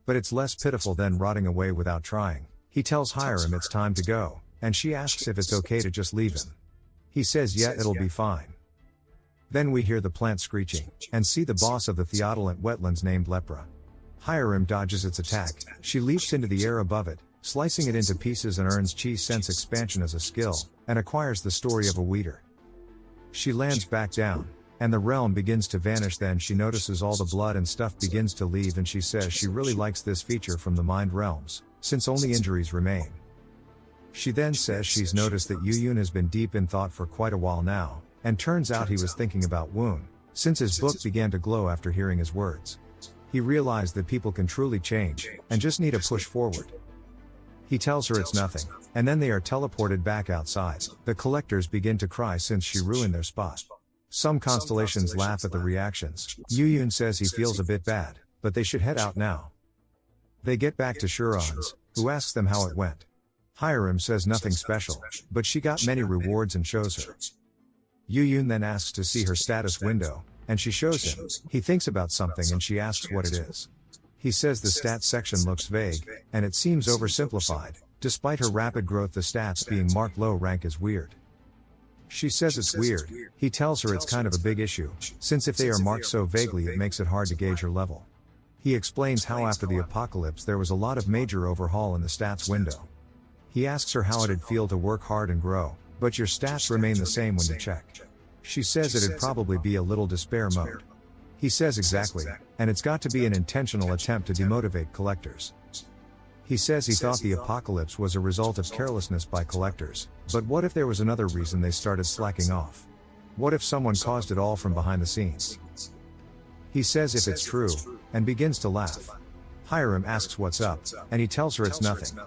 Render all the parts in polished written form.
but it's less pitiful than rotting away without trying. He tells Hiram it's time to go, and she asks if it's okay to just leave him. He says yeah, it'll be fine. Then we hear the plant screeching, and see the boss of the Theodolant wetlands named Lepra. Hiram dodges its attack, she leaps into the air above it, slicing it into pieces and earns chi sense expansion as a skill, and acquires the story of a weeder. She lands back down, and the realm begins to vanish. Then she notices all the blood and stuff begins to leave, and she says she really likes this feature from the mind realms, since only injuries remain. She then says she's noticed that Yu Yun has been deep in thought for quite a while now, and turns out he was thinking about Woon, since his book began to glow after hearing his words. He realized that people can truly change, and just need a push forward. He tells her it's nothing, and then they are teleported back outside. The collectors begin to cry since she ruined their spot. Some constellations laugh at the reactions. Yu Yun says he feels a bit bad, but they should head out now. They get back to Shurons, who asks them how it went. Hiram says nothing special, but she got many rewards and shows her. Yu Yun then asks to see her status window, and she shows him. He thinks about something and she asks what it is. He says the stats section looks vague, and it seems oversimplified. Despite her rapid growth, the stats being marked low rank is weird. She says it's weird. He tells her it's kind of a big issue, since if they are marked so vaguely it makes it hard to gauge her level. He explains how after the apocalypse there was a lot of major overhaul in the stats window. He asks her how it'd feel to work hard and grow, but your stats remain the same when you check. She says it'd probably be a little despair mode. He says exactly, and it's got to be an intentional attempt to demotivate collectors. He says he thought the apocalypse was a result of carelessness by collectors, but what if there was another reason they started slacking off? What if someone caused it all from behind the scenes? He says if it's true, and begins to laugh. Hiram asks what's up, and he tells her it's nothing.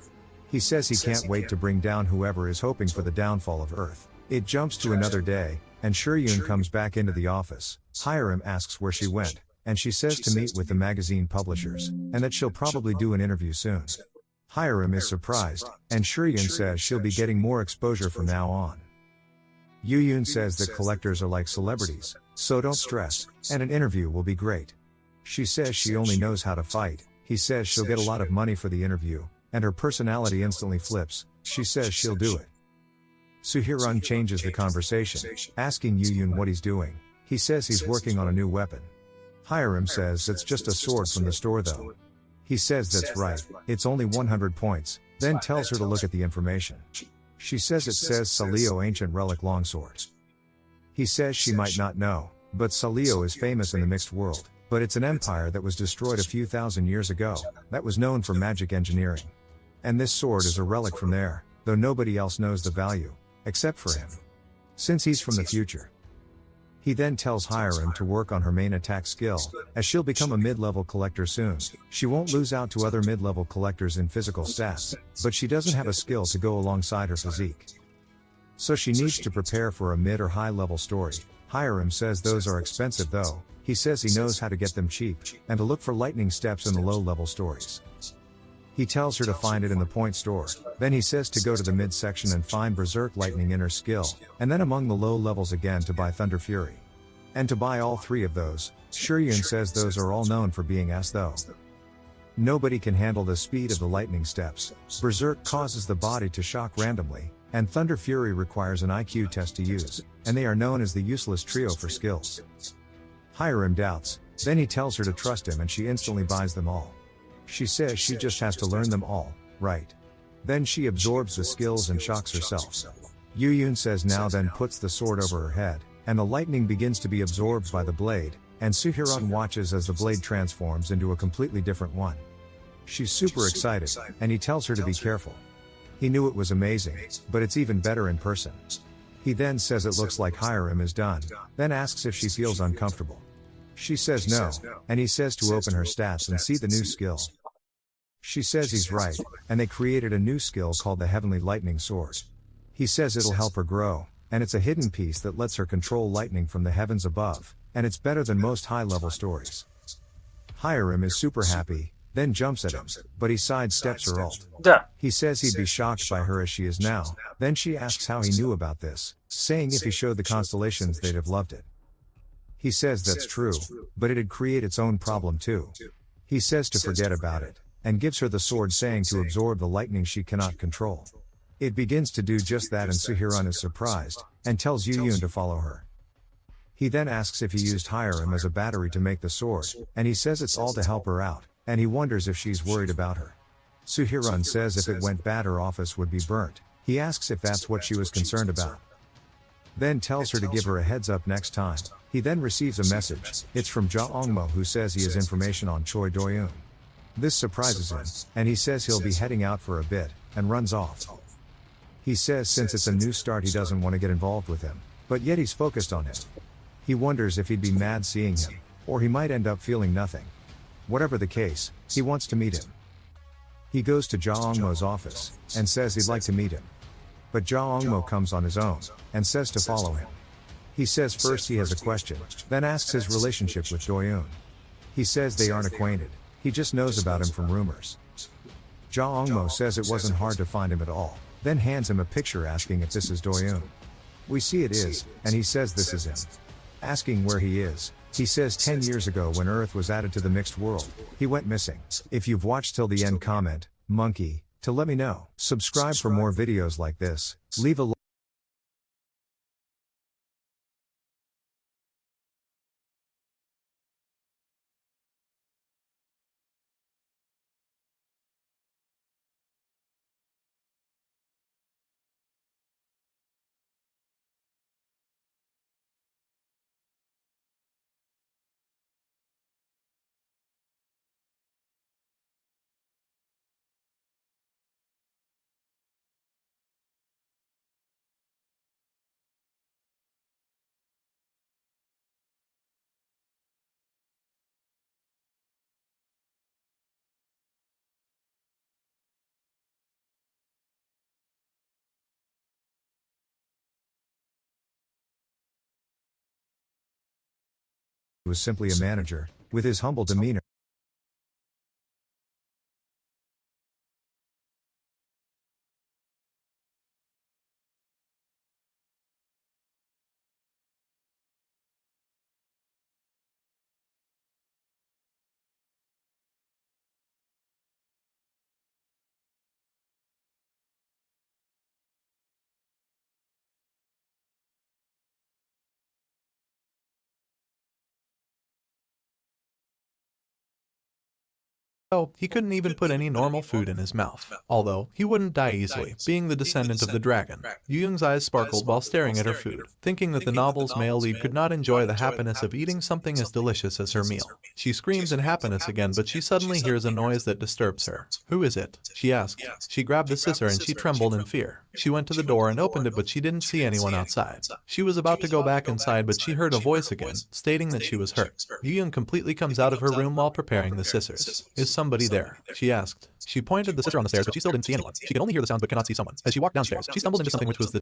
He says he can't wait to bring down whoever is hoping for the downfall of Earth. It jumps to another day, and Shuryun comes back into the office. Hiram asks where she went, and she says to meet with the magazine publishers, and that she'll probably do an interview soon. Hiram is surprised, and Shuryun says she'll be getting more exposure from now on. Yu Yun says that collectors are like celebrities, so don't stress, and an interview will be great. She says she only knows how to fight. He says she'll get a lot of money for the interview, and her personality instantly flips. She says she'll do it. Suhirun changes the conversation, asking Yu Yun what he's doing. He says he's working on a new weapon. Hiram says it's just a sword from the store though. He says that's right, it's only 100 points, then tells her to look at the information. She says it says Salio Ancient Relic Longsword. He says she might not know, but Salio is famous in the mixed world, but it's an empire that was destroyed a few thousand years ago, that was known for magic engineering. And this sword is a relic from there, though nobody else knows the value, except for him. Since he's from the future. He then tells Hiram to work on her main attack skill, as she'll become a mid-level collector soon. She won't lose out to other mid-level collectors in physical stats, but she doesn't have a skill to go alongside her physique. So she needs to prepare for a mid or high-level story. Hiram says those are expensive though. He says he knows how to get them cheap, and to look for lightning steps in the low-level stories. He tells her to find it in the point store, then he says to go to the mid-section and find Berserk Lightning in her skill, and then among the low levels again to buy Thunder Fury. And to buy all three of those. Shuryun says those are all known for being as though. Nobody can handle the speed of the lightning steps. Berserk causes the body to shock randomly, and Thunder Fury requires an IQ test to use, and they are known as the useless trio for skills. Hiram doubts, then he tells her to trust him and she instantly buys them all. She says she just has to learn them all, right? Then she absorbs the skills and shocks herself. Yu Yun says now then puts the sword over her head, and the lightning begins to be absorbed by the blade, and Suhirun watches as the blade transforms into a completely different one. She's super excited, and he tells her to be careful. He knew it was amazing, but it's even better in person. He then says it looks like Hiram is done, then asks if she feels uncomfortable. She says no, and he says to open her stats and see the new skill. She says he's right, and they created a new skill called the Heavenly Lightning Sword. He says it'll help her grow, and it's a hidden piece that lets her control lightning from the heavens above, and it's better than most high-level stories. Hiram is super happy, then jumps at him, but he sidesteps her ult. He says he'd be shocked by her as she is now, then she asks how he knew about this, saying if he showed the constellations they'd have loved it. He says that's true, but it'd create its own problem too. He says to forget about it. and gives her the sword, saying to absorb the lightning she cannot control. It begins to do just that, and Suhiran is surprised, and tells Yu Yun to follow her. He then asks if he used Hiram as a battery to make the sword, and he says it's all to help her out, and he wonders if she's worried about her. Suhiran says if it went bad her office would be burnt. He asks if that's what she was concerned about. Then tells her to give her a heads up next time. He then receives a message. It's from Ja Ongmo, who says he has information on Choi Doyoon. This surprises him, and he says he'll be heading out for a bit, and runs off. He says since it's a new start he doesn't want to get involved with him, but yet he's focused on him. He wonders if he'd be mad seeing him, or he might end up feeling nothing. Whatever the case, he wants to meet him. He goes to Ja Ongmo's office, and says he'd like to meet him. But Ja Ongmo comes on his own, and says to follow him. He says first he has a question, then asks his relationship with Doyoon. He says they aren't acquainted, he just knows about him from rumors. Ja Ongmo says it wasn't hard to find him at all, then hands him a picture asking if this is Doyoon. We see it is, and he says this is him. Asking where he is, he says 10 years ago when Earth was added to the mixed world, he went missing. If you've watched till the end, comment, monkey, to let me know. Subscribe for more videos like this, leave a like. Was simply a manager, with his humble demeanor. So, he couldn't even put any normal food in his mouth. Although, he wouldn't die easily, being the descendant of the dragon. Yu Yun's eyes sparkled while staring at her food, thinking that the novel's male lead could not enjoy the happiness of eating something as delicious as her meal. She screams in happiness again, but she suddenly hears a noise that disturbs her. Who is it? She asked. She grabbed the scissor and she trembled in fear. She went to the door and opened it, but she didn't see anyone outside. She was about to go back inside, but she heard a voice again, stating that she was hurt. Yu Yun completely comes out of her room while preparing the scissors. Is somebody there? She asked. She pointed the scissor on the stairs, but she still didn't see anyone. She could only hear the sounds but cannot see someone. As she walked downstairs, she stumbled into something which was the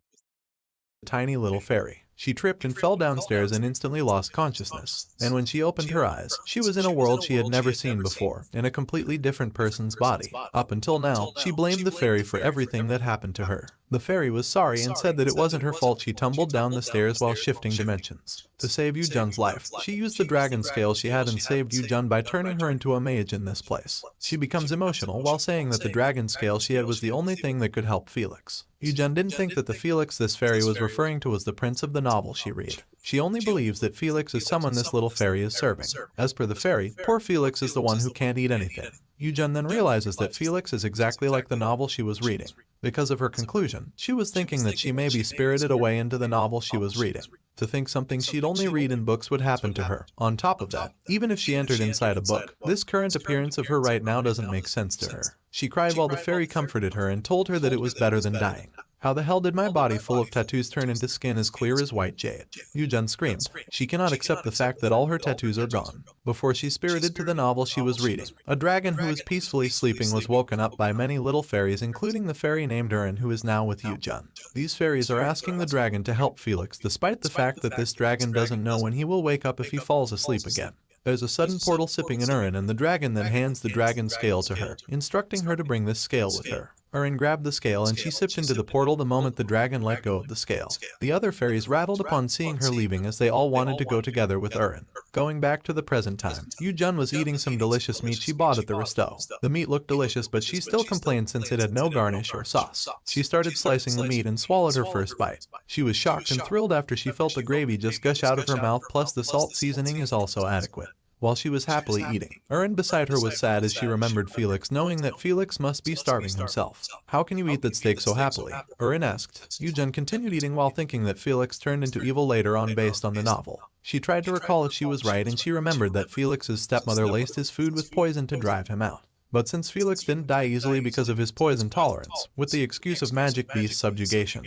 tiny little fairy. She tripped and fell downstairs and instantly lost consciousness. And when she opened her eyes, she was in a world she had never seen before, in a completely different person's body. Up until now, she blamed the fairy for everything that happened to her. The fairy was sorry and said that it wasn't her fault she tumbled down the stairs while shifting dimensions. To save Yu Jun's life, she used the dragon scale she had and saved Yu Jun by turning her into a mage in this place. She becomes emotional while saying that the dragon scale she had was the only thing that could help Felix. Yu Jun didn't think that the Felix this fairy was referring to was the prince of the novel she read. She only believes that Felix is someone this little fairy is serving. As per the fairy, poor Felix is the one who can't eat anything. Yu Jun then realizes that Felix is exactly like the novel she was reading. Because of her conclusion, she was thinking that she may be spirited away into the novel she was reading. To think something she'd only read in books would happen to her. On top of that, even if she entered inside a book, this current appearance of her right now doesn't make sense to her. She cried while the fairy comforted her and told her that it was better than dying. How the hell did my body full of tattoos turn into skin as clear as white jade? Yu Jun screamed. She cannot accept the fact that all her tattoos are gone. Before she spirited to the novel she was reading, a dragon who was peacefully sleeping was woken up by many little fairies, including the fairy named Urin, who is now with Yu Jun. These fairies are asking the dragon to help Felix, despite the fact that this dragon doesn't know when he will wake up if he falls asleep again. There's a sudden portal sipping in Urin, and the dragon then hands the dragon scale to her, instructing her to bring this scale with her. Erin grabbed the scale and she sipped into the portal the moment the dragon let go of the scale. The other fairies rattled upon seeing her leaving as they all wanted to go together with Erin. Going back to the present time, Yu-jun was eating some delicious meat she bought at the resto. The meat looked delicious, but she still complained since it had no garnish or sauce. She started slicing the meat and swallowed her first bite. She was shocked and thrilled after she felt the gravy just gush out of her mouth, plus the salt seasoning is also adequate. While she was happily eating, Erin beside her was sad as she remembered Felix, knowing that Felix must be starving himself. "How can you eat that steak so happily?" Erin asked. Yu-jun continued eating while thinking that Felix turned into evil later on based on the novel. She tried to recall if she was right, and she remembered that Felix's stepmother laced his food with poison to drive him out. But since Felix didn't die easily because of his poison tolerance, with the excuse of magic beast subjugation,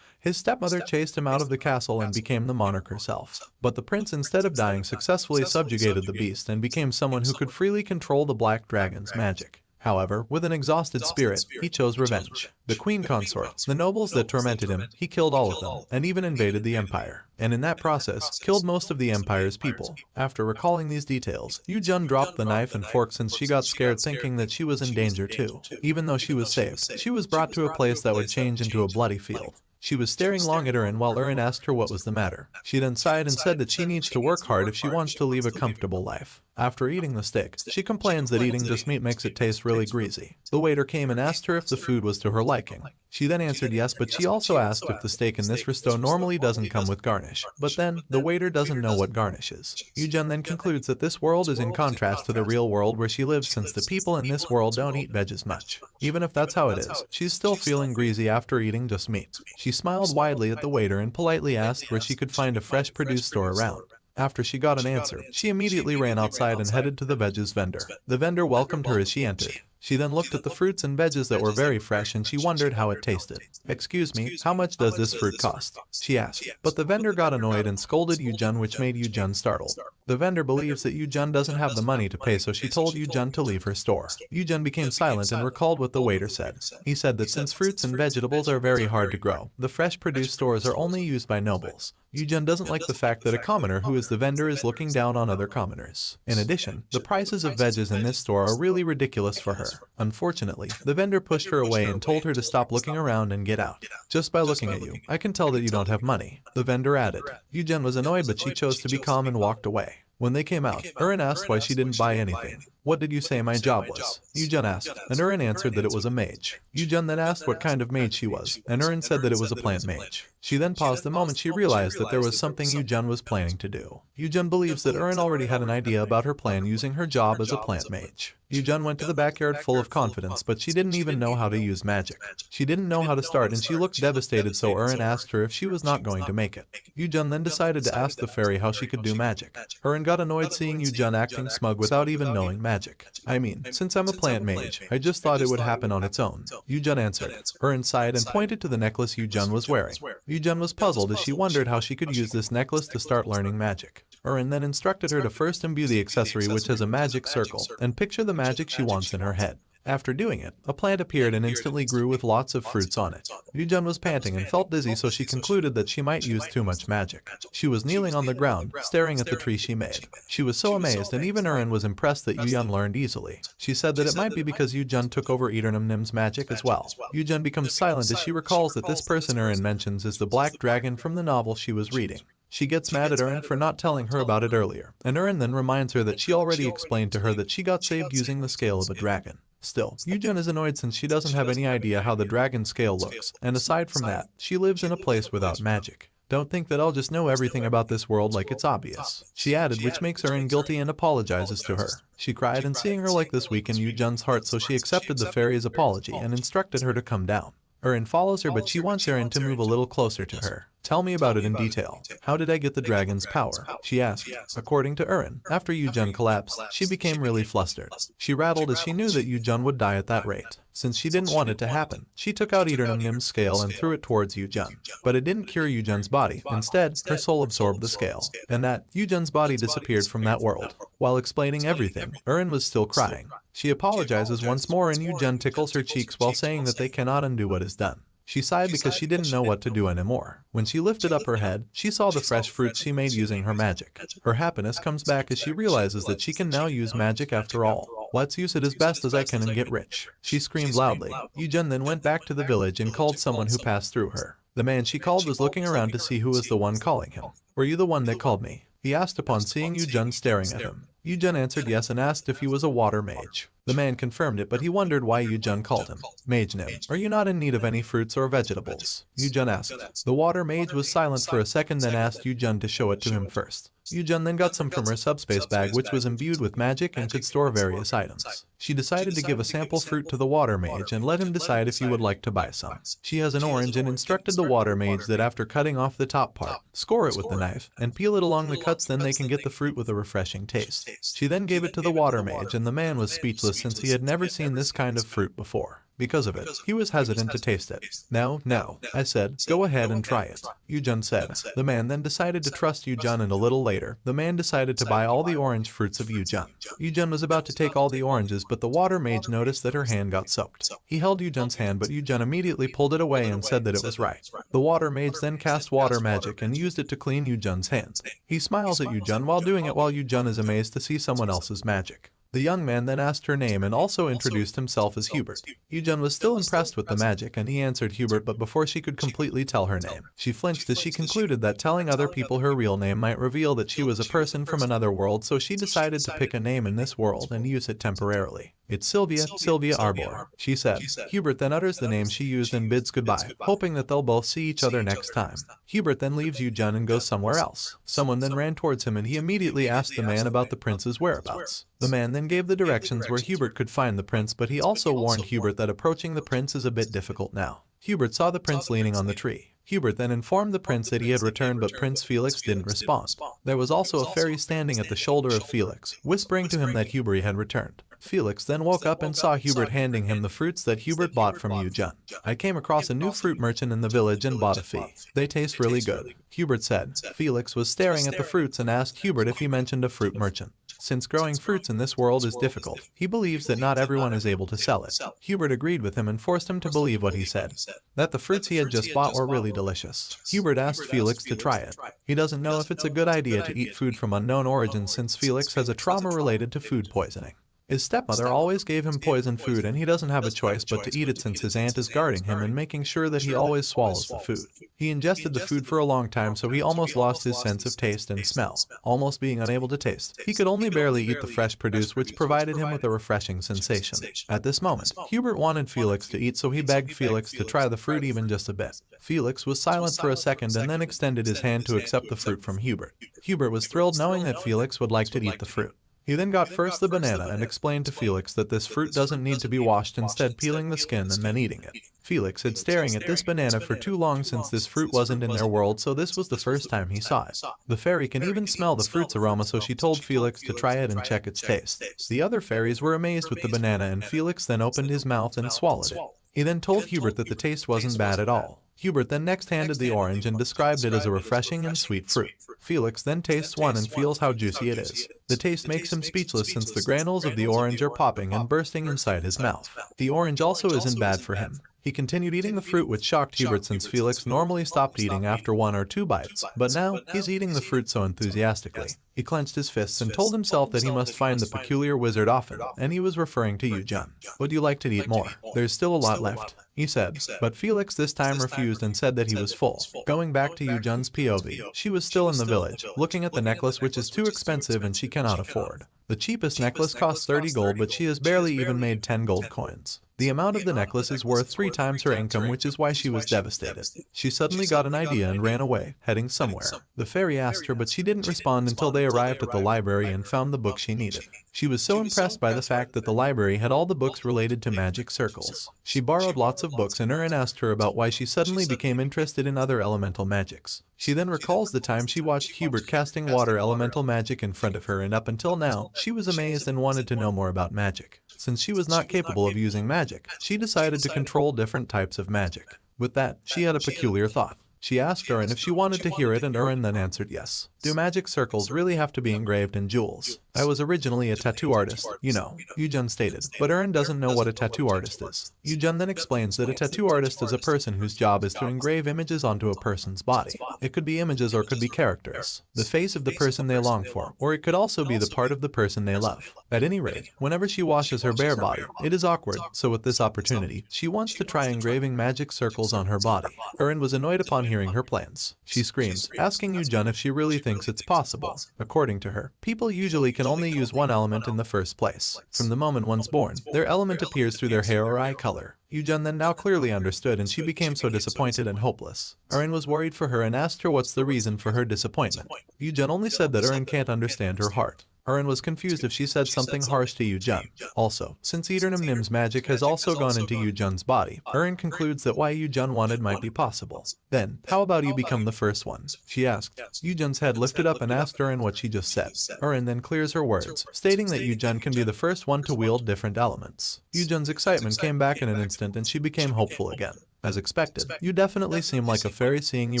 his stepmother chased him out of the castle and became the monarch herself. But the prince, instead of dying, successfully subjugated the beast and became someone who could freely control the black dragon's magic. However, with an exhausted spirit, he chose revenge. The queen consort, the nobles that tormented him, he killed all of them, and even invaded the empire. And in that process, killed most of the empire's people. After recalling these details, Yu-jun dropped the knife and fork since she got scared, thinking that she was in danger too. Even though she was saved, she was brought to a place that would change into a bloody field. She was staring long at Erin while Erin asked her what was the matter. She then sighed and said that she needs to work hard if she wants to leave a comfortable life. After eating the steak, she complains that eating just meat makes it taste really greasy. The waiter came and asked her if the food was to her liking. She then answered yes, but she also asked if the steak in this resto normally doesn't come with garnish. But then, the waiter doesn't know what garnish is. Yu-jun then concludes that this world is in contrast to the real world where she lives, since the people in this world don't eat veggies much. Even if that's how it is, she's still feeling greasy after eating just meat. She smiled widely at the waiter and politely asked where she could find a fresh produce store around. After she got an answer, she immediately ran outside and headed to the veggies vendor. The vendor welcomed her as she entered. She then looked at the fruits and veggies that were very fresh and she wondered how it tasted. "Excuse me, how much does this fruit cost?" she asked. But the vendor got annoyed and scolded Yu-jun, which made Yu-jun startled. The vendor believes that Yu-jun doesn't have the money to pay, so she told Yu-jun to leave her store. Yu-jun became silent and recalled what the waiter said. He said that since fruits and vegetables are very hard to grow, the fresh produce stores are only used by nobles. Yu-jun doesn't like the fact that a commoner who is the vendor is looking down on other commoners. In addition, the prices of veggies in this store are really ridiculous for her. Unfortunately, the vendor pushed her away and told her to stop looking around and get out. "Just by looking at you, I can tell that you don't have money," the vendor added. Yu-jun was annoyed, but she chose to be calm and walked away. When they came out, Erin asked why she didn't buy anything. "What did you say my job was?" Yu-jun asked, and Erin answered that it was a mage. Yu-jun then asked what kind of mage she was, and Erin said that it was a plant mage. She then paused the moment she realized that there was something Yu-jun was planning to do. Yu-jun believes that Erin already had an idea about her plan using her job as a plant mage. Yu-jun went to the backyard full of confidence, but she didn't even know how to use magic. She didn't know how to start and she looked devastated, so Erin asked her if she was not going to make it. Yu-jun then decided to ask the fairy how she could do magic. Erin got annoyed seeing Yu-jun acting smug without even knowing magic. "I mean, since I'm a plant mage, I just thought it would happen on its own," Yu-jun answered. Erin sighed and pointed to the necklace Yu-jun was wearing. Yu-jun was puzzled as she wondered how she could use this necklace to start learning magic. Erin then instructed her to first imbue the accessory, which has a magic circle, and picture the magic she wants in her head. After doing it, a plant appeared and instantly grew with lots of fruits on it. Yu-jun was panting and felt dizzy, so she concluded that she might use too much magic. She was kneeling on the ground, staring at the tree she made. She was so amazed, and even Erin was impressed that Yu-jun learned easily. She said that it might be because Yu-jun took over Eternum magic as well. Yu-jun becomes silent as she recalls that this person Erin mentions is the black dragon from the novel she was reading. She gets mad at Erin for not telling her about it earlier, and Erin then reminds her that she already explained to her that she got saved using the scale of a dragon. Still, Yu-jun is annoyed since she doesn't have any idea how the dragon scale looks, and aside from that, she lives in a place without magic. "Don't think that I'll just know everything about this world like it's obvious," she added, which makes Erin guilty and apologizes to her. She cried, and seeing her like this weakened Yu-jun's heart, so she accepted the fairy's apology and instructed her to come down. Erin follows her, but she wants Erin to move a little closer to her. "Tell me about it in detail. How did I get the dragon's power?" she asked. According to Erin, after Yu-jun collapsed, she became really flustered. She rattled as she knew that Yu-jun would die at that rate. Since she didn't want it to happen, she took out Eternum's scale and threw it towards Yu-jun. But it didn't cure Yu-jun's body. Instead, her soul absorbed the scale. And that, Yu-jun's body disappeared from that world. While explaining everything, Erin was still crying. She apologizes once more, and Yu-jun tickles her cheeks while saying that they cannot undo what is done. She sighed because she didn't know what to do anymore. When she lifted up her head, she saw the fresh fruits she made using her magic. Her happiness comes back as she realizes that she can now use magic after all. Let's use it as best as I can and get rich, she screamed loudly. Yujun then went back to the village and called someone who passed through her. The man she called was looking around to see who was the one calling him. Were you the one that called me? He asked upon seeing Yujun staring at him. Yujun answered yes and asked if he was a water mage. The man confirmed it, but he wondered why Yujun called him. Mage Nim, are you not in need of any fruits or vegetables? Yujun asked. The water mage was silent for a second, then asked Yujun to show it to him first. Yujun then got some from her subspace bag, which was imbued with magic and could store various items. She decided to give a sample fruit to the water mage and let him decide if he would like to buy some. She has an orange and instructed the water mage that after cutting off the top part, score it with the knife, and peel it along the cuts, then they can get the fruit with a refreshing taste. She then gave it to the water mage, and the man was speechless since he had never seen this kind of fruit before. Because of it, he was hesitant to taste it. No, I said, go ahead and try it, Yujun said. The man then decided to trust Yujun, and a little later, the man decided to buy all the orange fruits of Yujun. Yujun was about to take all the oranges, but the water mage noticed that her hand got soaked. He held Yujun's hand, but Yujun immediately pulled it away and said that it was right. The water mage then cast water magic and used it to clean Yujun's hand. He smiles at Yujun while doing it, while Yujun is amazed to see someone else's magic. The young man then asked her name and also introduced himself as Hubert. Yujun was still impressed with the magic, and he answered Hubert, but before she could completely tell her name, she flinched as she concluded that telling other people her real name might reveal that she was a person from another world, so she decided to pick a name in this world and use it temporarily. It's Sylvia Arbor, she said. Hubert then utters the name she used and bids goodbye, hoping that they'll both see each other next time. Hubert then leaves Yujun and goes somewhere else. Someone then ran towards him, and he immediately asked the man about the prince's whereabouts. The man then gave the directions where Hubert could find the prince, but he also warned Hubert that approaching the prince is a bit difficult now. Hubert saw the prince leaning on the tree. Hubert then informed the prince that he had returned, but Prince Felix didn't respond. There was also a fairy standing at the shoulder of Felix, whispering to him that Hubert had returned. Felix then woke up and saw Hubert handing him the fruits that Hubert bought from Yujun. I came across a new fruit merchant in the village and bought a fee. They taste really good, Hubert said. Felix was staring at the fruits and asked Hubert if he mentioned a fruit merchant. Since growing fruits in this world is difficult, he believes that not everyone is able to sell it. Hubert agreed with him and forced him to believe what he said, that the fruits he had just bought were really delicious. Hubert asked Felix to try it. He doesn't know if it's a good idea to eat food from unknown origins since Felix has a trauma related to food poisoning. His stepmother always gave him poisoned food, and he doesn't have a choice but to eat it since his aunt is guarding him and making sure that he always swallows the food. He ingested the food for a long time, so he almost lost his sense of taste and smell, almost being unable to taste. He could only barely eat the fresh produce, which provided him with a refreshing sensation. At this moment, Hubert wanted Felix to eat, so he begged Felix to try the fruit even just a bit. Felix was silent for a second and then extended his hand to accept the fruit from Hubert. Hubert was thrilled knowing that Felix would like to eat the fruit. He then got first the banana and explained to Felix that this fruit doesn't need to be washed, instead peeling the skin and then eating it. Felix had staring at this banana for too long since this fruit wasn't in their world, so this was the first time he saw it. The fairy can even smell the fruit's aroma, so she told Felix to try it and check its taste. The other fairies were amazed with the banana, and Felix then opened his mouth and swallowed it. He then told Hubert that the taste wasn't bad at all. Hubert then next handed the orange and described it as a refreshing and sweet fruit. Felix then tastes one and feels how juicy it is. The taste makes him speechless since the granules of the orange are popping and bursting inside his mouth. The orange also isn't bad for him. He continued eating the fruit, which shocked Hubert since Felix normally stopped eating after 1 or 2 bites, but now he's eating the fruit so enthusiastically. He clenched his fists and told himself that he must find the peculiar wizard often, and he was referring to Yujun. Would you like to eat more? There's still a lot left, he said, but Felix this time refused and said that he was full. Going back to Yujun's POV, she was still in the village, looking at the necklace, which is too expensive and she cannot afford. The cheapest necklace costs 30 gold, but she has barely even made 10 gold coins. The amount of the necklace is worth 3 times her income, which is why she was devastated. She suddenly got an idea and ran away, heading somewhere. The fairy asked her, but she didn't respond until they arrived at the library and found the book she needed. She was so impressed by the fact that the library had all the books related to magic circles. She borrowed lots of books, and Urin asked her about why she suddenly became interested in other elemental magics. She then recalls the time she watched Hubert casting water elemental magic in front of her, and up until now, she was amazed and wanted to know more about magic. Since she was not capable of using magic, she decided to control different types of magic. With that, she had a peculiar thought. She asked Urin if she wanted to hear it, and Urin then answered yes. Do magic circles really have to be engraved in jewels? I was originally a tattoo artist, you know, Yujun stated, but Urin doesn't know what a tattoo artist is. Yujun then explains that a tattoo artist is a person whose job is to engrave images onto a person's body. It could be images or could be characters, the face of the person they long for, or it could also be the part of the person they love. At any rate, whenever she washes her bare body, it is awkward, so with this opportunity, she wants to try engraving magic circles on her body. Urin was annoyed upon hearing her plans. She screams, asking Yujun if she really thinks it's possible. According to her, people usually can only use one element in the first place. From the moment one's born, their element appears through their hair or eye color. Yujun then now clearly understood, and she became so disappointed and hopeless. Urin was worried for her and asked her what's the reason for her disappointment. Yujun only said that Urin can't understand her heart. Urin was confused if she said something harsh to Yujun. Also, since Eternum Nim's magic has also gone into Yujun's body, Urin concludes that what Yujun wanted might be possible. Then, how about you become the first one? She asked. Yujun's head lifted up and asked Urin what she just said. Urin then clears her words, stating that Yujun can be the first one to wield different elements. Yujun's excitement came back in an instant and she became hopeful again. As expected, you definitely seem like a fairy, seeing you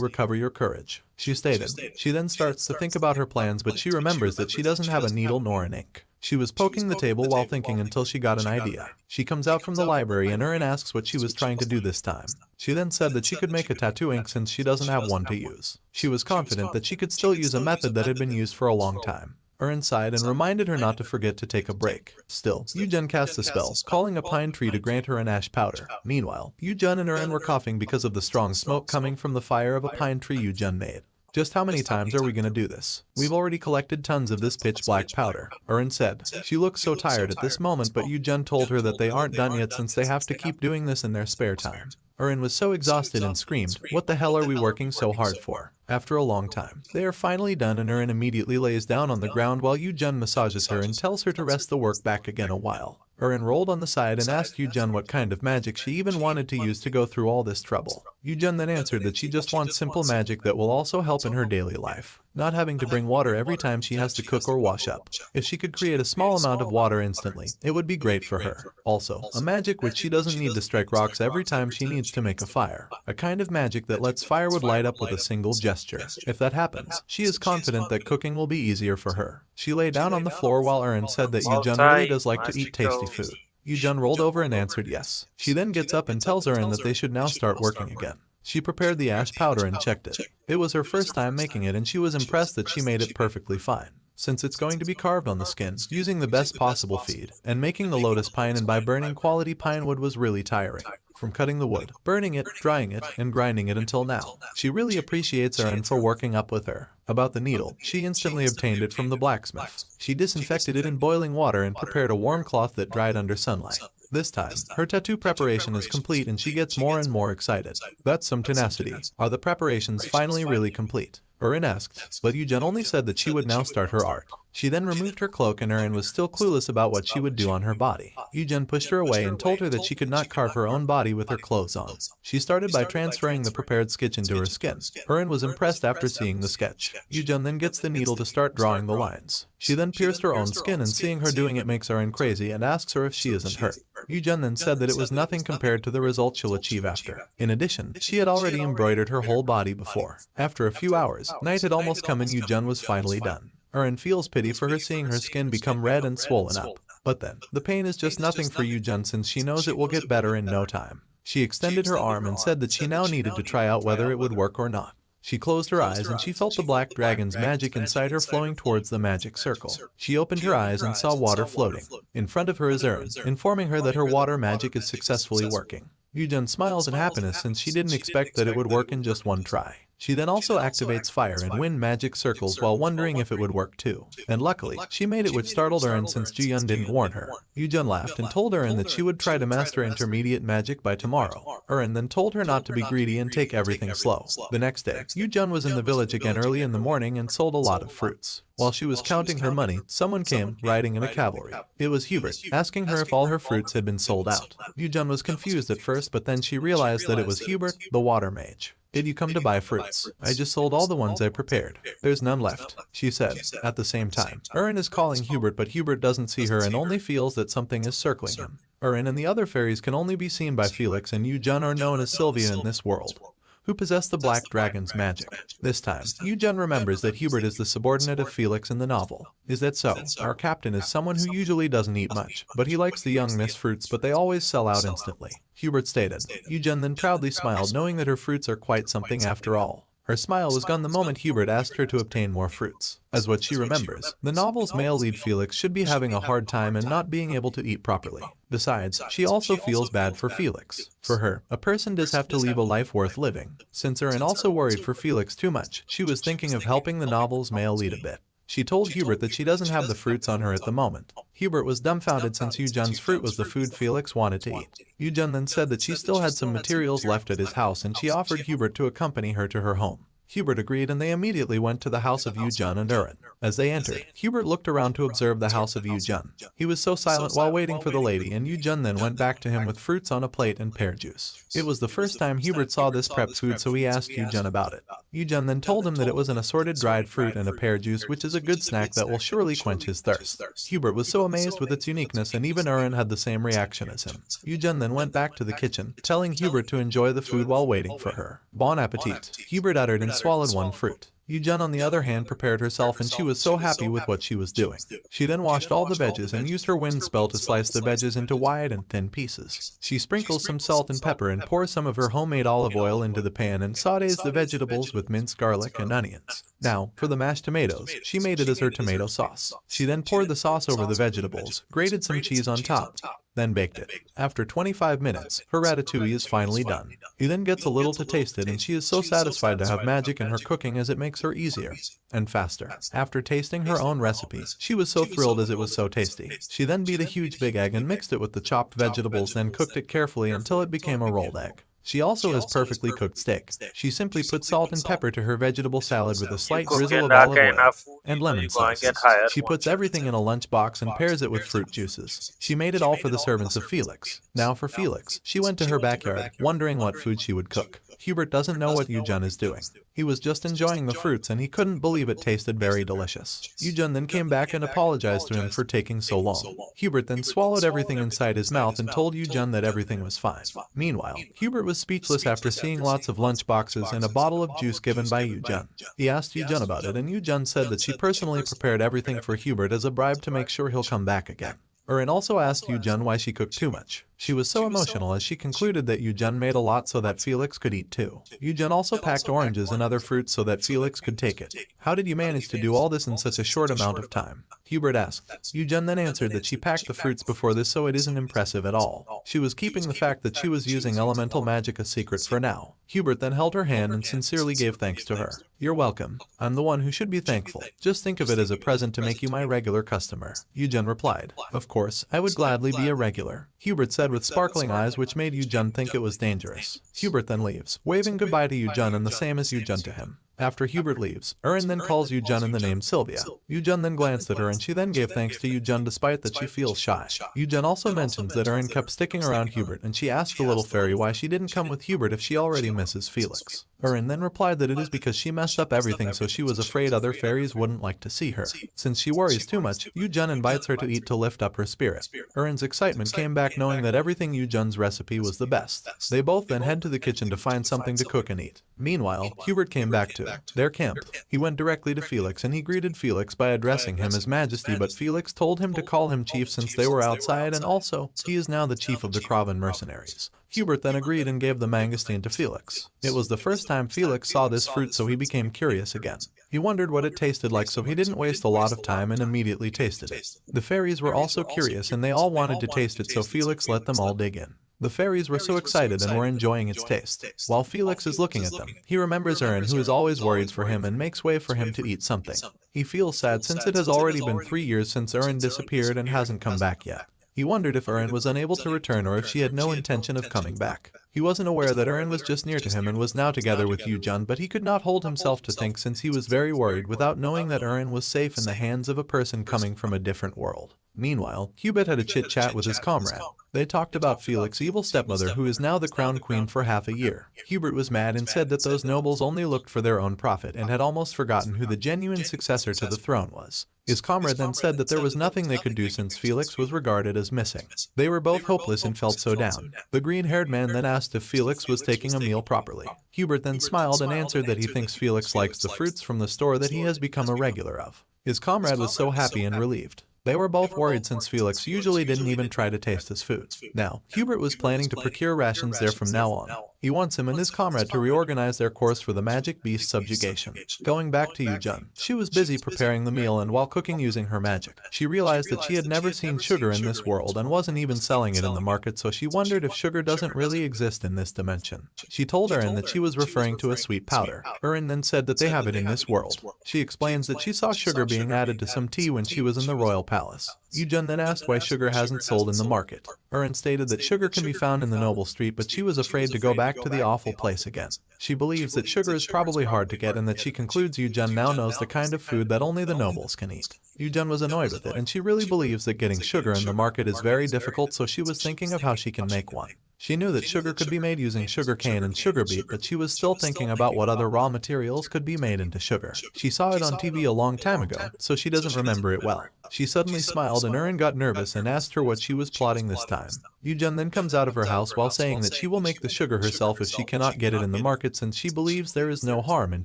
recover your courage, she stated. She then starts to think about her plans, but she remembers that she doesn't have a needle nor an ink. She was poking the table while thinking until she got an idea. She comes out from the library and Urin asks what she was trying to do this time. She then said that she could make a tattoo ink since she doesn't have one to use. She was confident that she could still use a method that had been used for a long time. Urin sighed and reminded her not to forget to take a break. Still, Yujun cast a spell, calling a pine tree to grant her an ash powder. Meanwhile, Yujun and Urin were coughing because of the strong smoke coming from the fire of a pine tree Yujun made. Just how many times are we gonna do this? We've already collected tons of this pitch black powder, Urin said. She looked so tired at this moment, but Yujun told her that they aren't done yet since they have to keep doing this in their spare time. Urin was so exhausted and screamed, "What the hell are we working so hard for?" After a long time, they are finally done and Urin immediately lays down on the ground while Yujun massages her and tells her to rest the work back again a while. Urin rolled on the side and asked Yujun what kind of magic she even wanted to use to go through all this trouble. Yujun then answered that she just wants simple magic that will also help in her daily life, not having to bring water every time she has to cook or wash up. If she could create a small amount of water instantly, it would be great for her. Also, a magic which she doesn't need to strike rocks every time she needs to make a fire. A kind of magic that lets firewood light up with a single gesture. If that happens, she is confident that cooking will be easier for her. She lay down on the floor while Urin said that Yujun really does like to eat tasty food. Yujun rolled over and answered yes. She then gets up and tells Urin that they should now start working again. She prepared the ash powder and checked it. It was her first time making it and she was impressed that she made it perfectly fine. Since it's going to be carved on the skin, using the best possible feed, and making the lotus pine and by burning quality pine wood was really tiring. From cutting the wood, burning it, drying it, and grinding it until now. She really appreciates Urin for working up with her. About the needle, she instantly obtained it from the blacksmith. She disinfected it in boiling water and prepared a warm cloth that dried under sunlight. This time, her tattoo preparation is complete and she gets more and more excited. That's some tenacity. Are the preparations finally really complete? Urin asked, but Yujun only said that she would now start her art. She then removed her cloak and Urin was still clueless about what she would do on her body. Yujun pushed her away and told her that she could not carve her own body with her clothes on. She started by transferring the prepared sketch into her skin. Urin was impressed after seeing the sketch. Yujun then gets the needle to start drawing the lines. She then pierced her own skin and seeing her doing it makes Urin crazy and asks her if she isn't hurt. Yujun then said that it was nothing compared to the result she'll achieve after. In addition, she had already embroidered her whole body before. After a few hours, night had almost come and Yujun was finally done. Urin feels pity for her seeing her skin become red and swollen up. But then, the pain is just nothing for Yujun since she knows it will get better in no time. She extended her arm and said that she now needed to try out whether it would work or not. She closed her eyes and she felt the black dragon's magic inside her flowing towards the magic circle. She opened her eyes and saw water floating. In front of her is Urin, informing her that her water magic is successfully working. Yujun smiles in happiness since she didn't expect that it would work in just one try. She then also activates fire and wind magic circles while wondering if it would work too. And luckily, she made it, which startled Urin since Jiyun didn't warn her. Yujun laughed and told Urin that she would try to master intermediate magic by tomorrow. Urin then told her not to be greedy and take everything slow. The next day, Yujun was in the village again early in the morning and sold a lot of fruits. While she was counting her money, someone came, riding in a cavalry. It was Hubert, asking her if all her fruits had been sold out. Yujun was confused at first, but then she realized that it was Hubert, the water mage. Did you come to buy fruits? I just sold all the ones I prepared. There's none left, she said. At the same time, Urin is calling Hubert, but Hubert doesn't see her and only feels that something is circling him. Urin and the other fairies can only be seen by Felix, and Yujun are known as Sylvia in this world. who possess the Black Dragon's magic. This time, Yu-jin remembers that Hubert is the subordinate of Felix in the novel. Is that so? Our captain is someone who usually doesn't eat much, but he likes the young Miss fruits, but they always sell out instantly, Hubert stated. Yu-jin then proudly smiled, knowing that her fruits are quite something after all. Her smile was gone the moment Hubert asked her to obtain more fruits. As what she remembers, the novel's male lead Felix should be having a hard time and not being able to eat properly. Besides, she also feels bad for Felix. For her, a person does have to leave a life worth living. Since Erin also worried for Felix too much, she was thinking of helping the novel's male lead a bit. She told Hubert that she doesn't have the fruits on her at the moment. Hubert was dumbfounded since Yu-jin's fruit was the food Felix wanted to eat. Yu-jin then said that she still had some materials left at his house and she offered Hubert to accompany her to her home. Hubert agreed and they immediately went to the house of Yu-jin and Erin. As they entered, Hubert looked around to observe the house of Yu-jin. He was so silent while waiting for the lady, and Yu-jin then went back to him with fruits on a plate and pear juice. It was the first time Hubert saw this prepped food, so he asked Yu-jin about it. Yu-jin then told him that it was an assorted dried fruit and a pear juice, which is a good snack that will surely quench his thirst. Hubert was so amazed with its uniqueness, and even Erin had the same reaction as him. Yu-jin then went back to the kitchen, telling Hubert to enjoy the food while waiting for her. Bon appetit, Hubert uttered and swallowed one fruit. Yu-jin, on the other hand, prepared herself, and she was so happy with what she was doing. She then washed all the veggies and used her wind spell to slice the veggies into wide and thin pieces. She sprinkles some salt and pepper and pours some of her homemade olive oil into the pan and sautés the vegetables with minced garlic and onions. Now, for the mashed tomatoes, she made it as her tomato sauce. She then poured the sauce over the vegetables, grated some cheese on top, then baked it. After 25 minutes, her ratatouille is finally done. He then gets a little to taste it, and she is so satisfied to have magic in her cooking as it makes her easier and faster. After tasting her own recipe, she was so thrilled as it was so tasty. She then beat a huge big egg and mixed it with the chopped vegetables, then cooked it carefully until it became a rolled egg. She also has perfectly cooked steak. She simply put salt and pepper to her vegetable salad with a slight drizzle of olive oil and lemon slices. She puts everything in a lunchbox and pairs it with fruit juices. She made it all for the servants of Felix. Now for Felix, she went to her backyard, wondering what food she would cook. Hubert doesn't know what Yu-jin is doing. He was just enjoying the fruits and he couldn't believe it tasted very delicious. Yu-jin then came back and apologized to him for taking so long. Hubert then swallowed everything inside his mouth and told Yu-jin that everything was fine. Meanwhile, Hubert was speechless after seeing lots of lunch boxes and a bottle of juice given by Yu-jin. He asked Yu-jin about it, and Yu-jin said that she personally prepared everything for Hubert as a bribe to make sure he'll come back again. Erin also asked Yu-jin why she cooked too much. She was so emotional as she concluded that Yu-jin made a lot so that Felix could eat too. Yu-jin also packed oranges and other fruits so that Felix could take it. How did you manage to do all this in such a short amount of time? Hubert asked. Yu-jin then answered that she packed the fruits before this, so it isn't impressive at all. She was keeping the fact that she was using elemental magic a secret for now. Hubert then held her hand and sincerely gave thanks to her. You're welcome. I'm the one who should be thankful. Just think of it as a present to make you my regular customer. Yu-jin replied. Of course, I would gladly be a regular, Hubert said with sparkling eyes, which made Yu-jin think it was dangerous. Hubert then leaves, waving goodbye to Yu-jin and the same as Yu-jin to him. After Hubert leaves, Erin then calls Yu-jin in the name Sylvia. Yu-jin then glanced at her and she then gave thanks to Yu-jin despite that she feels shy. Yu-jin also mentions that Erin kept sticking around Hubert, and she asked the little fairy why she didn't come with Hubert if she already misses Felix. Erin then replied that it is because she messed up everything, so she was afraid other fairies wouldn't like to see her. Since she worries too much, Yu-jin invites her to eat to lift up her spirit. Erin's excitement came back knowing that everything Yu-jin's recipe was the best. They both then head to the kitchen to find something to cook and eat. Meanwhile, Hubert came back to their camp. He went directly to Felix and he greeted Felix by addressing him as Majesty, but Felix told him to call him Chief since they were outside, and also, he is now the chief of the Kraven mercenaries. Hubert then agreed and gave the mangosteen to Felix. It was the first time Felix saw this fruit, so he became curious again. He wondered what it tasted like, so he didn't waste a lot of time and immediately tasted it. The fairies were also curious and they all wanted to taste it, so Felix let them all dig in. The fairies were so excited and were enjoying its taste. While Felix is looking at them, he remembers Erin, who is always worried for him, and makes way for him to eat something. He feels sad since it has already been 3 years since Erin disappeared and hasn't come back yet. He wondered if Erin was unable to return or if she had no intention of coming back. He wasn't aware that Erin was just near to him and was now together with Yu-jin, but he could not hold himself to think since he was very worried without knowing that Erin was safe in the hands of a person coming from a different world. Meanwhile, Hubert had a chit-chat with his comrade. They talked about Felix's evil stepmother, who is now the crown queen for half a year. Hubert was mad and said that those nobles only looked for their own profit and had almost forgotten who the genuine successor to the throne was. His comrade then said that there was nothing they could do since Felix was regarded as missing. They were both hopeless and felt so down. The green-haired man then asked if Felix was taking a meal properly. Hubert then smiled and answered that he thinks Felix likes the fruits from the store that he has become a regular of. His comrade was so happy and relieved. They were both worried since Felix usually didn't even try to taste his food. Now, Hubert was planning to procure rations there from now on. He wants him and his comrade to reorganize their course for the magic beast subjugation. Going back to Yu Jun, she was busy preparing the meal, and while cooking using her magic, she realized that she had never seen sugar in this world and wasn't even selling it in the market, so she wondered if sugar doesn't really exist in this dimension. She told Erin that she was referring to a sweet powder. Erin then said that they have it in this world. She explains that she saw sugar being added to some tea when she was in the royal palace. Yu Jun then asked why sugar hasn't sold in the market. Erin stated that sugar can be found in the noble street, but she was afraid to go back to the awful place again. She believes that sugar is probably hard to get and that she concludes Yu Jun now knows the kind of food that only the nobles can eat. Yu Jun was annoyed with it, and she really believes that getting sugar in the market is very difficult, so she was thinking of how she can make one. She knew that sugar could be made using sugar cane and sugar beet, but she was still thinking about what other raw materials could be made into sugar. She saw it on TV a long time ago, so she doesn't remember it well. She suddenly smiled and Erin got nervous and asked her what she was plotting this time. Yu Jun then comes out of her house while saying that she will make the sugar herself if she cannot get it in the market, since she believes there is no harm in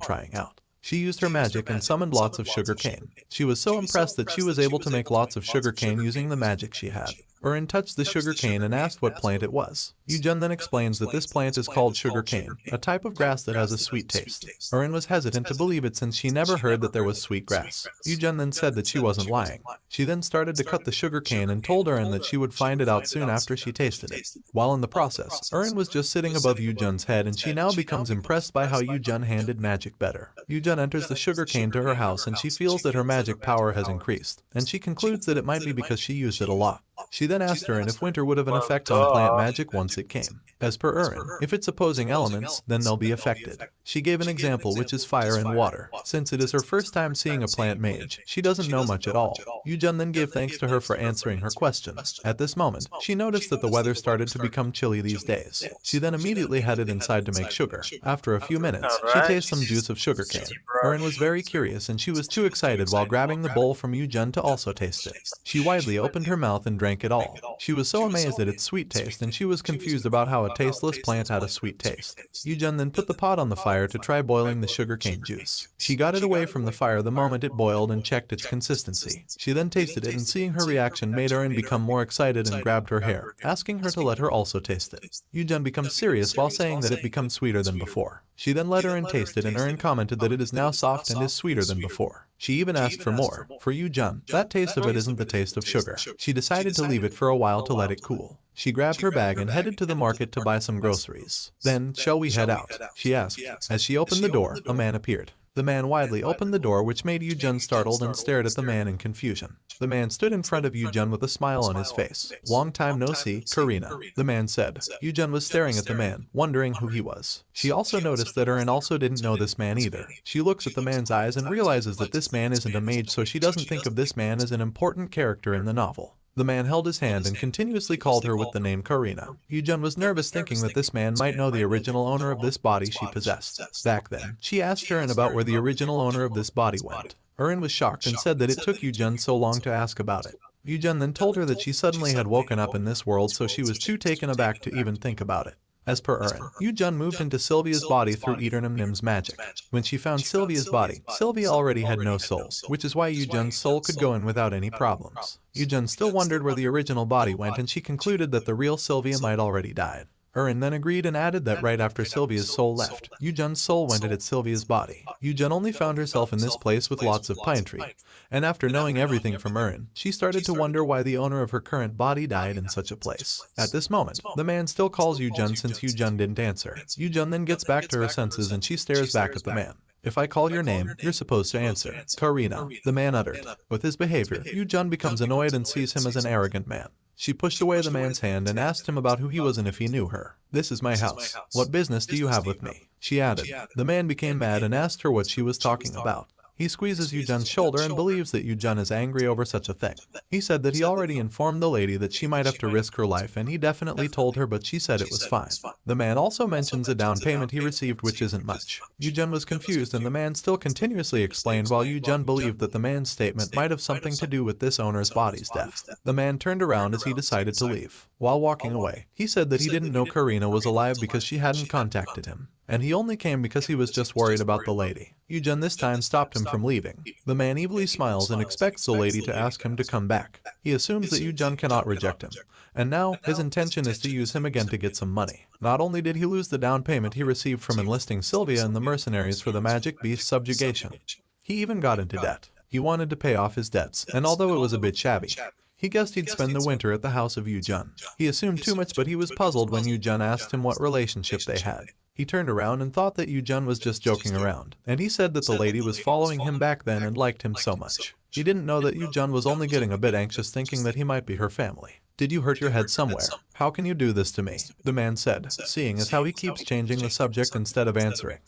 trying out. She used her magic and summoned lots of sugar cane. She was so impressed that she was able to make lots of sugar cane using the magic she had. Erin touched the sugar cane and asked what plant it was. Yu Jun then explains that this plant is called sugar cane, a type of grass that has a sweet taste. Erin was hesitant to believe it since she never heard that there was sweet grass. Yu Jun then said that she wasn't lying. She then started to cut the sugar cane and told Erin that she would find it out soon after she tasted it. While in the process, Erin was just sitting above Yu Jun's head, and she now becomes impressed by how Yu Jun handled magic better. Yu Jun enters the sugar cane to her house and she feels that her magic power has increased, and she concludes that it might be because she used it a lot. She then asked Erin if winter would have an effect on plant magic once it came. As per Erin, if it's opposing elements, then they'll be affected. She gave an example, which is fire and water. Since it is her first time seeing a plant mage, she doesn't know much at all. Yu Jun then gave thanks to her for answering her questions. At this moment, she noticed that the weather started to become chilly these days. She then immediately headed inside to make sugar. After a few minutes, she tasted some juice of sugarcane. Erin was very curious and she was too excited while grabbing the bowl from Yu Jun to also taste it. She widely opened her mouth and drank it all. She was so amazed at its sweet taste, and she was confused about how a tasteless plant had a sweet taste. Yu Jun then put the pot on the fire to try boiling the sugarcane juice. She got it away from the fire the moment it boiled and checked its consistency. She then tasted it, and seeing her reaction made Erin become more excited and grabbed her hair, asking her to let her also taste it. Yu Jun becomes serious while saying that it becomes sweeter than before. She then let Erin taste it, and Erin commented that it is now soft and is sweeter than before. She even asked for more. For Yu Jun, that taste of it isn't the taste of sugar. She decided to leave it for a while to let it cool. She grabbed her bag and headed to the market to buy some groceries. Then, shall we head out? She asked. As she opened the door, a man appeared. The man widely opened the door, which made Yu Jun startled and stared at the man in confusion. The man stood in front of Yu Jun with a smile on his face. "Long time no see, Karina," the man said. Yu Jun was staring at the man, wondering who he was. She also noticed that Erin also didn't know this man either. She looks at the man's eyes and realizes that this man isn't a mage, so she doesn't think of this man as an important character in the novel. The man held his hand and continuously called her with the name Karina. Yu Jun was nervous, thinking that this man might know the original owner of this body she possessed. Back then, she asked Erin about where the original owner of this body went. Erin was shocked and said that it took Yu Jun so long to ask about it. Yu Jun then told her that she suddenly had woken up in this world, so she was too taken aback to even think about it. As per Erin, Yu Jun moved into Sylvia's body through Eternum Nim's magic. When she found Sylvia's body, Sylvia already had no soul, which is why Yu Jun's soul could go in without any problems. Yu Jun still wondered where the original body went, and she concluded that the real Sylvia might already died. Erin then agreed and added that right after Sylvia's soul left, Yu Jun's soul went at Sylvia's body. Yu Jun only found herself in this place with lots of pine tree, and after knowing everything from Erin, she started to wonder why the owner of her current body died in such a place. At this moment, the man still calls Yu Jun since Yu Jun didn't answer. Yu Jun then gets back to her senses and she stares back at the man. "If I call your name, you're supposed to answer." "Karina," the man uttered. With his behavior, Yu Jun becomes annoyed and sees him as an arrogant man. She pushed away the man's hand and asked him about who he was and if he knew her. "This is my house. What business do you have with me?" she added. The man became mad and asked her what she was talking about. He squeezes Yu-jun's shoulder and believes that Yu-jun is angry over such a thing. He said that he already informed the lady that she might have to risk her life, and he definitely told her, but she said it was fine. The man also mentions a down payment he received, which isn't much. Yu-jun was confused, and the man still continuously explained, while Yu-jun believed that the man's statement might have something to do with this owner's body's death. The man turned around as he decided to leave. While walking away, he said that he didn't know Karina was alive because she hadn't contacted him, and he only came because he was just worried about the lady. Yu-jun this time stopped him from leaving. The man evilly smiles and expects the lady to ask him to come back. He assumes that Yu-jun cannot reject him, and now his intention is to use him again to get some money. Not only did he lose the down payment he received from enlisting Sylvia and the mercenaries for the magic beast subjugation, he even got into debt. He wanted to pay off his debts, and although it was a bit shabby, he guessed he'd spend the winter at the house of Yu-jun. He assumed too much, but he was puzzled when Yu-jun asked him what relationship they had. He turned around and thought that Yu-jun was just joking around, and he said that the lady was following him back then and liked him so much. He didn't know that Yu-jun was only getting a bit anxious, thinking that he might be her family. "Did you hurt your head somewhere? How can you do this to me?" the man said, seeing as how he keeps changing the subject instead of answering.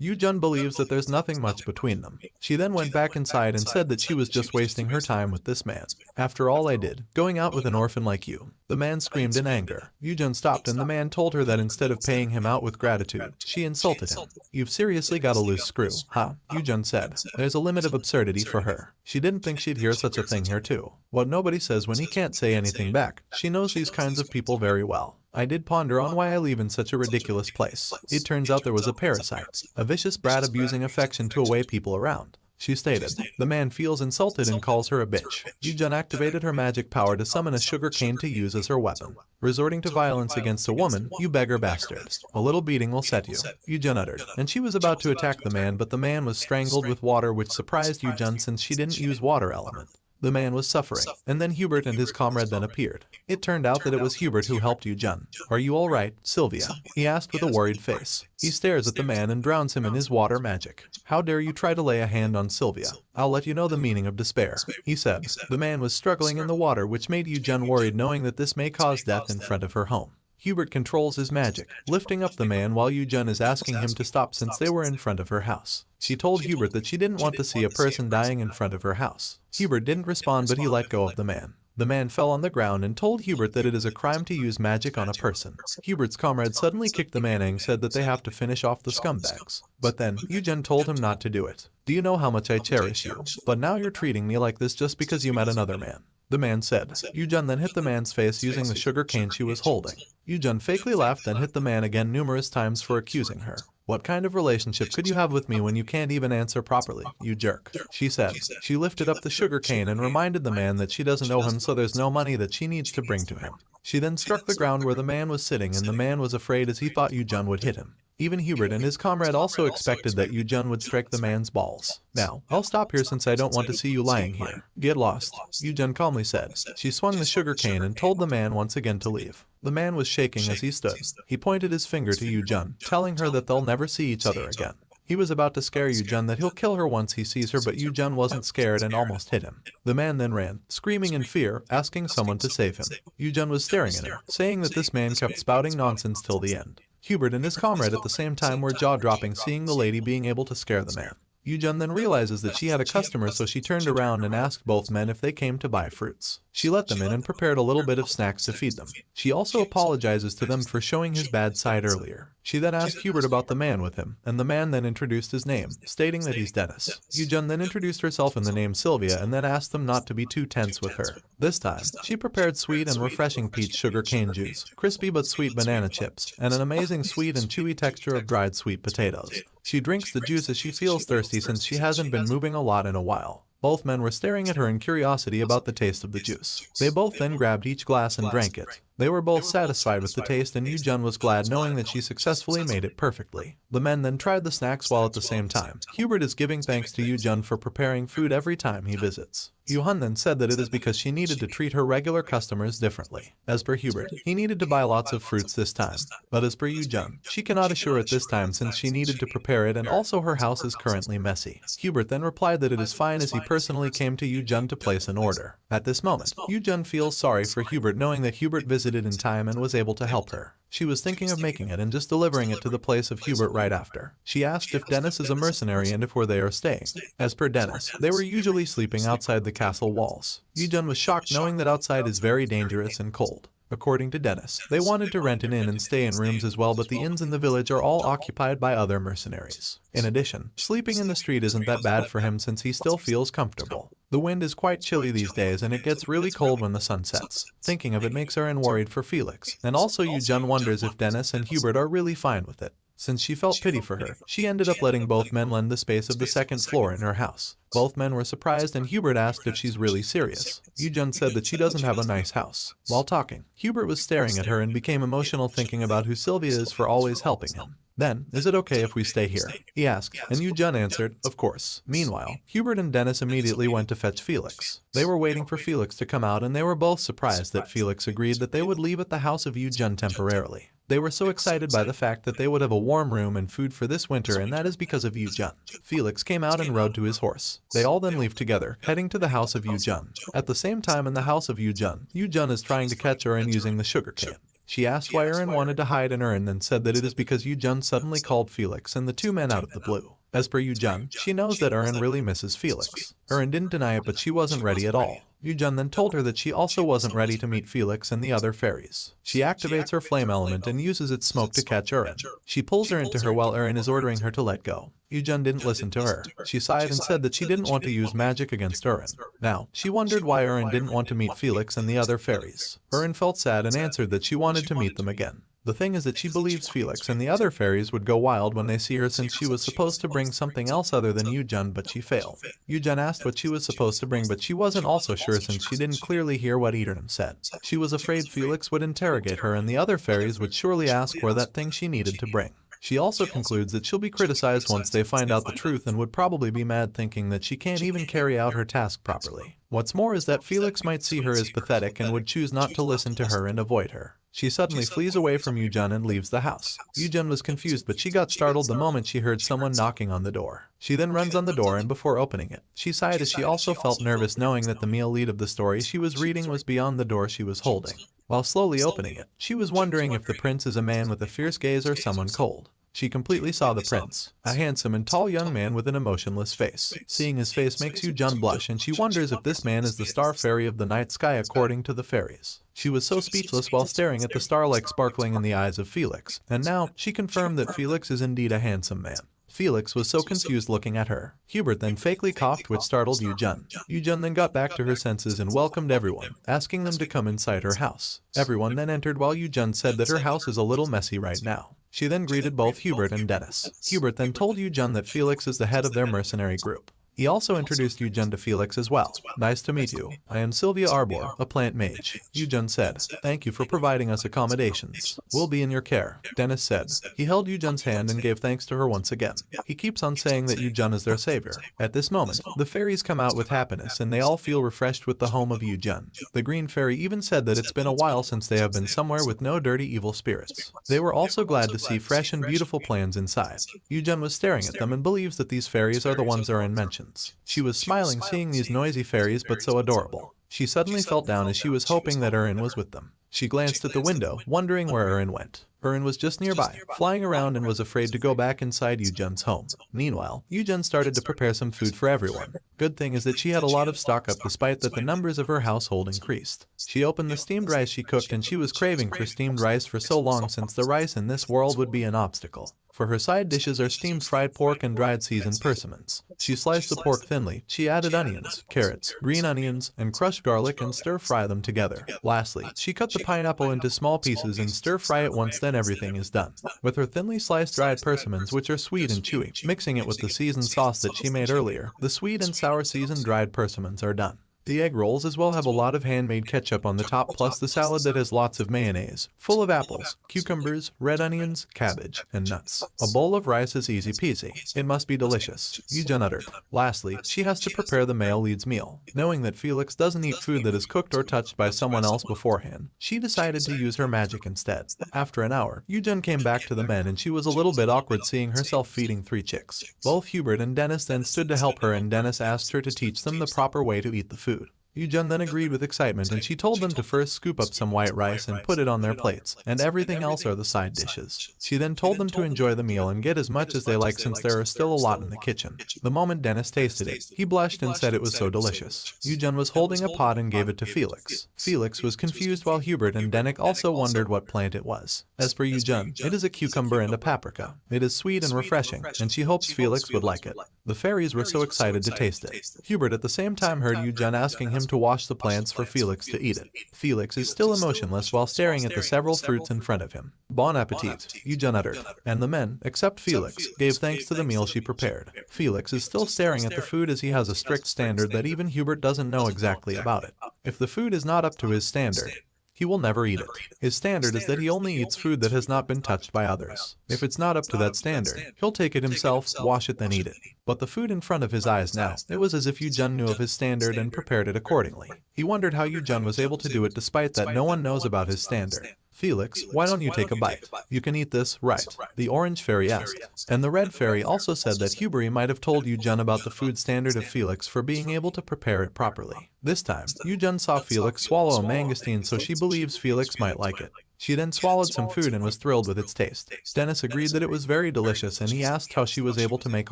Yu-jun believes that there's nothing much between them. She then went back inside and said that she was just wasting her time with this man. "After all I did, going out with an orphan like you," the man screamed in anger. Yu-jun stopped, and the man told her that instead of paying him out with gratitude, she insulted him. "You've seriously got a loose screw, huh?" Yu-jun said. There's a limit of absurdity for her. She didn't think she'd hear such a thing here too. What nobody says when he can't say anything back. She knows these kinds of people very well. "I did ponder on why I leave in such a ridiculous place. It turns out there was a parasite, a vicious brat abusing affection to away people around," she stated. The man feels insulted and calls her a bitch. Yu-jun activated her magic power to summon a sugar cane to use as her weapon. "Resorting to violence against a woman, you beggar bastard. A little beating will set you," Yu-jun uttered. And she was about to attack the man, but the man was strangled with water, which surprised Yu-jun since she didn't use water element. The man was suffering, and then Hubert and his comrade then appeared. It turned out that it was Hubert who helped Yu-jun. "Are you all right, Sylvia?" he asked with a worried face. He stares at the man and drowns him in his water magic. "How dare you try to lay a hand on Sylvia? I'll let you know the meaning of despair," he said. The man was struggling in the water, which made Yu-jun worried, knowing that this may cause death in front of her home. Hubert controls his magic, lifting up the man while Yu-jun is asking him to stop since they were in front of her house. She told Hubert that she didn't want to see a person dying in front of her house. Hubert didn't respond, but he let go of the man. The man fell on the ground and told Hubert that it is a crime to use magic on a person. Hubert's comrade suddenly kicked the man and said that they have to finish off the scumbags. But then, Yu-jun told him not to do it. "Do you know how much I cherish you? But now you're treating me like this just because you met another man," the man said. Yu-jun then hit the man's face using the sugar cane she was holding. Yu-jun fakely laughed, then hit the man again numerous times for accusing her. "What kind of relationship could you have with me when you can't even answer properly, you jerk?" she said. She lifted up the sugar cane and reminded the man that she doesn't owe him, so there's no money that she needs to bring to him. She then struck the ground where the man was sitting, and the man was afraid as he thought Yu-jun would hit him. Even Hubert and his comrade also expected that Yu-jun would strike the man's balls. "Now, I'll stop here since I don't want to see you lying here. Get lost," Yu-jun calmly said. She swung the sugar cane and told the man once again to leave. The man was shaking as he stood. He pointed his finger to Yu-jun, telling her that they'll never see each other again. He was about to scare Yu-jun that he'll kill her once he sees her, but Yu-jun wasn't scared and almost hit him. The man then ran, screaming in fear, asking someone to save him. Yu-jun was staring at him, saying that this man kept spouting nonsense till the end. Hubert and his comrade at the same time were jaw-dropping, seeing the lady being able to scare the man. Yu-jun then realizes that she had a customer, so she turned around and asked both men if they came to buy fruits. She let them in and prepared a little bit of snacks to feed them. She also apologizes to them for showing his bad side earlier. She then asked Hubert about the man with him, and the man then introduced his name, stating that he's Dennis. Yu-jun then introduced herself in the name Sylvia and then asked them not to be too tense with her. This time, she prepared sweet and refreshing peach sugar cane juice, crispy but sweet banana chips, and an amazing sweet and chewy texture of dried sweet potatoes. She drinks the juice as she feels thirsty since she hasn't been moving a lot in a while. Both men were staring at her in curiosity about the taste of the juice. They both then grabbed each glass and drank it. They were both satisfied with the taste, and Yu-jun was glad knowing that she successfully made it perfectly. The men then tried the snacks while at the same time. Hubert is giving thanks to Yu-jun for preparing food every time he visits. Yu-hun then said that it is because she needed to treat her regular customers differently. As per Hubert, he needed to buy lots of fruits this time. But as per Yu-jun, she cannot assure it this time since she needed to prepare it, and also her house is currently messy. Hubert then replied that it is fine as he personally came to Yu-jun to place an order. At this moment, Yu-jun feels sorry for Hubert knowing that Hubert visited in time and was able to help her. She was thinking of making it and just delivering it to the place of Hubert right after. She asked if Dennis is a mercenary and if where they are staying. As per Dennis, they were usually sleeping outside the castle walls. Yujun was shocked knowing that outside is very dangerous and cold. According to Dennis, they wanted to rent an inn and stay in rooms as well, but the inns in the village are all occupied by other mercenaries. In addition, sleeping in the street isn't that bad for him since he still feels comfortable. The wind is quite chilly these days and it gets really cold when the sun sets. Thinking of it makes Erin worried for Felix, and also Yujun wonders if Dennis and Hubert are really fine with it. Since she felt pity for her, she ended up letting both men lend the space of the second floor in her house. Both men were surprised and Hubert asked if she's really serious. Yujun said that she doesn't have a nice house. While talking, Hubert was staring at her and became emotional thinking about who Sylvia is for always helping him. Then, is it okay if we stay here? He asked, and Yujun answered, of course. Meanwhile, Hubert and Dennis immediately went to fetch Felix. They were waiting for Felix to come out and they were both surprised that Felix agreed that they would leave at the house of Yujun temporarily. They were so excited by the fact that they would have a warm room and food for this winter, and that is because of Yujun. Felix came out and rode to his horse. They all then leave together, heading to the house of Yujun. At the same time in the house of Yujun, Yujun is trying to catch Erin using the sugarcane. She asked why Erin wanted to hide, and Erin then said that it is because Yujun suddenly called Felix and the two men out of the blue. As per Yujun, she knows that Erin really misses Felix. Erin didn't deny it, but she wasn't ready at all. Yujun then told her that she also wasn't ready to meet Felix and the other fairies. She activates her flame element and uses its smoke to catch Erin. She pulls her into her while Erin is ordering her to let go. Yujun didn't listen to her. She sighed and said that she didn't want to use magic against Erin. Now, she wondered why Erin didn't want to meet Felix and the other fairies. Erin felt sad and answered that she wanted to meet them again. The thing is that she believes Felix and the other fairies would go wild when they see her, since she was supposed to bring something else other than Yujun, but she failed. Yujun asked what she was supposed to bring, but she wasn't also sure since she didn't clearly hear what Yujun said. She was afraid Felix would interrogate her and the other fairies would surely ask for that thing she needed to bring. She also concludes that she'll be criticized once they find out the truth and would probably be mad, thinking that she can't even carry out her task properly. What's more is that Felix might see her as pathetic and would choose not to listen to her and avoid her. She suddenly flees away from Yujun and leaves the house. Yujun was confused, but she got startled the moment she heard someone knocking on the door. She then runs on the door, and before opening it, she sighed as she also felt nervous knowing that the male lead of the story she was reading was beyond the door she was holding. While slowly opening it, she was wondering if the prince is a man with a fierce gaze or someone cold. She completely saw the prince, a handsome and tall young man with an emotionless face. Seeing his face makes Yujun blush, and she wonders if this man is the star fairy of the night sky according to the fairies. She was so speechless while staring at the star-like sparkling in the eyes of Felix, and now she confirmed that Felix is indeed a handsome man. Felix was so confused looking at her. Hubert then fakely coughed, which startled Yujun. Yujun then got back to her senses and welcomed everyone, asking them to come inside her house. Everyone then entered while Yujun said that her house is a little messy right now. She then greeted both Hubert and Dennis. Hubert then told Yujun that Felix is the head of their mercenary group. He also introduced Yujun to Felix as well. Nice to meet you. I am Sylvia Arbor, a plant mage. Yujun said, thank you for providing us accommodations. We'll be in your care. Dennis said. He held Yujun's hand and gave thanks to her once again. He keeps on saying that Yujun is their savior. At this moment, the fairies come out with happiness and they all feel refreshed with the home of Yujun. The green fairy even said that it's been a while since they have been somewhere with no dirty evil spirits. They were also glad to see fresh and beautiful plants inside. Yujun was staring at them and believes that these fairies are the ones Erin mentioned. She was smiling seeing these noisy fairies, but so adorable. She suddenly felt down as she was hoping that Erin was with them. She glanced at the window, wondering where Erin went. Erin was just nearby, flying around, and was afraid to go back inside Yujun's home. Meanwhile, Yujun started to prepare some food for everyone. Good thing is that she had a lot of stock up despite that the numbers of her household increased. She opened the steamed rice she cooked, and she was craving for steamed rice for so long since the rice in this world would be an obstacle. For her side dishes are steamed fried pork and dried seasoned persimmons. She sliced the pork thinly. She added onions, carrots, green onions, and crushed garlic and stir-fry them together. Lastly, she cut the pineapple into small pieces and stir-fry it once, then everything is done. With her thinly sliced dried persimmons, which are sweet and chewy, mixing it with the seasoned sauce that she made earlier, the sweet and sour seasoned dried persimmons are done. The egg rolls as well have a lot of handmade ketchup on the top, plus the salad that has lots of mayonnaise, full of apples, cucumbers, red onions, cabbage, and nuts. A bowl of rice is easy peasy. It must be delicious, Yujun uttered. Lastly, she has to prepare the male lead's meal. Knowing that Felix doesn't eat food that is cooked or touched by someone else beforehand, she decided to use her magic instead. After an hour, Yujun came back to the men and she was a little bit awkward seeing herself feeding 3 chicks. Both Hubert and Dennis then stood to help her, and Dennis asked her to teach them the proper way to eat the food. Yu-jun then agreed with excitement, and she told them to first scoop up some white rice and put it on their plates, and everything else are the side dishes. She then told them to enjoy the meal and get as much as they like since there are still a lot in the kitchen. The moment Dennis tasted it, he blushed and said it was so delicious. Yu-jun was holding a pot and gave it to Felix. Felix was confused while Hubert and Dennis also wondered what plant it was. As for Yu-jun, it is a cucumber and a paprika. It is sweet and refreshing, and she hopes Felix would like it. The fairies were so excited to taste it. Hubert at the same time heard Yu-jun asking him to wash the plants for Felix to eat it. Felix is still emotionless while staring at the several fruits in front of him. Bon appetit, Yu-jun uttered, and the men, except Felix, gave thanks to the meal she prepared. Felix is still staring at the food as he has a strict standard that even Hubert doesn't know exactly about it. If the food is not up to his standard, he will never eat it. His standard is that he only eats food that has not been touched by others. If it's not up to that standard, he'll take it himself, wash it, then eat it. But the food in front of his eyes now, it was as if Yu-jun knew of his standard and prepared it accordingly. He wondered how Yu-jun was able to do it despite that no one knows about his standard. Felix, why don't you take a bite? You can eat this, right? The orange fairy asked. And the red fairy also said that Hubert might have told Yu-jun about the food standard of Felix for being able to prepare it properly. This time, Yu-jun saw Felix swallow a mangosteen, so she believes Felix might like it. She then swallowed some food and was thrilled with its taste. Dennis agreed that it was very delicious, and he asked how she was able to make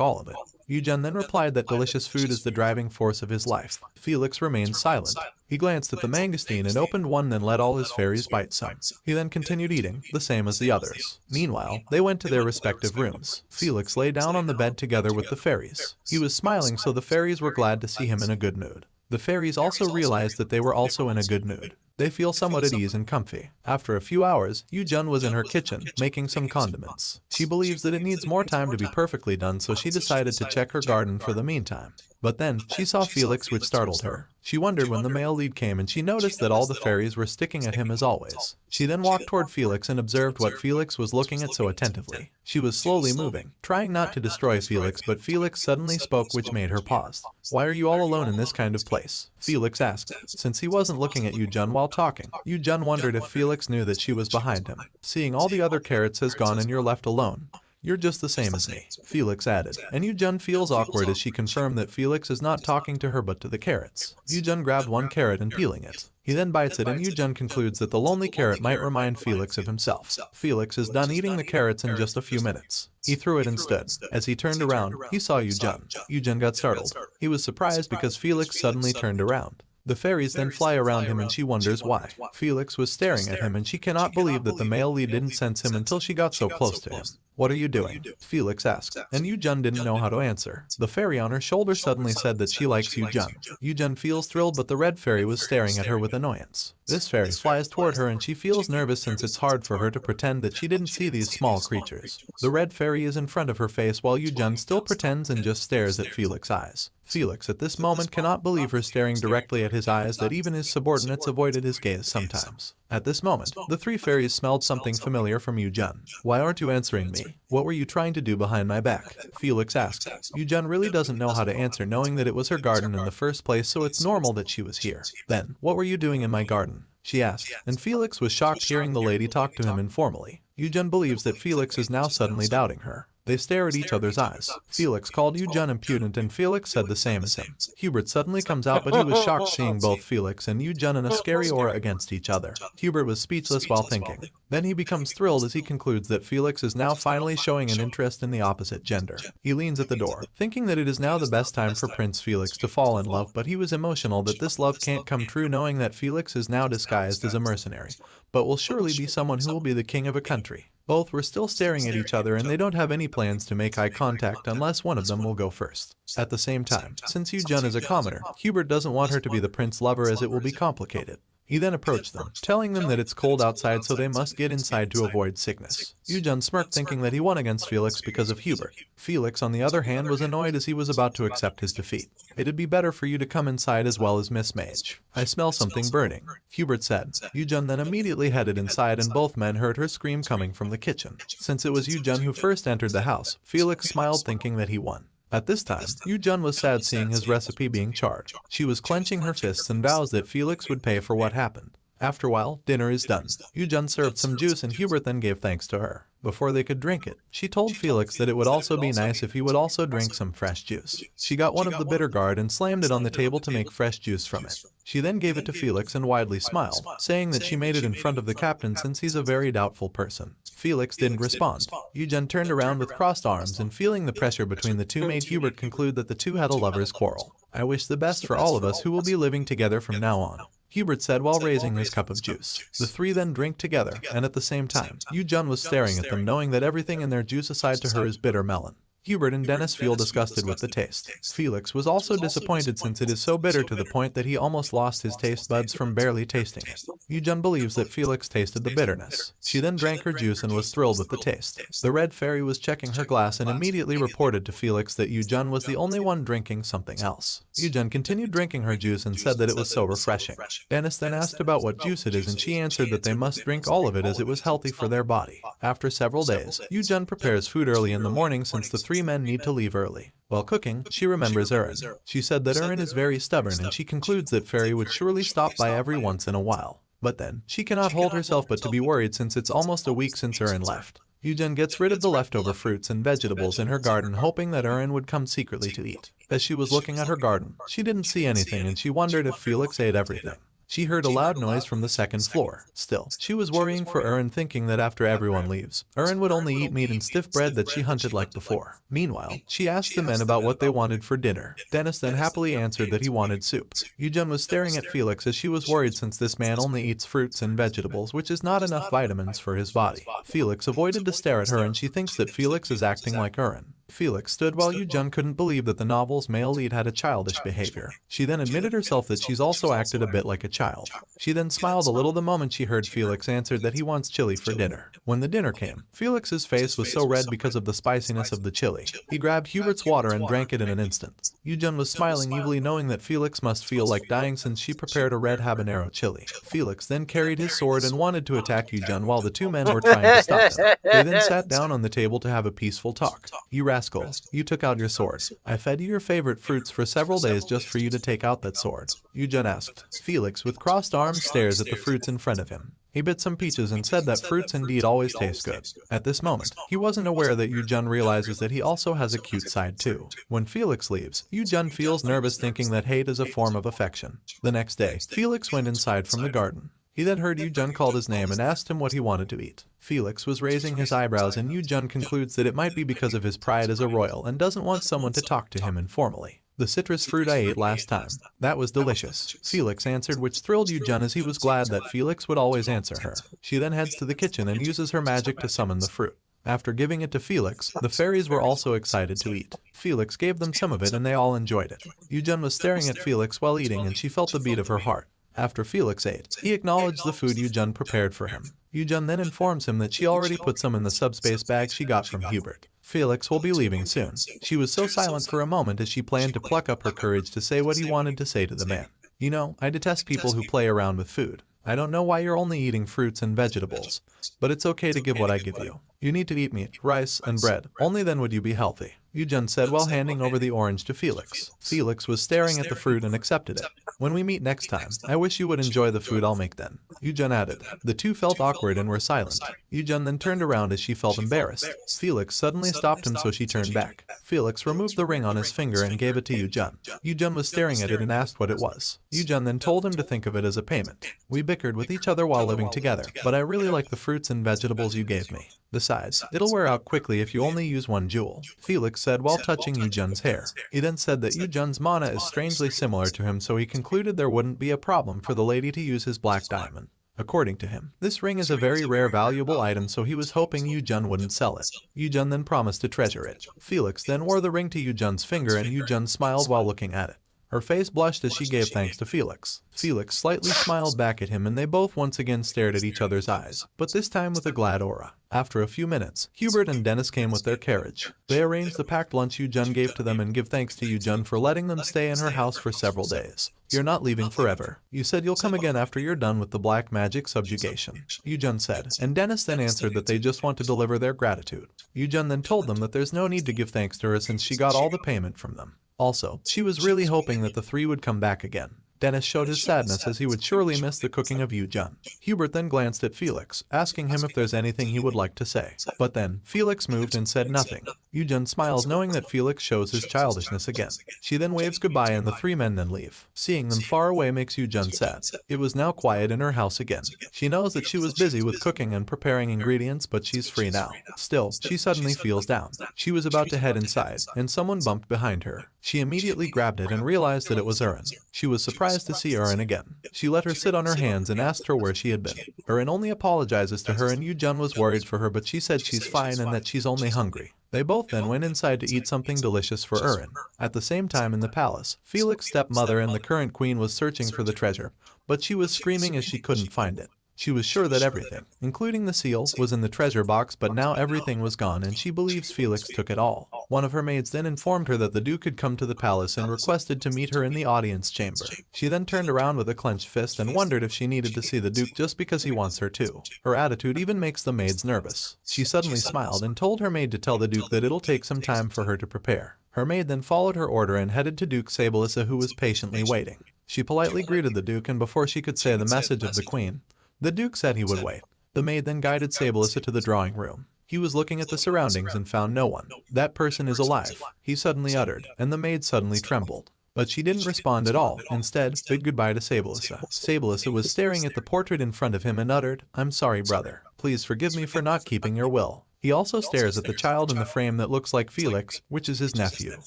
all of it. Yu-jun then replied that delicious food is the driving force of his life. Felix remained silent. He glanced at the mangosteen and opened one, then let all his fairies bite some. He then continued eating, the same as the others. Meanwhile, they went to their respective rooms. Felix lay down on the bed together with the fairies. He was smiling, so the fairies were glad to see him in a good mood. The fairies also realized that they were also in a good mood. They feel somewhat at ease and comfy. After a few hours, Yu-jun was in her kitchen, making some condiments. She believes that it needs more time to be perfectly done, so she decided to check her garden for the meantime. But then, she saw Felix, which startled her. She wondered when the male lead came, and she noticed that all the fairies were sticking at him as always. She then walked toward Felix and observed what Felix was looking at so attentively. She was slowly moving, trying not to destroy Felix, but Felix suddenly spoke, which made her pause. "Why are you all alone in this kind of place?" Felix asked. Since he wasn't looking at Yu-jun while talking, Yu-jun wondered if Felix knew that she was behind him. "Seeing all the other carrots has gone and you're left alone. You're just the same as me," Felix added, and Yu-jun feels awkward as she confirmed that Felix is not talking to her but to the carrots. Yu-jun grabbed one carrot and peeling it. He then bites it, and Yu-jun concludes that the lonely carrot might remind Felix of himself. Felix is done eating the carrots in just a few minutes. He threw it and stood. As he turned around, he saw Yu-jun. Yu-jun got startled. He was surprised because Felix suddenly turned around. The fairies then fly around him, and she wonders why. Felix was staring at him, and she cannot believe that the male lead didn't sense him until she got so close to him. "What are you doing?" Felix asked, and Yu-jun didn't know how to answer. The fairy on her shoulder suddenly said that she likes Yu-jun. Yu-jun feels thrilled, but the red fairy was staring at her with annoyance. This fairy flies toward her, and she feels nervous since it's hard for her to pretend that she didn't see these small creatures. The red fairy is in front of her face while Yu-jun still pretends and just stares at Felix's eyes. Felix at this moment cannot believe her staring directly at his eyes, that even his subordinates avoided his gaze sometimes. At this moment, the three fairies smelled something familiar from Yu-jun. "Why aren't you answering me? What were you trying to do behind my back?" Felix asked. Yu-jun really doesn't know how to answer, knowing that it was her garden in the first place, so it's normal that she was here. "Then, what were you doing in my garden?" she asked, and Felix was shocked hearing the lady talk to him informally. Yu-jun believes that Felix is now suddenly doubting her. They stare at each other's eyes. Felix called Yu-jun impudent, and Felix said the same as him. Hubert suddenly comes out, but he was shocked seeing both Felix and Yu-jun in a scary aura against each other. Hubert was speechless while thinking. Then he becomes thrilled as he concludes that Felix is now finally showing an interest in the opposite gender. He leans at the door, thinking that it is now the best time for Prince Felix to fall in love, but he was emotional that this love can't come true, knowing that Felix is now disguised as a mercenary, but will surely be someone who will be the king of a country. Both were still staring at each other, and they don't have any plans to make eye contact unless one of them will go first. At the same time, since Yu-jun is a commoner, Hubert doesn't want her to be the prince lover as it will be complicated. He then approached them, telling them that it's cold outside, so they must get inside to avoid sickness. Yu-jun smirked, thinking that he won against Felix because of Hubert. Felix, on the other hand, was annoyed as he was about to accept his defeat. "It'd be better for you to come inside as well as Miss Mage. I smell something burning," Hubert said. Yu-jun then immediately headed inside, and both men heard her scream coming from the kitchen. Since it was Yu-jun who first entered the house, Felix smiled, thinking that he won. At this time, Yu-jun was sad seeing his recipe being charred. She was clenching her fists and vows that Felix would pay for what happened. After a while, dinner is done. Yu-jun served some juice and Hubert then gave thanks to her. Before they could drink it, she told Felix that it would also be nice if he would also drink some fresh juice. She got one of the bitter gourd and slammed it on the table to make fresh juice from it. She then gave it to Felix and widely smiled, saying that she made it in front of the captain since he's a very doubtful person. Felix didn't respond. Yu-jun turned around with crossed arms and feeling the pressure between the two made Hubert conclude that the two had a lover's quarrel. "I wish the best for all of us who will be living together from now on," Hubert said while raising his cup of juice. The three then drink together, and at the same time, Yu-jun was staring at them knowing that everything in their juice aside to her is bitter melon. Hubert and Dennis feel disgusted with the taste. Felix was also disappointed since it is so bitter to the point that he almost lost his taste buds from barely tasting it. Yu-jun believes that Felix tasted the bitterness. She then drank her juice and was thrilled with the taste. The red fairy was checking her glass and immediately reported to Felix that Yu-jun was the only one drinking something else. Yu-jun continued drinking her juice and said that it was so refreshing. Dennis then asked about what juice it is and she answered that they must drink all of it as it was healthy for their body. After several days, Yu-jun prepares food early in the morning since the three men need to leave early. While cooking, she remembers Erin. She said that Erin is very stubborn and she concludes that Fairy would surely stop by every once in a while. But then, she cannot hold herself but to be worried since it's almost a week since Erin left. Yu-jun gets rid of the leftover fruits and vegetables in her garden hoping that Erin would come secretly to eat. As she was looking at her garden, she didn't see anything and she wondered if Felix ate everything. She heard a loud noise from the second floor. Still, she was worrying for Erin thinking that after everyone leaves, Erin would only eat meat and stiff bread that she hunted like before. Meanwhile, she asked the men about what they wanted for dinner. Dennis then happily answered that he wanted soup. Yu-jun was staring at Felix as she was worried since this man only eats fruits and vegetables, which is not enough vitamins for his body. Felix avoided to stare at her and she thinks that Felix is acting like Erin. Felix stood while Yu-jun couldn't believe that the novel's male lead had a childish behavior. She then admitted herself that she's also acted a bit like a child. She then smiled a little the moment she heard Felix answered that he wants chili for dinner. When the dinner came, Felix's face was so red because of the spiciness of the chili. He grabbed Hubert's water and drank it in an instant. Yu-jun was smiling evilly knowing that Felix must feel like dying since she prepared a red habanero chili. Felix then carried his sword and wanted to attack Yu-jun while the two men were trying to stop him. They then sat down on the table to have a peaceful talk. "You rascal, you took out your sword. I fed you your favorite fruits for several days just for you to take out that sword," Yu-jun asked. Felix, with crossed arms, stares at the fruits in front of him. He bit some peaches and said that fruits indeed always taste good. At this moment, he wasn't aware that Yu-jun realizes that he also has a cute side too. When Felix leaves, Yu-jun feels nervous thinking that hate is a form of affection. The next day, Felix went inside from the garden. He then heard Yu-jun called his name and asked him what he wanted to eat. Felix was raising his eyebrows and Yu-jun concludes that it might be because of his pride as a royal and doesn't want someone to talk to him informally. "The citrus fruit I ate last time. That was delicious," Felix answered, which thrilled Yu-jun as he was glad that Felix would always answer her. She then heads to the kitchen and uses her magic to summon the fruit. After giving it to Felix, the fairies were also excited to eat. Felix gave them some of it and they all enjoyed it. Yu-jun was staring at Felix while eating and she felt the beat of her heart. After Felix ate, he acknowledged the food Yu-jun prepared for him. Yu-jun then informs him that she already put some in the subspace bag she got from Hubert. Felix will be leaving soon. She was so silent for a moment as she planned to pluck up her courage to say what he wanted to say to the man. "You know, I detest people who play around with food. I don't know why you're only eating fruits and vegetables, but it's okay to give what I give you. You need to eat meat, rice, and bread. Only then would you be healthy," Yu-jun said while handing over the orange to Felix. Felix was staring at the fruit and accepted it. "When we meet next time, I wish you would enjoy the food I'll make then," Yu-jun added. The two felt awkward and were silent. Yu-jun then turned around as she felt embarrassed. Felix suddenly stopped him so she turned back. Felix removed the ring on his finger and gave it to Yu-jun. Yu-jun was staring at it and asked what it was. Yu-jun then told him to think of it as a payment. "We bickered with each other while living together, but I really like the fruits and vegetables you gave me. Besides, it'll wear out quickly if you only use one jewel," Felix said while touching Yu-jun's hair. He then said that Yu-jun's mana is strangely similar to him, so he concluded there wouldn't be a problem for the lady to use his black diamond. According to him, this ring is a very rare valuable item, so he was hoping Yu-jun wouldn't sell it. Yu-jun then promised to treasure it. Felix then wore the ring to Yu-jun's finger and Yu-jun smiled while looking at it. Her face blushed as she gave thanks to Felix. Felix slightly smiled back at him and they both once again stared at each other's eyes, but this time with a glad aura. After a few minutes, Hubert and Dennis came with their carriage. They arranged the packed lunch Yu-jun gave to them and give thanks to Yu-jun for letting them stay in her house for several days. "You're not leaving forever. You said you'll come again after you're done with the black magic subjugation," Yu-jun said, and Dennis then answered that they just want to deliver their gratitude. Yu-jun then told them that there's no need to give thanks to her since she got all the payment from them. Also, she was really hoping that the three would come back again. Dennis showed his sadness as he would surely miss the cooking of Yu-jun. Hubert then glanced at Felix, asking him if there's anything he would like to say. But then, Felix moved and said nothing. Yu-jun smiles knowing that Felix shows his childishness again. She then waves goodbye and the three men then leave. Seeing them far away makes Yu-jun sad. It was now quiet in her house again. She knows that she was busy with cooking and preparing ingredients, but she's free now. Still, she suddenly feels down. She was about to head inside, and someone bumped behind her. She immediately grabbed it and realized that it was Erin. She was surprised to see Erin again. She let her sit on her hands and asked her where she had been. Erin only apologizes to her and Yu-jun was worried for her, but she said she's fine and that she's only hungry. They both then went inside to eat something delicious for Erin. At the same time in the palace, Felix's stepmother and the current queen was searching for the treasure, but she was screaming as she couldn't find it. She was sure that everything, including the seal, was in the treasure box, but now everything was gone and she believes Felix took it all. One of her maids then informed her that the Duke had come to the palace and requested to meet her in the audience chamber. She then turned around with a clenched fist and wondered if she needed to see the Duke just because he wants her to. Her attitude even makes the maids nervous. She suddenly smiled and told her maid to tell the Duke that it'll take some time for her to prepare. Her maid then followed her order and headed to Duke Sabalissa, who was patiently waiting. She politely greeted the Duke, and before she could say the message of the Queen, the Duke said he would wait. The maid then guided Sabalissa to the drawing room. He was looking at the surroundings and found no one. That person is alive, he suddenly uttered, and the maid suddenly trembled. But she didn't respond at all, instead bid goodbye to Sabalissa. Sabalissa was staring at the portrait in front of him and uttered, "I'm sorry, brother. Please forgive me for not keeping your will." He also stares at the child in the frame that looks like Felix, which is his nephew.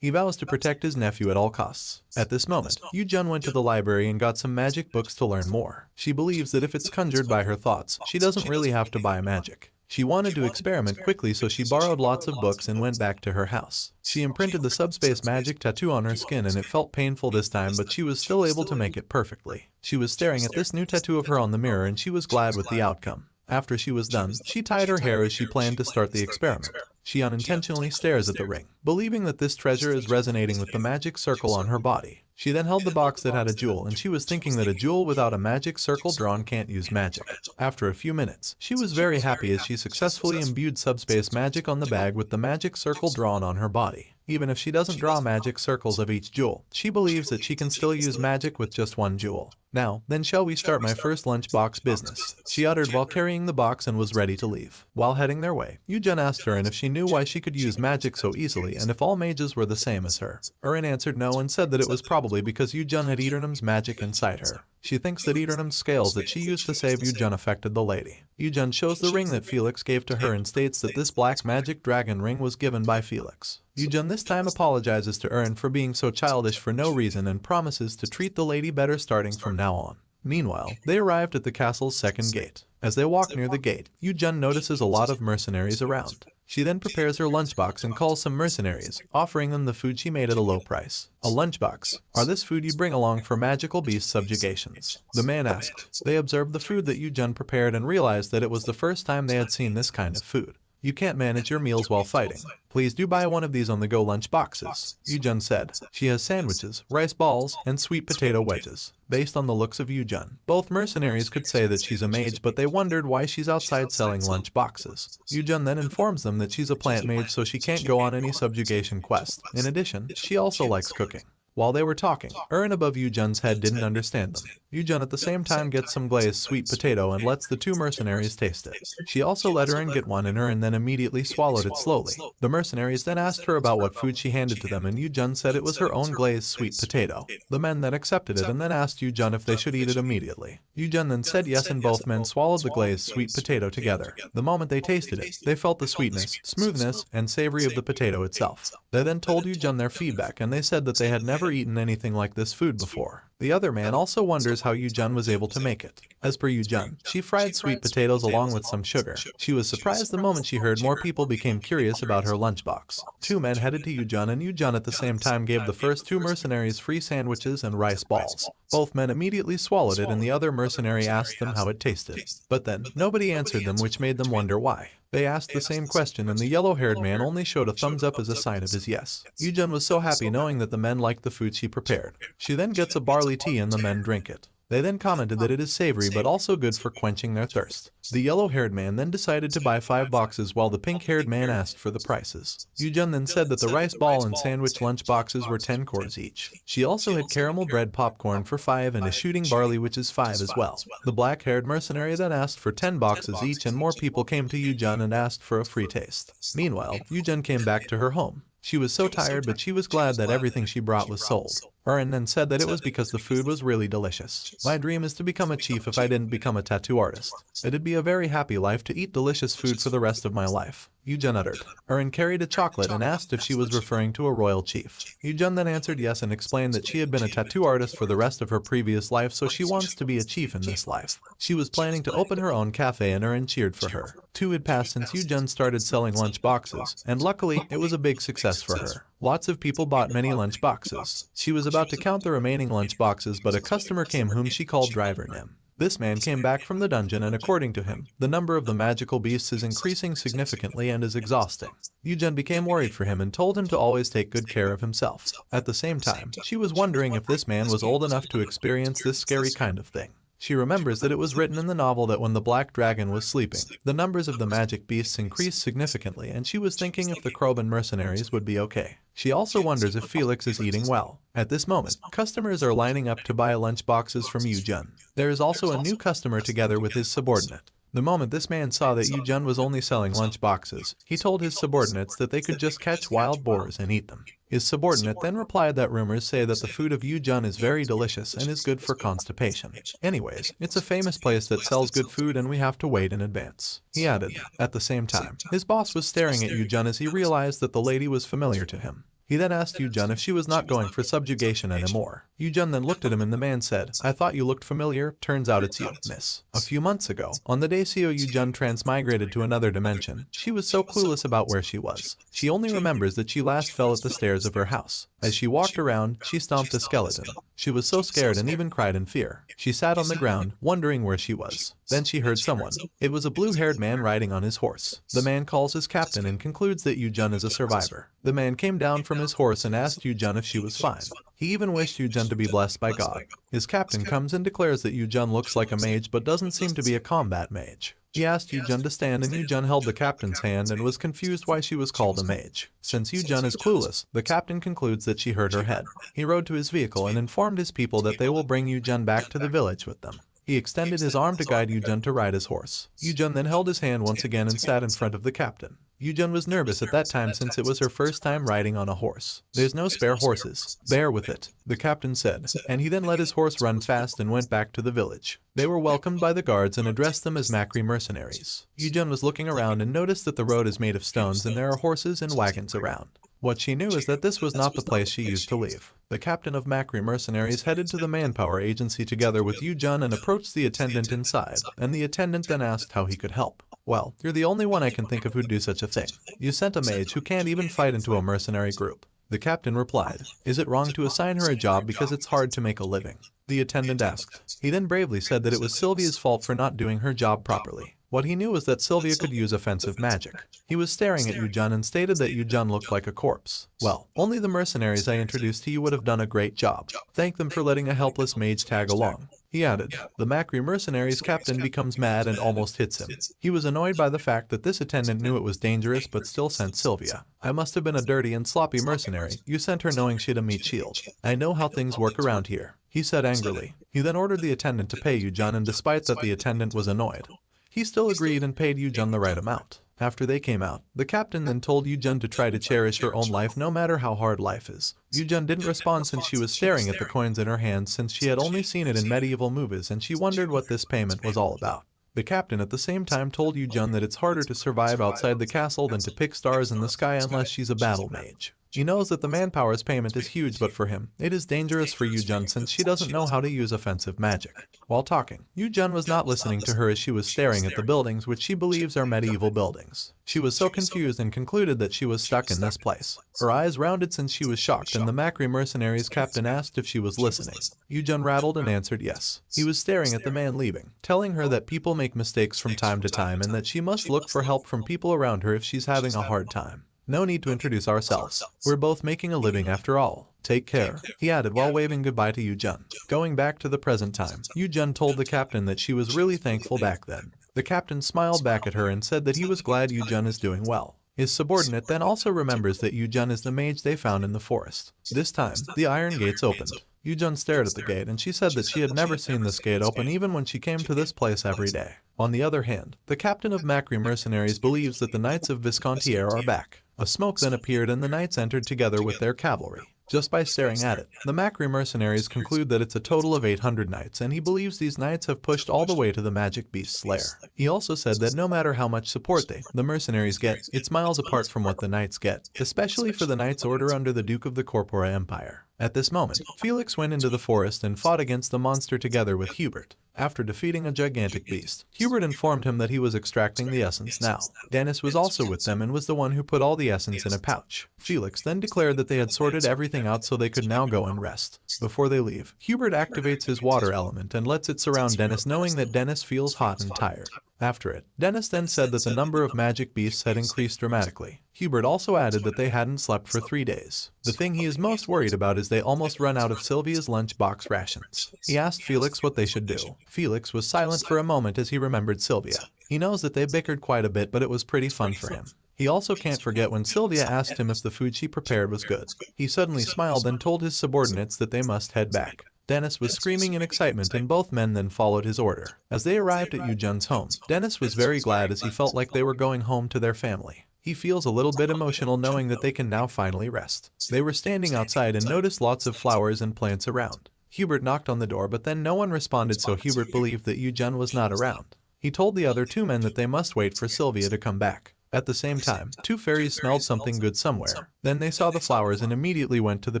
He vows to protect his nephew at all costs. At this moment, Yu-jun went to the library and got some magic books to learn more. She believes that if it's conjured by her thoughts, she doesn't really have to buy magic. She wanted to experiment quickly, so she borrowed lots of books and went back to her house. She imprinted the subspace magic tattoo on her skin and it felt painful this time, but she was still able to make it perfectly. She was staring at this new tattoo of her on the mirror and she was glad with the outcome. After she was done, she tied her hair as she planned to start the experiment. She unintentionally stares at the ring, believing that this treasure is resonating with the magic circle on her body. She then held the box that had a jewel, and she was thinking that a jewel without a magic circle drawn can't use magic. After a few minutes, she was very happy as she successfully imbued subspace magic on the bag with the magic circle drawn on her body. Even if she doesn't draw magic circles of each jewel, she believes that she can still use magic with just one jewel. "Now, then shall we start my first lunchbox business?" she uttered while carrying the box and was ready to leave. While heading their way, Yu-jun asked Erin if she knew why she could use magic so easily and if all mages were the same as her. Erin answered no and said that it was probably because Yu-jun had Eternum's magic inside her. She thinks that Eternum's scales that she used to save Yu-jun affected the lady. Yu-jun shows the ring that Felix gave to her and states that this black magic dragon ring was given by Felix. Yu-jun this time apologizes to Erin for being so childish for no reason and promises to treat the lady better starting from now on. Meanwhile, they arrived at the castle's second gate. As they walk near the gate, Yu-jun notices a lot of mercenaries around. She then prepares her lunchbox and calls some mercenaries, offering them the food she made at a low price. "A lunchbox? Are this food you bring along for magical beast subjugations?" the man asked. They observed the food that Yu-jun prepared and realized that it was the first time they had seen this kind of food. "You can't manage your meals while fighting. Please do buy one of these on-the-go lunch boxes," Yu-jun said. She has sandwiches, rice balls, and sweet potato wedges. Based on the looks of Yu-jun, both mercenaries could say that she's a mage, but they wondered why she's outside selling lunch boxes. Yu-jun then informs them that she's a plant mage, so she can't go on any subjugation quest. In addition, she also likes cooking. While they were talking, Erin above Yu-jun's head didn't understand them. Yu-jun at the same time gets some glazed sweet potato and lets the two mercenaries taste it. She also let Erin get one and Erin then immediately swallowed it slowly. The mercenaries then asked her about what food she handed to them and Yu-jun said it was her own glazed sweet potato. The men then accepted it and then asked Yu-jun if they should eat it immediately. Yu-jun then said yes and both men swallowed the glazed sweet potato together. The moment they tasted it, they felt the sweetness, smoothness, and savory of the potato itself. They then told Yu-jun their feedback and they said that they had never eaten anything like this food before. The other man also wonders how Yu-jun was able to make it. As per Yu-jun, she fried sweet potatoes along with some sugar. She was surprised the moment she heard more people became curious about her lunchbox. Two men headed to Yu-jun and Yu-jun at the same time gave the first two mercenaries free sandwiches and rice balls. Both men immediately swallowed it and the other mercenary asked them how it tasted. But then, nobody answered them, which made them wonder why. They asked the same question and the yellow-haired man only showed a thumbs up as a sign of his yes. Yu-jun was so happy knowing that the men liked the food she prepared. She then gets a barley tea and the men drink it. They then commented that it is savory but also good for quenching their thirst. The yellow-haired man then decided to buy 5 boxes while the pink-haired man asked for the prices. Yujun then said that the rice ball and sandwich lunch boxes were 10 cores each. She also had caramel bread popcorn for 5 and a shooting barley which is 5 as well. The black-haired mercenary then asked for 10 boxes each and more people came to Yujun and asked for a free taste. Meanwhile, Yujun came back to her home. She was so tired but she was glad that everything she brought was sold. Urin then said that it was because the food was really delicious. My dream is to become a chief if I didn't become a tattoo artist. It'd be a very happy life to eat delicious food for the rest of my life. Yujun uttered. Urin carried a chocolate and asked if she was referring to a royal chief. Yujun then answered yes and explained that she had been a tattoo artist for the rest of her previous life so she wants to be a chief in this life. She was planning to open her own cafe and Urin cheered for her. 2 had passed since Yujun started selling lunch boxes, and luckily it was a big success for her. Lots of people bought many lunch boxes. She was about to count the remaining lunch boxes but a customer came whom she called Driver Nim. This man came back from the dungeon and according to him, the number of the magical beasts is increasing significantly and is exhausting. Yujun became worried for him and told him to always take good care of himself. At the same time, she was wondering if this man was old enough to experience this scary kind of thing. She remembers that it was written in the novel that when the black dragon was sleeping, the numbers of the magic beasts increased significantly and she was thinking if the Kroban mercenaries would be okay. She also wonders if Felix is eating well. At this moment, customers are lining up to buy lunch boxes from Yujun. There is also a new customer together with his subordinate. The moment this man saw that Yujun was only selling lunch boxes, he told his subordinates that they could just catch wild boars and eat them. His subordinate then replied that rumors say that the food of Yujun is very delicious and is good for constipation. Anyways, it's a famous place that sells good food and we have to wait in advance. He added. At the same time, his boss was staring at Yujun as he realized that the lady was familiar to him. He then asked Yujun if she was not going for subjugation anymore. Yujun then looked at him and the man said, I thought you looked familiar, turns out it's you, miss. A few months ago, on the day Seo Yujun transmigrated to another dimension, she was so clueless about where she was. She only remembers that she last fell at the stairs of her house. As she walked around, she stomped a skeleton. She was so scared and even cried in fear. She sat on the ground, wondering where she was. Then she heard someone. It was a blue-haired man riding on his horse. The man calls his captain and concludes that Yujun is a survivor. The man came down from his horse and asked Yujun if she was fine. He even wished Yujun to be blessed by God. His captain comes and declares that Yujun looks like a mage but doesn't seem to be a combat mage. He asked Yujun to stand and Yujun held the captain's hand and was confused why she was called a mage. Since Yujun is clueless, the captain concludes that she hurt her head. He rode to his vehicle and informed his people that they will bring Yujun back to the village with them. He extended his arm to guide Yujun to ride his horse. Yujun then held his hand once again and sat in front of the captain. Yujun was nervous at that time since it was her first time riding on a horse. There's no spare horses. Bear with it, the captain said, and he then let his horse run fast and went back to the village. They were welcomed by the guards and addressed them as Makri mercenaries. Yujun was looking around and noticed that the road is made of stones and there are horses and wagons around. What she knew is that this was not the place she used to leave. The captain of Makri mercenaries headed to the manpower agency together with Yujun and approached the attendant inside, and the attendant then asked how he could help. Well, you're the only one I can think of who'd do such a thing. You sent a mage who can't even fight into a mercenary group. The captain replied, is it wrong to assign her a job because it's hard to make a living? The attendant asked. He then bravely said that it was Sylvia's fault for not doing her job properly. What he knew was that Sylvia could use offensive magic. He was staring at Yujun and stated that Yujun looked like a corpse. Well, only the mercenaries I introduced to you would have done a great job. Thank them for letting a helpless mage tag along. He added. The Makri mercenaries' captain becomes mad and almost hits him. He was annoyed by the fact that this attendant knew it was dangerous but still sent Sylvia. I must have been a dirty and sloppy mercenary. You sent her knowing she'd a meat shield. I know how things work around here, he said angrily. He then ordered the attendant to pay Yujun, and despite that the attendant was annoyed, he still agreed and paid Yujun the right amount. After they came out, the captain then told Yujun to try to cherish her own life no matter how hard life is. Yujun didn't respond since she was staring at the coins in her hands since she had only seen it in medieval movies and she wondered what this payment was all about. The captain at the same time told Yujun that it's harder to survive outside the castle than to pick stars in the sky unless she's a battle mage. He knows that the manpower's payment is huge, but for him, it is dangerous for Yujun since she doesn't know how to use offensive magic. While talking, Yujun was not listening to her as she was staring at the buildings which she believes are medieval buildings. She was so confused and concluded that she was stuck in this place. Her eyes rounded since she was shocked and the Makri mercenaries' captain asked if she was listening. Yujun rattled and answered yes. He was staring at the man leaving, telling her that people make mistakes from time to time and that she must look for help from people around her if she's having a hard time. No need to introduce ourselves. We're both making a living after all. Take care, he added while waving goodbye to Yu-jun. Going back to the present time, Yu-jun told the captain that she was really thankful back then. The captain smiled back at her and said that he was glad Yu-jun is doing well. His subordinate then also remembers that Yu-jun is the mage they found in the forest. This time, the iron gates opened. Yu-jun stared at the gate and she said that she had never seen this gate open even when she came to this place every day. On the other hand, the captain of Macri mercenaries believes that the Knights of Viscontiere are back. A smoke then appeared and the knights entered together with their cavalry. Just by staring at it, the Macri mercenaries conclude that it's a total of 800 knights, and he believes these knights have pushed all the way to the magic beast's lair. He also said that no matter how much support the mercenaries get, it's miles apart from what the knights get, especially for the Knights Order under the Duke of the Corpora Empire. At this moment, Felix went into the forest and fought against the monster together with Hubert. After defeating a gigantic beast, Hubert informed him that he was extracting the essence now. Dennis was also with them and was the one who put all the essence in a pouch. Felix then declared that they had sorted everything out so they could now go and rest. Before they leave, Hubert activates his water element and lets it surround Dennis, knowing that Dennis feels hot and tired. After it, Dennis then said that the number of magic beasts had increased dramatically. Hubert also added that they hadn't slept for 3 days. The thing he is most worried about is they almost run out of Sylvia's lunchbox rations. He asked Felix what they should do. Felix was silent for a moment as he remembered Sylvia. He knows that they bickered quite a bit, but it was pretty fun for him. He also can't forget when Sylvia asked him if the food she prepared was good. He suddenly smiled and told his subordinates that they must head back. Dennis was screaming in excitement and both men then followed his order. As they arrived at Yu-jun's home, Dennis was very glad as he felt like they were going home to their family. He feels a little bit emotional knowing that they can now finally rest. They were standing outside and noticed lots of flowers and plants around. Hubert knocked on the door, but then no one responded, so Hubert believed that Yu-jun was not around. He told the other 2 men that they must wait for Sylvia to come back. At the same time, 2 fairies smelled something good somewhere. Then they saw the flowers and immediately went to the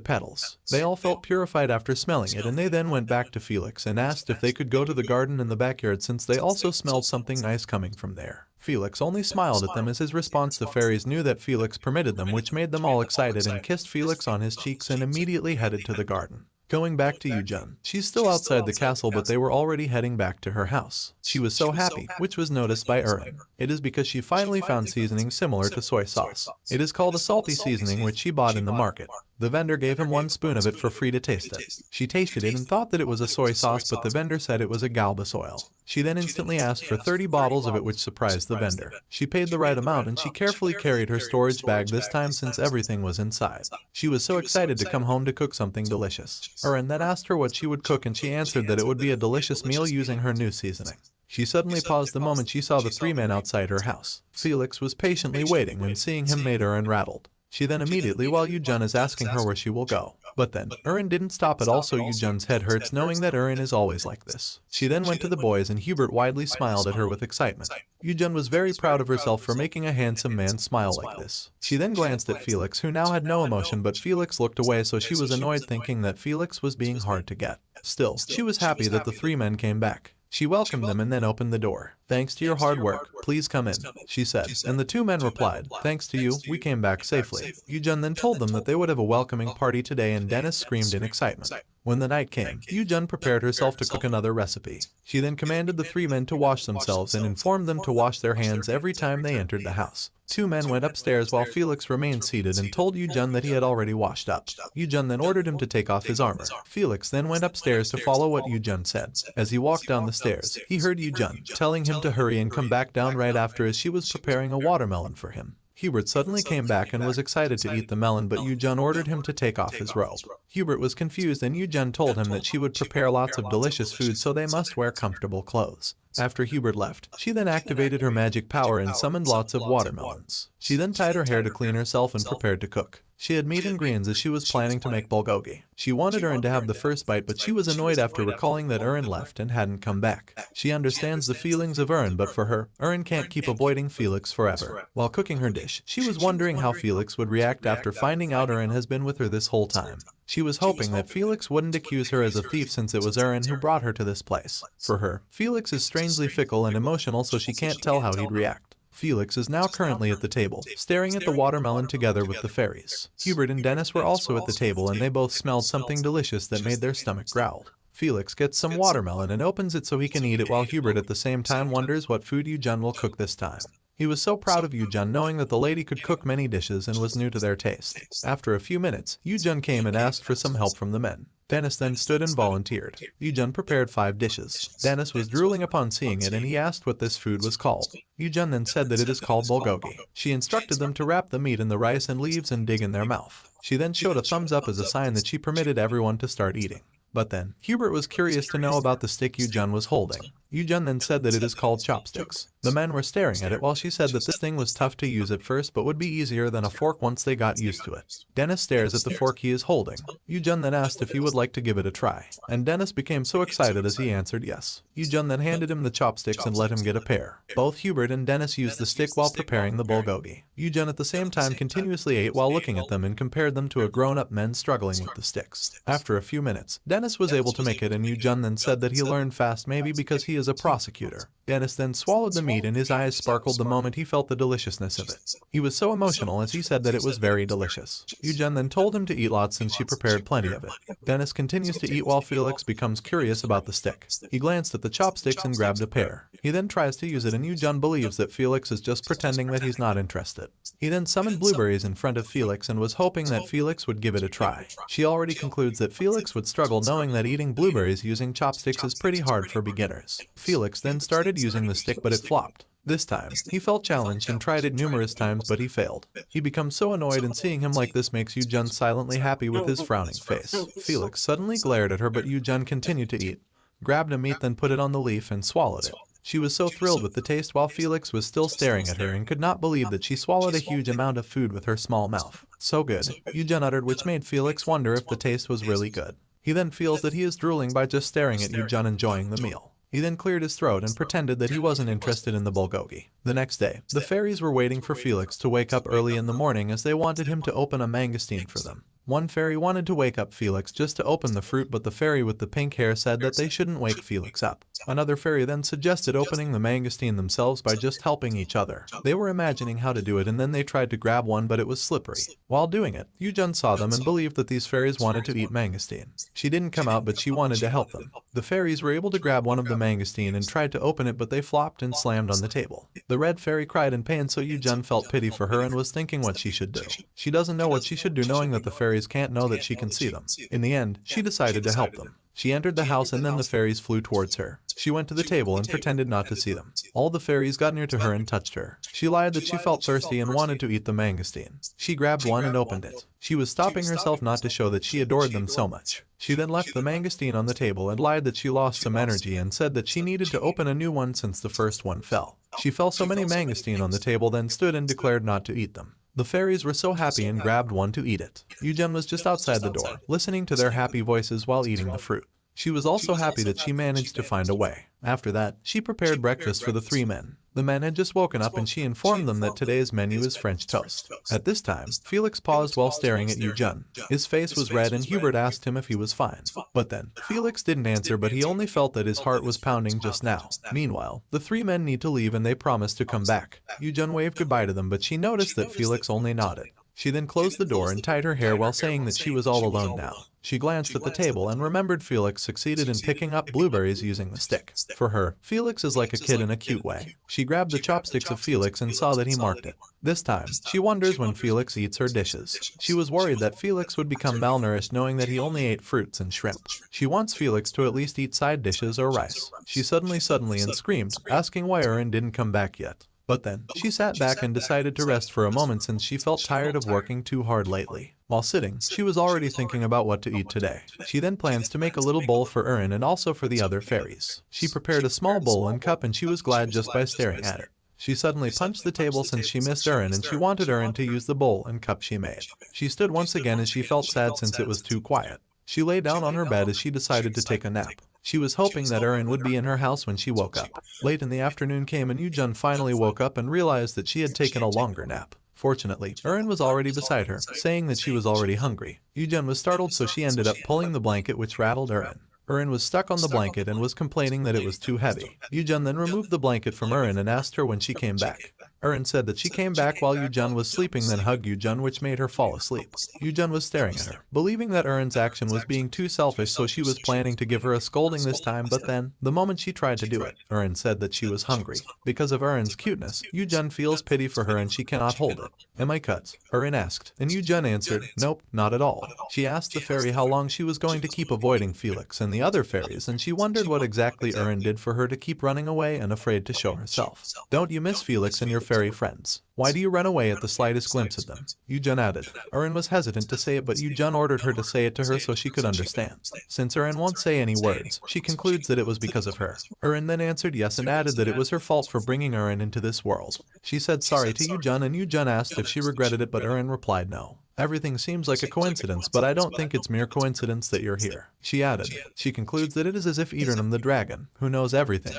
petals. They all felt purified after smelling it, and they then went back to Felix and asked if they could go to the garden in the backyard since they also smelled something nice coming from there. Felix only smiled at them as his response. The fairies knew that Felix permitted them, which made them all excited and kissed Felix on his cheeks and immediately headed to the garden. Going back to Yu-jun, she's still outside the castle, but they were already heading back to her house. She was so happy, which was noticed by Erin. It is because she finally found seasoning similar to soy sauce. It is called a salty seasoning, which she bought in the market. The vendor gave him 1 spoon of it for free to taste it. She tasted it and thought that it was a soy sauce, but the vendor said it was a galbus oil. She then instantly asked for 30 bottles of it, which surprised the vendor. She paid the right amount and she carefully carried her storage bag this time since everything was inside. She was so excited to come home to cook something delicious. Erin then asked her what she would cook and she answered that it would be a delicious meal using her new seasoning. She suddenly paused the moment she saw the 3 men outside her house. Felix was patiently waiting and seeing him made Erin rattled. She then immediately, while Yu-jun is asking her where she will go. But then, Erin didn't stop at all, so Yu-jun's head hurts knowing that Erin is always like this. She then went to the boys and Hubert widely smiled at her with excitement. Yu-jun was very proud of herself for making a handsome man smile like this. She then glanced at Felix, who now had no emotion, but Felix looked away, so she was annoyed thinking that Felix was being hard to get. Still, she was happy that the 3 men came back. She welcomed them and then opened the door. "Thanks to your hard work, please come in," she said, and the 2 men replied, "Thanks to you, we came back safely." Yu-jun then told them that they would have a welcoming party today, and Dennis screamed in excitement. When the night came, Yu-jun prepared herself to cook another recipe. She then commanded the 3 men to wash themselves and informed them to wash their hands every time they entered the house. 2 men went upstairs while Felix remained seated and told Yu-jun that he had already washed up. Yu-jun then ordered him to take off his armor. Felix then went upstairs to follow what Yu-jun said. As he walked down the stairs, he heard Yu-jun telling him to hurry and come back down right after, as she was preparing a watermelon for him. Hubert suddenly came back and was excited to eat the melon, but Yu-jun ordered him to take off his robe. Hubert was confused and Yu-jun told him that she would prepare lots of delicious food, so they must wear comfortable clothes. After Hubert left, she then activated her magic power and summoned lots of watermelons. She then tied her hair to clean herself and prepared to cook. She had meat and greens as she was planning to make bulgogi. She wanted Erin to have the first bite, but she was annoyed after recalling that Erin left and hadn't come back. She understands the feelings of Erin, but for her, Erin can't keep avoiding Felix forever. While cooking her dish, she was wondering how Felix would react after finding out Erin has been with her this whole time. She was hoping that Felix wouldn't accuse her as a thief since it was Erin who brought her to this place. For her, Felix is strangely fickle and emotional, so she can't tell how he'd react. Felix is now currently at the table, staring at the watermelon together with the fairies. Hubert and Dennis were also at the table and they both smelled something delicious that made their stomach growl. Felix gets some watermelon and opens it so he can eat it, while Hubert at the same time wonders what food Yu-jun will cook this time. He was so proud of Yoo-jun knowing that the lady could cook many dishes and was new to their taste. After a few minutes, Yoo-jun came and asked for some help from the men. Dennis then stood and volunteered. Yoo-jun prepared 5 dishes. Dennis was drooling upon seeing it and he asked what this food was called. Yoo-jun then said that it is called bulgogi. She instructed them to wrap the meat in the rice and leaves and dig in their mouth. She then showed a thumbs up as a sign that she permitted everyone to start eating. But then, Hubert was curious to know about the stick Yoo-jun was holding. Yoo-jun then said that it is called chopsticks. The men were staring at it while she said that this thing was tough to use at first but would be easier than a fork once they got used to it. Dennis stares at the fork he is holding. Yoo-jun then asked if he would like to give it a try. And Dennis became so excited as he answered yes. Yoo-jun then handed him the chopsticks and let him get a pair. Both Hubert and Dennis used the stick while preparing the bulgogi. Yoo-jun at the same time continuously ate while looking at them and compared them to a grown-up men struggling with the sticks. After a few minutes, Dennis was able to make it and Yoo-jun then said that he learned fast maybe because he is a prosecutor. Dennis then swallowed the meat and his eyes sparkled the moment he felt the deliciousness of it. He was so emotional as he said that it was very delicious. Yoo-jun then told him to eat lots since she prepared plenty of it. Dennis continues to eat while Felix becomes curious about the stick. He glanced at the chopsticks and grabbed a pair. He then tries to use it and Yoo-jun believes that Felix is just pretending that he's not interested. He then summoned blueberries in front of Felix and was hoping that Felix would give it a try. She already concludes that Felix would struggle knowing that eating blueberries using chopsticks is pretty hard for beginners. Felix then started using the stick but it flopped. This time, he felt challenged and tried it numerous times but he failed. He becomes so annoyed and seeing him like this makes Yoo-jun silently happy with his frowning face. Felix suddenly glared at her but Yoo-jun continued to eat, grabbed a meat then put it on the leaf and swallowed it. She was so thrilled with the taste while Felix was still staring at her and could not believe that she swallowed a huge amount of food with her small mouth. So good, Yoo-jun uttered, which made Felix wonder if the taste was really good. He then feels that he is drooling by just staring at Yoo-jun enjoying the meal. He then cleared his throat and pretended that he wasn't interested in the bulgogi. The next day, the fairies were waiting for Felix to wake up early in the morning as they wanted him to open a mangosteen for them. One fairy wanted to wake up Felix just to open the fruit but the fairy with the pink hair said that they shouldn't wake Felix up. Another fairy then suggested opening the mangosteen themselves by just helping each other. They were imagining how to do it and then they tried to grab one but it was slippery. While doing it, Yoo-jun saw them and believed that these fairies wanted to eat mangosteen. She didn't come out but she wanted to help them. The fairies were able to grab one of the mangosteen and tried to open it but they flopped and slammed on the table. The red fairy cried in pain so Yoo-jun felt pity for her and was thinking what she should do. She doesn't know what she should do knowing that the fairies can't know that she can see them. In the end, she decided to help them. She entered the house and then the fairies flew towards her. She went to the table and pretended not to see them. All the fairies got near to her and touched her. She lied that she felt thirsty and wanted to eat the mangosteen. She grabbed one and opened it. She was stopping herself not to show that she adored them so much. She then left the mangosteen on the table and lied that she lost some energy and said that she needed to open a new one since the first one fell. She fell so many mangosteen on the table then stood and declared not to eat them. The fairies were so happy and grabbed one to eat it. Yoo-jun was just outside the door, listening to their happy voices while eating the fruit. She was also happy that she managed to find a way. After that, she prepared breakfast for the 3 men. The men had just woken up and she informed them that today's menu is French toast. At this time, Felix paused while staring at Yoo-jun. His face was red and Hubert asked him if he was fine. But then, Felix didn't answer but he only felt that his heart was pounding just now. Meanwhile, the 3 men need to leave and they promised to come back. Yoo-jun waved goodbye to them but she noticed that Felix only nodded. She then closed the door and tied her hair while saying that she was all alone now. She glanced at the table and remembered Felix succeeded in picking up blueberries using the stick. For her, Felix is like a kid in a cute way. She grabbed the chopsticks of Felix and saw that he marked it. This time, she wonders when Felix eats her dishes. She was worried that Felix would become malnourished knowing that he only ate fruits and shrimp. She wants Felix to at least eat side dishes or rice. She suddenly and screamed, asking why Erin didn't come back yet. But then, she sat back and decided to rest for a moment since she felt tired of working too hard lately. While sitting, she was already thinking about what to eat today. She then plans to make a little bowl for Erin and also for the other fairies. She prepared a small bowl and cup and she was glad just by staring at it. She suddenly punched the table since she missed Erin and she wanted Erin to use the bowl and cup she made. She stood once again as she felt sad since it was too quiet. She lay down on her bed as she decided to take a nap. She was hoping that Erin would be in her house when she woke up. Late in the afternoon came and Yoo-jun finally woke up and realized that she had taken a longer nap. Fortunately, Erin was already beside her, saying that she was already hungry. Yoo-jun was startled so she ended up pulling the blanket which rattled Erin. Erin was stuck on the blanket and was complaining that it was too heavy. Yoo-jun then removed the blanket from Erin and asked her when she came back. Erin said that she came back while Yu-jun was sleeping, then hugged Yu-jun, which made her fall asleep. Yu-jun was staring at her, believing that Erin's action was being too selfish, so she was planning to give her a scolding this time, but then, the moment she tried to do it, Erin said that she was hungry. Because of Erin's cuteness, Yu-jun feels pity for her and she cannot hold it. Am I cut? Erin asked, and Yu-jun answered, nope, not at all. She asked the fairy how long she was going to keep avoiding Felix and the other fairies, and she wondered what exactly Erin did for her to keep running away and afraid to show herself. Don't you miss Felix and your fairy friends? Why do you run away at the slightest glimpse of them? Yu-jun added. Erin was hesitant to say it, but Yu-jun ordered her to say it to her so she could understand. Since Erin won't say any words, she concludes that it was because of her. Erin then answered yes and added that it was her fault for bringing Erin into this world. She said sorry to Yu-jun, and Yu-jun asked if she regretted it, but Erin replied no. Everything seems like a coincidence, but I don't think it's mere coincidence that you're here. She added. She concludes that it is as if Idunum the dragon, who knows everything,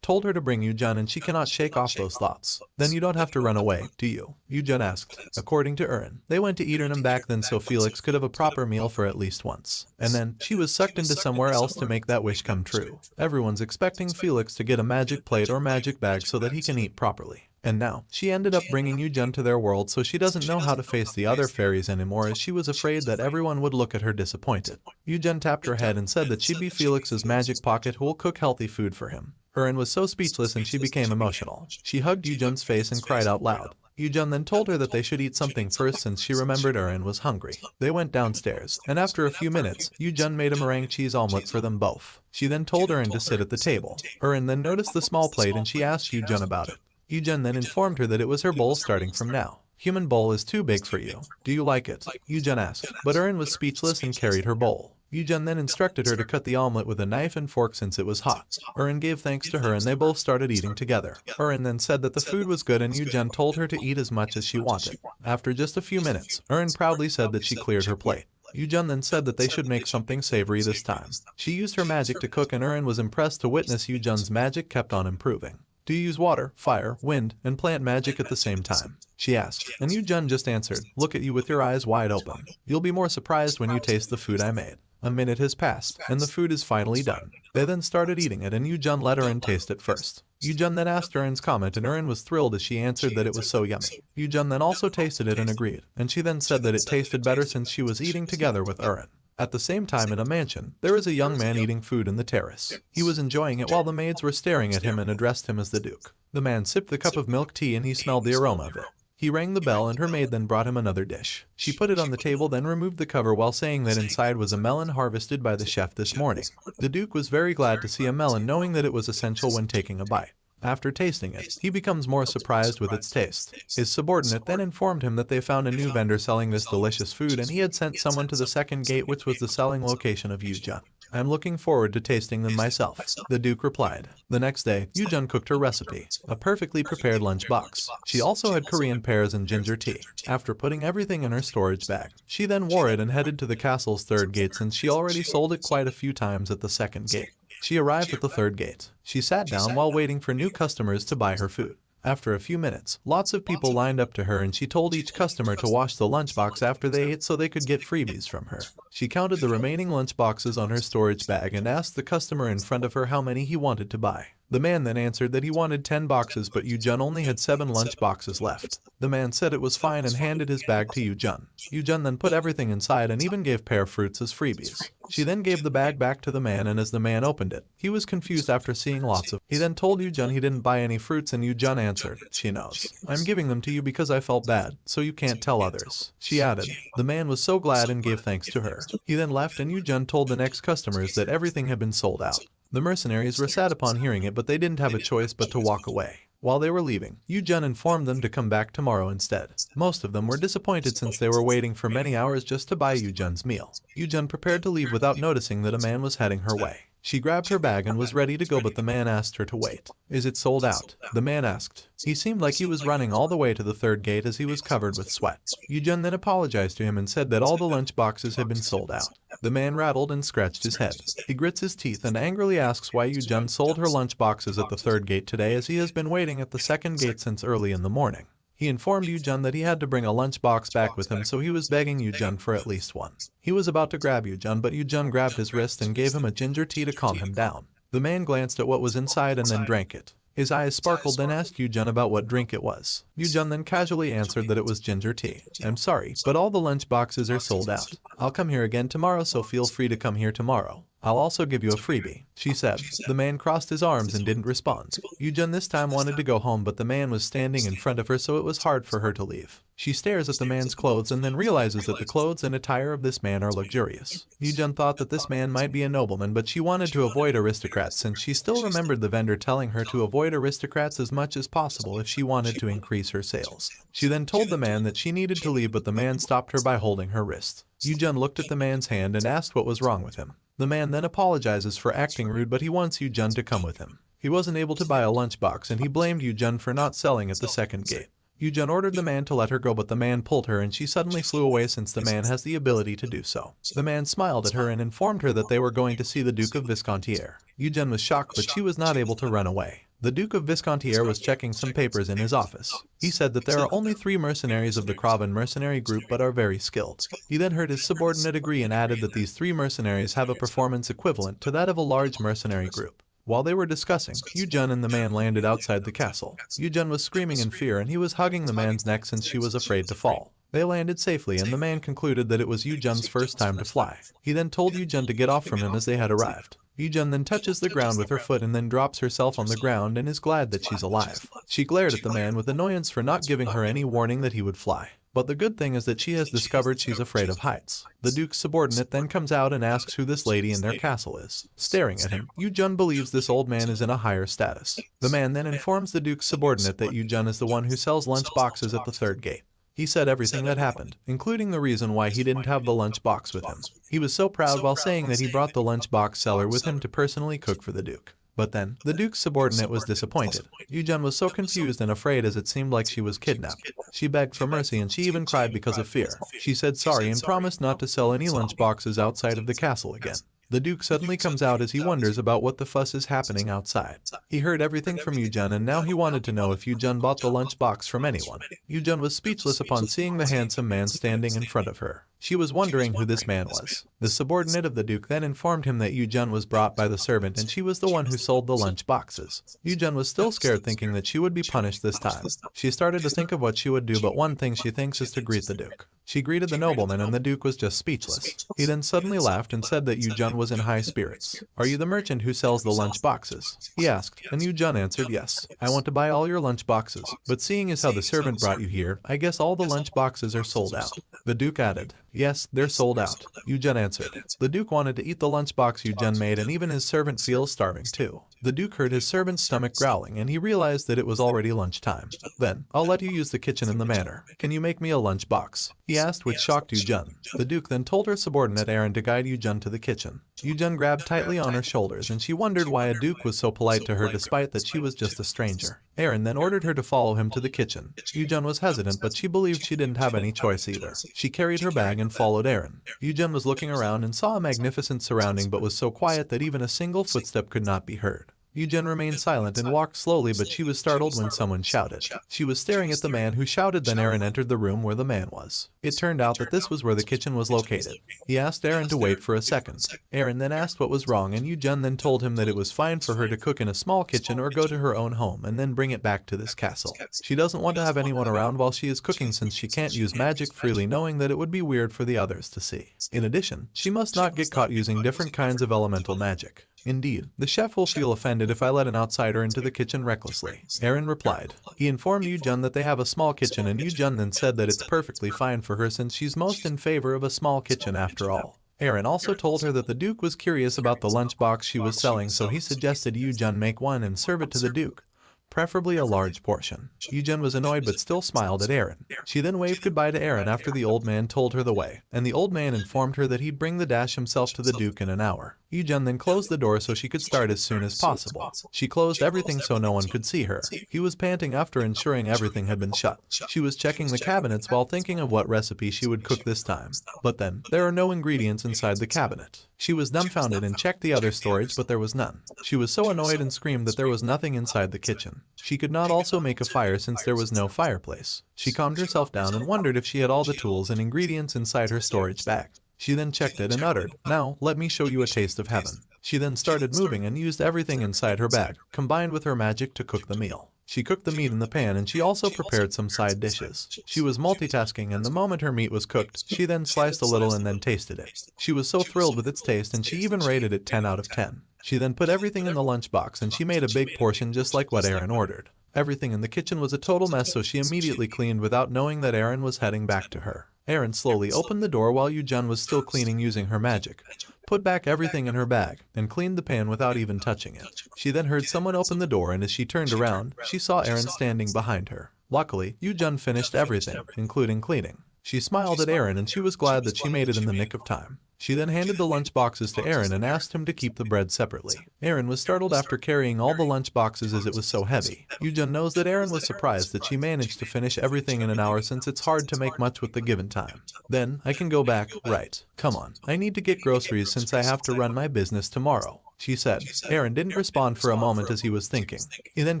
told her to bring Yu-jun, and she cannot shake off those thoughts. Then you don't have to run away, do you? Yu-jun asked. According to Erin, they went to Idunum back then so Felix could have a proper meal for at least once. And then, she was sucked into somewhere else to make that wish come true. Everyone's expecting Felix to get a magic plate or magic bag so that he can eat properly. And now, she ended up bringing Yu-jun to their world, so she doesn't know how to face the other fairies anymore, as she was afraid that everyone would look at her disappointed. Yu-jun tapped her head and said that she'd be Felix's magic pocket who will cook healthy food for him. Erin was so speechless and she became emotional. She hugged Yu-jun's face and cried out loud. Yu-jun then told her that they should eat something first since she remembered Erin was hungry. They went downstairs, and after a few minutes, Yu-jun made a meringue cheese omelet for them both. She then told Erin to sit at the table. Erin then noticed the small plate and she asked Yu-jun about it. Yu-jun then informed her that it was her bowl starting from now. Human bowl is too big for you. Do you like it? Yu-jun asked, but Erin was speechless and carried her bowl. Yu-jun then instructed her to cut the omelet with a knife and fork since it was hot. Erin gave thanks to her and they both started eating together. Erin then said that the food was good and Yu-jun told her to eat as much as she wanted. After just a few minutes, Erin proudly said that she cleared her plate. Yu-jun then said that they should make something savory this time. She used her magic to cook and Erin was impressed to witness Yu-jun's magic kept on improving. Do you use water, fire, wind, and plant magic at the same time? She asked, and Yu-jun just answered, look at you with your eyes wide open. You'll be more surprised when you taste the food I made. A minute has passed, and the food is finally done. They then started eating it and Yu-jun let Erin taste it first. Yu-jun then asked Erin's comment and Erin was thrilled as she answered that it was so yummy. Yu-jun then also tasted it and agreed, and she then said that it tasted better since she was eating together with Erin. At the same time in a mansion, there is a young man eating food in the terrace. He was enjoying it while the maids were staring at him and addressed him as the Duke. The man sipped the cup of milk tea and he smelled the aroma of it. He rang the bell and her maid then brought him another dish. She put it on the table then removed the cover while saying that inside was a melon harvested by the chef this morning. The Duke was very glad to see a melon knowing that it was essential when taking a bite. After tasting it, he becomes more surprised with its taste. His subordinate then informed him that they found a new vendor selling this delicious food and he had sent someone to the second gate, which was the selling location of Yu-jun. I'm looking forward to tasting them myself, the Duke replied. The next day, Yu-jun cooked her recipe, a perfectly prepared lunchbox. She also had Korean pears and ginger tea. After putting everything in her storage bag, she then wore it and headed to the castle's third gate since she already sold it quite a few times at the second gate. She arrived at the third gate. She sat down while waiting for new customers to buy her food. After a few minutes, lots of people lined up to her and she told each customer to wash the lunchbox after they ate so they could get freebies from her. She counted the remaining lunchboxes on her storage bag and asked the customer in front of her how many he wanted to buy. The man then answered that he wanted 10 boxes, but Yu-jun only had 7 lunch boxes left. The man said it was fine and handed his bag to Yu-jun. Yu-jun then put everything inside and even gave pear fruits as freebies. She then gave the bag back to the man, and as the man opened it, he was confused after seeing lots of. He then told Yu-jun he didn't buy any fruits and Yu-jun answered, she knows. I'm giving them to you because I felt bad, so you can't tell others. She added. The man was so glad and gave thanks to her. He then left and Yu-jun told the next customers that everything had been sold out. The mercenaries were sad upon hearing it, but they didn't have a choice but to walk away. While they were leaving, Yu-jun informed them to come back tomorrow instead. Most of them were disappointed since they were waiting for many hours just to buy Yu-jun's meal. Yu-jun prepared to leave without noticing that a man was heading her way. She grabbed her bag and was ready to go, but the man asked her to wait. Is it sold out? The man asked. He seemed like he was running all the way to the third gate as he was covered with sweat. Yu-jun then apologized to him and said that all the lunch boxes had been sold out. The man rattled and scratched his head. He grits his teeth and angrily asks why Yu-jun sold her lunch boxes at the third gate today, as he has been waiting at the second gate since early in the morning. He informed Yu-jun that he had to bring a lunchbox back with him, so he was begging Yu-jun for at least one. He was about to grab Yu-jun, but Yu-jun grabbed his wrist and gave him a ginger tea to calm him down. The man glanced at what was inside and then drank it. His eyes sparkled, then asked Yu-jun about what drink it was. Yu-jun then casually answered that it was ginger tea. I'm sorry, but all the lunch boxes are sold out. I'll come here again tomorrow, so feel free to come here tomorrow. I'll also give you a freebie, she said. The man crossed his arms and didn't respond. Yu-jun this time wanted to go home, but the man was standing in front of her, so it was hard for her to leave. She stares at the man's clothes and then realizes that the clothes and attire of this man are luxurious. Yu-jun thought that this man might be a nobleman, but she wanted to avoid aristocrats since she still remembered the vendor telling her to avoid aristocrats as much as possible if she wanted to increase her sales. She then told the man that she needed to leave, but the man stopped her by holding her wrist. Yu-jun looked at the man's hand and asked what was wrong with him. The man then apologizes for acting rude, but he wants Yu-jun to come with him. He wasn't able to buy a lunchbox and he blamed Yu-jun for not selling at the second gate. Yu-jun ordered the man to let her go, but the man pulled her and she suddenly flew away since the man has the ability to do so. The man smiled at her and informed her that they were going to see the Duke of Viscontier. Yu-jun was shocked, but she was not able to run away. The Duke of Viscontier was checking some papers in his office. He said that there are only 3 mercenaries of the Kraven mercenary group but are very skilled. He then heard his subordinate agree and added that these 3 mercenaries have a performance equivalent to that of a large mercenary group. While they were discussing, Yu-jun and the man landed outside the castle. Yu-jun was screaming in fear and he was hugging the man's neck since she was afraid to fall. They landed safely and the man concluded that it was Yu-jun's first time to fly. He then told Yu-jun to get off from him as they had arrived. Yu-jun then touches the ground with her foot and then drops herself on the ground and is glad that she's alive. She glared at the man with annoyance for not giving her any warning that he would fly. But the good thing is that she has discovered she's afraid of heights. The Duke's subordinate then comes out and asks who this lady in their castle is. Staring at him, Yu-jun believes this old man is in a higher status. The man then informs the Duke's subordinate that Yu-jun is the one who sells lunch boxes at the third gate. He said everything that happened, including the reason why he didn't have the lunch box with him. He was so proud while saying that he brought the lunch box seller with him to personally cook for the Duke. But then, the Duke's subordinate was disappointed. Yu-jun was so confused and afraid as it seemed like she was kidnapped. She begged for mercy and she even cried because of fear. She said sorry and promised not to sell any lunch boxes outside of the castle again. The Duke suddenly comes out as he wonders about what the fuss is happening outside. He heard everything from Yu-jun and now he wanted to know if Yu-jun bought the lunch box from anyone. Yu-jun was speechless upon seeing the handsome man standing in front of her. She was wondering who this man was. The subordinate of the Duke then informed him that Yu-jun was brought by the servant and she was the one who sold the lunch boxes. Yu-jun was still scared, thinking that she would be punished this time. She started to think of what she would do, but one thing she thinks is to greet the Duke. She greeted the nobleman and the Duke was just speechless. He then suddenly laughed and said that Yu-jun was in high spirits. "Are you the merchant who sells the lunch boxes?" he asked, and Yu-jun answered yes. "I want to buy all your lunch boxes, but seeing as how the servant brought you here, I guess all the lunch boxes are sold out." The Duke added, "Yes, they're sold out," Yu-jun answered. The Duke wanted to eat the lunchbox Yu-jun made, and even his servant feels starving too. The Duke heard his servant's stomach growling and he realized that it was already lunchtime. Then, "I'll let you use the kitchen in the manor. Can you make me a lunchbox?" he asked, which shocked Yu-jun. The Duke then told her subordinate Aaron to guide Yu-jun to the kitchen. Yu-jun grabbed tightly on her shoulders and she wondered why a Duke was so polite to her despite that she was just a stranger. Aaron then ordered her to follow him to the kitchen. Yu-jun was hesitant, but she believed she didn't have any choice either. She carried her bag and followed Aaron. Yu-jun was looking around and saw a magnificent surrounding, but was so quiet that even a single footstep could not be heard. Yu-jun remained silent and walked slowly, but she was startled when someone shouted. She was staring at the man who shouted, then Aaron entered the room where the man was. It turned out that this was where the kitchen was located. He asked Aaron to wait for a second. Aaron then asked what was wrong, and Yu-jun then told him that it was fine for her to cook in a small kitchen or go to her own home and then bring it back to this castle. She doesn't want to have anyone around while she is cooking since she can't use magic freely, knowing that it would be weird for the others to see. In addition, she must not get caught using different kinds of elemental magic. Indeed, the chef will feel offended if I let an outsider into the kitchen recklessly, Aaron replied. He informed Yu-jun that they have a small kitchen, and Yu-jun then said that it's perfectly fine for her since she's most in favor of a small kitchen after all. Aaron also told her that the Duke was curious about the lunchbox she was selling, so he suggested Yu-jun make one and serve it to the Duke, preferably a large portion. Yu-jun was annoyed but still smiled at Aaron. She then waved goodbye to Aaron after the old man told her the way, and the old man informed her that he'd bring the dash himself to the Duke in an hour. Yu-jun then closed the door so she could start as soon as possible. She closed everything so no one could see her. He was panting after ensuring everything had been shut. She was checking the cabinets while thinking of what recipe she would cook this time. But then, there are no ingredients inside the cabinet. She was dumbfounded and checked the other storage, but there was none. She was so annoyed and screamed that there was nothing inside the kitchen. She could not also make a fire since there was no fireplace. She calmed herself down and wondered if she had all the tools and ingredients inside her storage bag. She then checked it and uttered, "Now, let me show you a taste of heaven." She then started moving and used everything inside her bag, combined with her magic to cook the meal. She cooked the meat in the pan and she also prepared some side dishes. She was multitasking, and the moment her meat was cooked, she then sliced a little and then tasted it. She was so thrilled with its taste and she even rated it 10 out of 10. She then put everything in the lunchbox and she made a big portion just like what Aaron ordered. Everything in the kitchen was a total mess, so she immediately cleaned without knowing that Aaron was heading back to her. Aaron slowly opened the door while Yu-jun was still cleaning using her magic, put back everything in her bag, and cleaned the pan without even touching it. She then heard someone open the door, and as she turned around, she saw Aaron standing behind her. Luckily, Yu-jun finished everything, including cleaning. She smiled at Aaron and she was glad that she made it in the nick of time. She then handed the lunch boxes to Aaron and asked him to keep the bread separately. Aaron was startled after carrying all the lunch boxes as it was so heavy. Yu-jun knows that Aaron was surprised that she managed to finish everything in an hour, since it's hard to make much with the given time. Then, I can go back, right? Come on, I need to get groceries since I have to run my business tomorrow, she said. Aaron didn't respond for a moment as he was thinking. He then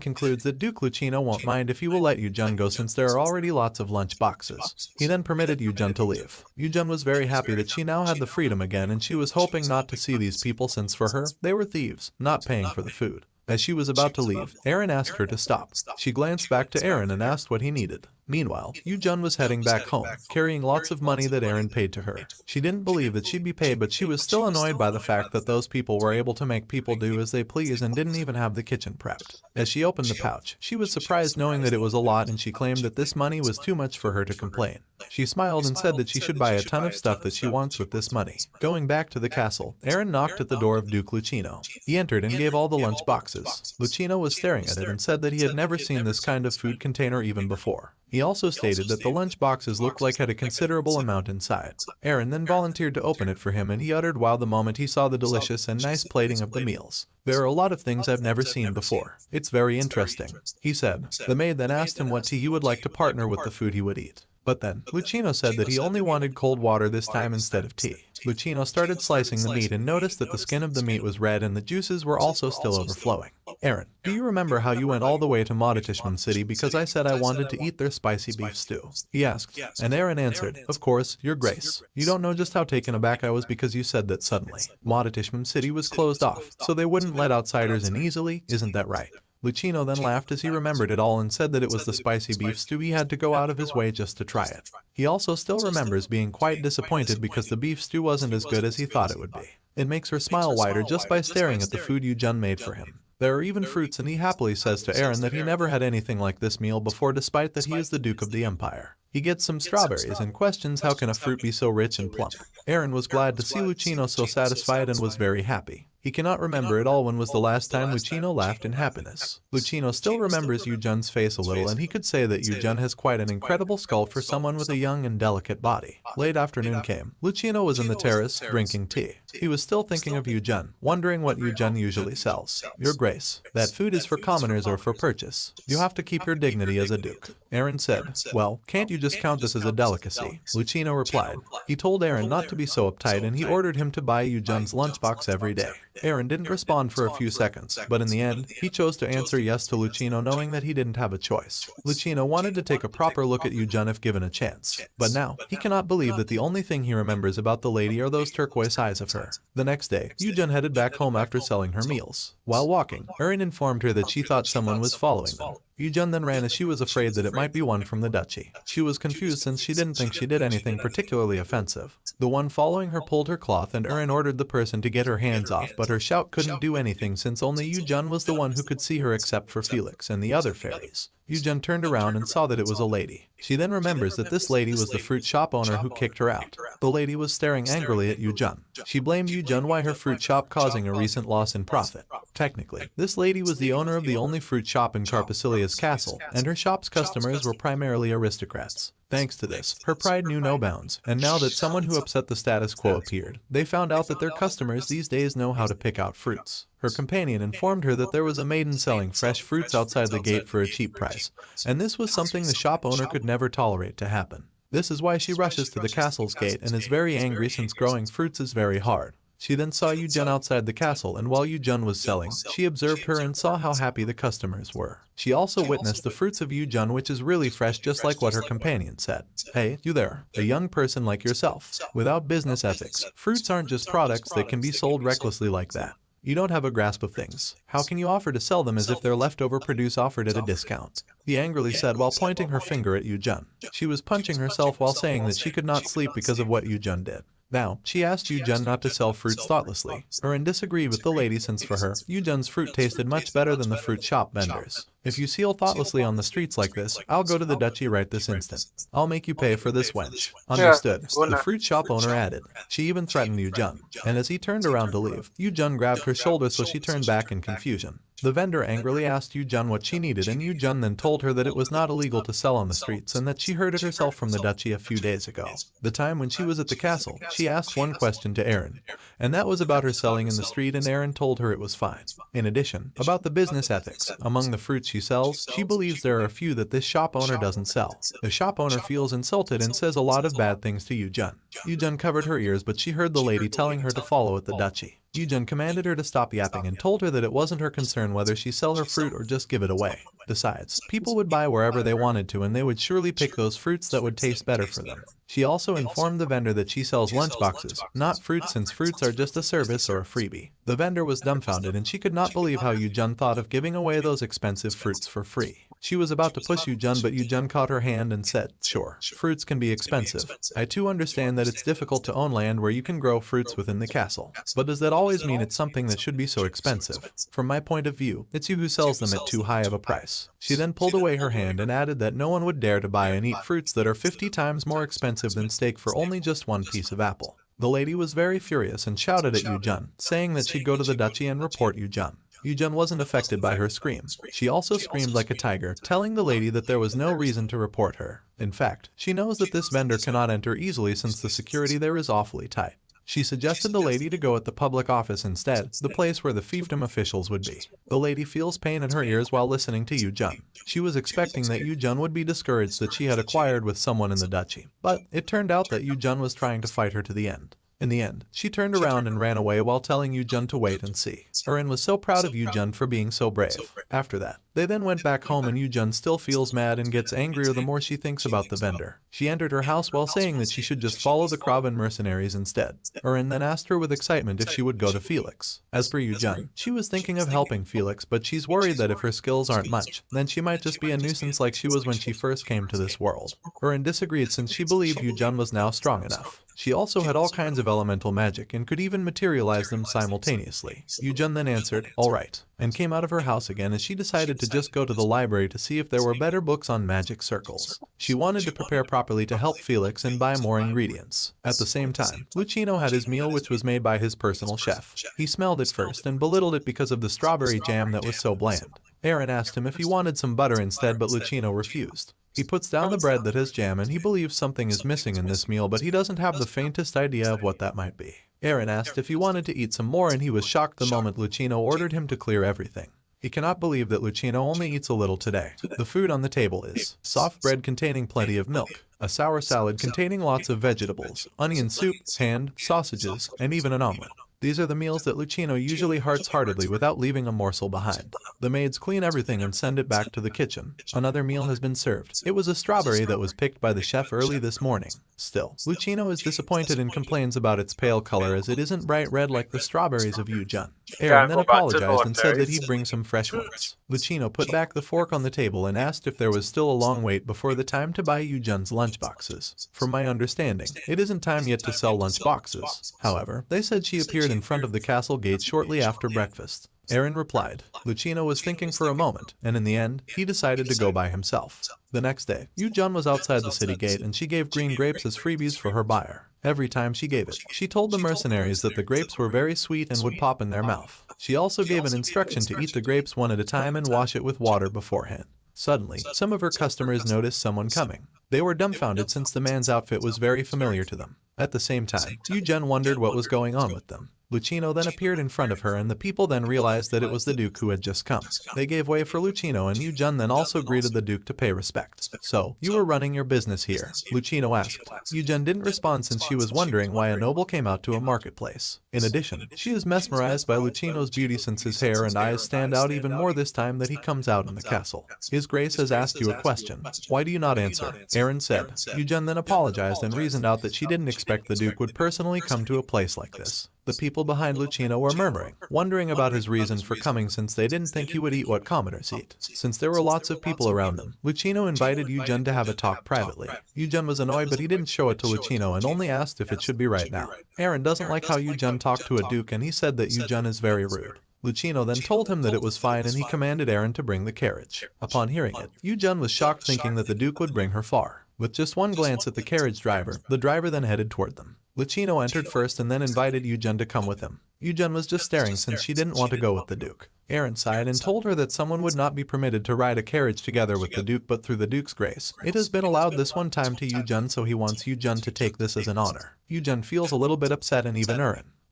concludes that Duke Lucino won't mind if he will let Yu-jun go since there are already lots of lunch boxes. He then permitted Yu-jun to leave. Yu-jun was very happy that she now had the freedom again, and she was hoping not to see these people since for her, they were thieves, not paying for the food. As she was about to leave, Aaron asked her to stop. She glanced back to Aaron and asked what he needed. Meanwhile, Yu-jun was heading back home, carrying lots of money that Aaron paid to her. She didn't believe that she'd be paid, but she was still annoyed by the fact that those people were able to make people do as they please and didn't even have the kitchen prepped. As she opened the pouch, she was surprised knowing that it was a lot, and she claimed that this money was too much for her to complain. She smiled and said that she should buy a ton of stuff that she wants with this money. Going back to the castle, Aaron knocked at the door of Duke Lucino. He entered and gave all the lunch boxes. Lucino was staring at it and said that he had never seen this kind of food container even before. He also stated that the lunch boxes looked like had a considerable amount inside. Aaron then volunteered to open it for him, and he uttered wow the moment he saw the delicious and nice plating of the meals. There are a lot of things I've never seen before. It's very interesting, he said. The maid then asked him what tea he would like to partner with the food he would eat. But then, Lucino said that he only wanted cold water this time instead of tea. Lucino started slicing the meat and noticed that the skin of the meat was red and the juices were also still overflowing. Aaron, do you remember how you went all the way to Modetishman City because I said I wanted to eat their spicy beef stew? He asked, and Aaron answered, of course, Your Grace. You don't know just how taken aback I was because you said that suddenly. Modetishman City was closed off, so they wouldn't let outsiders in easily, isn't that right? Lucino then laughed as he remembered it all and said that it was the spicy beef stew he had to go out of his way just to try it. He also still remembers being quite disappointed because the beef stew wasn't as good as he thought it would be. It makes her smile wider just by staring at the food Yu-jun made for him. There are even fruits, and he happily says to Aaron that he never had anything like this meal before, despite that he is the Duke of the Empire. He gets some strawberries and questions how can a fruit be so rich and plump. Aaron was glad to see Lucino so satisfied and was very happy. He cannot remember at all when was the last time Lucino laughed in happiness. Lucino still remembers Yu-jun's face a little, and he could say that Yu-jun has quite an incredible skull for someone with a young and delicate body. Late afternoon came. Lucino was in the terrace, drinking tea. He was still thinking of Yu-jun, wondering what Yu-jun usually sells. Your Grace, that food is for commoners or for purchase. You have to keep your dignity as a duke. Aaron said, well, can't you just count this as a delicacy? Lucino replied. He told Aaron not to be so uptight, and he ordered him to buy Yu-jun's lunchbox every day. Aaron didn't respond for a few seconds, but in the end, he chose to answer yes to Lucino, knowing that he didn't have a choice. Lucino wanted to take a proper look at Yu-jun if given a chance, but now, he cannot believe that the only thing he remembers about the lady are those turquoise eyes of her. The next day, Yu-jun headed back home after selling her meals. While walking, Aaron informed her that she thought someone was following them. Yu-jun then ran as she was afraid that it might be one from the duchy. She was confused since she didn't think she did anything particularly offensive. The one following her pulled her cloth, and Aaron ordered the person to get her hands off, but her shout couldn't do anything since only Yu-jun was the one who could see her except for Felix and the other fairies. Yu-jun turned around and saw that it was a lady. She then remembers that this lady was the fruit shop owner who kicked her out. The lady was staring angrily at Yu-jun. She blamed Yu-jun why her fruit shop causing a recent loss in profit. Technically, this lady was the owner of the only fruit shop in Carpacilia's castle, and her shop's customers were primarily aristocrats. Thanks to this, her pride knew no bounds, and now that someone who upset the status quo appeared, they found out that their customers these days know how to pick out fruits. Her companion informed her that there was a maiden selling fresh fruits outside the gate for a cheap price, and this was something the shop owner could never tolerate to happen. This is why she rushes to the castle's gate and is very angry since growing fruits is very hard. She then saw Yu-jun outside the castle, and while Yu-jun was selling, she observed her and saw how happy the customers were. She also witnessed the fruits of Yu-jun, which is really fresh, just like what her companion said. Hey, you there, a young person like yourself. Without business ethics, fruits aren't just products that can be sold recklessly like that. You don't have a grasp of things. How can you offer to sell them as if they're leftover produce offered at a discount? He angrily said while pointing her finger at Yu Jun. She was punching herself while saying that she could not sleep because of what Yu Jun did. Now, she asked Yu Jun not to sell fruits thoughtlessly, and disagreed with the lady since for her, Yu Jun's fruit tasted much better than the fruit shop vendors. If you steal thoughtlessly on the streets like this, I'll go to the duchy right this instant. I'll make you pay for this wench. Understood, the fruit shop owner added. She even threatened Yu Jun, and as he turned around to leave, Yu Jun grabbed her shoulder so she turned back in confusion. The vendor angrily asked Yu Jun what she needed, and Yu Jun then told her that it was not illegal to sell on the streets and that she heard it herself from the duchy a few days ago. The time when she was at the castle, she asked one question to Aaron, and that was about her selling in the street, and Aaron told her it was fine. In addition, about the business ethics, among the fruits she sells, she believes there are a few that this shop owner doesn't sell. The shop owner feels insulted and says a lot of bad things to Yu Jun. Yu Jun covered her ears, but she heard the lady telling her to follow at the duchy. Yu Jun commanded her to stop yapping and told her that it wasn't her concern whether she sell her fruit or just give it away. Besides, people would buy wherever they wanted to, and they would surely pick those fruits that would taste better for them. She also informed the vendor that she sells lunchboxes, not fruits, since fruits are just a service or a freebie. The vendor was dumbfounded and she could not believe how Yu Jun thought of giving away those expensive fruits for free. She was about to push Yu Jun, but Yu Jun caught her hand and said, "Sure, fruits can be expensive. I too understand that it's difficult to own land where you can grow fruits within the castle. But does that always mean it's something that should be so expensive? From my point of view, it's you who sells them at too high of a price." She then pulled away her hand and added that no one would dare to buy and eat fruits that are 50 times more expensive than steak for only just one piece of apple. The lady was very furious and shouted at Yu Jun, saying that she'd go to the duchy and report Yu Jun. Yu Jun wasn't affected by her scream. She also screamed like a tiger, telling the lady that there was no reason to report her. In fact, she knows that this vendor cannot enter easily since the security there is awfully tight. She suggested the lady to go at the public office instead, the place where the fiefdom officials would be. The lady feels pain in her ears while listening to Yu Jun. She was expecting that Yu Jun would be discouraged that she had acquired with someone in the duchy, but it turned out that Yu Jun was trying to fight her to the end. In the end, she turned around and ran away while telling Yu Jun to wait and see. Aaron was so proud of Yu Jun for being so brave. After that, they then went back home, and Yu Jun still feels mad and gets angrier the more she thinks about the vendor. She entered her house while saying that she should just follow the Kraven mercenaries instead. Aaron then asked her with excitement if she would go to Felix. As for Yu Jun, she was thinking of helping Felix, but she's worried that if her skills aren't much, then she might just be a nuisance like she was when she first came to this world. Aaron disagreed since she believed Yu Jun was now strong enough. She also had all kinds of elemental magic and could even materialize them simultaneously. Yu Jun then answered, "All right," and came out of her house again as she decided to just go to the library to see if there were better books on magic circles. She wanted to prepare properly to help Felix and buy more ingredients. At the same time, Lucino had his meal, which was made by his personal chef. He smelled it first and belittled it because of the strawberry jam that was so bland. Aaron asked him if he wanted some butter instead, but Lucino refused. He puts down the bread that has jam and he believes something is missing in this meal, but he doesn't have the faintest idea of what that might be. Aaron asked if he wanted to eat some more, and he was shocked the moment Lucino ordered him to clear everything. He cannot believe that Lucino only eats a little today. The food on the table is soft bread containing plenty of milk, a sour salad containing lots of vegetables, onion soup, ham, sausages, and even an omelet. These are the meals that Lucino usually hearts-heartedly without leaving a morsel behind. The maids clean everything and send it back to the kitchen. Another meal has been served. It was a strawberry that was picked by the chef early this morning. Still, Lucino is disappointed and complains about its pale color as it isn't bright red like the strawberries of Yu Jun. Aaron then apologized and said that he'd bring some fresh ones. Lucino put back the fork on the table and asked if there was still a long wait before the time to buy Yu Jun's lunchboxes. From my understanding, it isn't time yet to sell lunchboxes. However, they said she appeared in front of the castle gate shortly after breakfast. Aaron replied. Lucino was thinking for a moment, and in the end, he decided to go by himself. The next day, Yu Jun was outside the city gate and she gave green grapes as freebies for her buyer. Every time she gave it, she told the mercenaries that the grapes were very sweet and would pop in their mouth. She also gave an instruction to eat the grapes one at a time and wash it with water beforehand. Suddenly, some of her customers noticed someone coming. They were dumbfounded since the man's outfit was very familiar to them. At the same time, Yu Jun wondered what was going on with them. Lucino then appeared in front of her, and the people then realized that it was the Duke who had just come. They gave way for Lucino, and Yu Jun then also greeted the Duke to pay respect. "So, you were running your business here?" Lucino asked. Yu Jun didn't respond since she was wondering why a noble came out to a marketplace. In addition, she is mesmerized by Lucino's beauty since his hair and eyes stand out even more this time that he comes out in the castle. "His Grace has asked you a question. Why do you not answer?" Aaron said. Yu Jun then apologized and reasoned out that she didn't expect the Duke would personally come to a place like this. The people behind Lucino were murmuring, wondering about his reason for coming since they didn't think he would eat what commoners eat. Since there were lots of people around them, Lucino invited Yu-jun to have a talk privately. Yu-jun was annoyed, but he didn't show it to Lucino and only asked if it should be right now. Eren doesn't like how Yu-jun talked to a duke, and he said that Yu-jun is very rude. Lucino then told him that it was fine, and he commanded Eren to bring the carriage. Upon hearing it, Yu-jun was shocked, thinking that the duke would bring her far. With just one glance at the carriage driver, the driver then headed toward them. Lucino entered first and then invited Yu-jun to come with him. Yu-jun was just staring since she didn't want to go with the duke. Eren sighed and told her that someone would not be permitted to ride a carriage together with the duke, but through the duke's grace, it has been allowed this one time to Yu-jun, so he wants Yu-jun to take this as an honor. Yu-jun feels a little bit upset, and even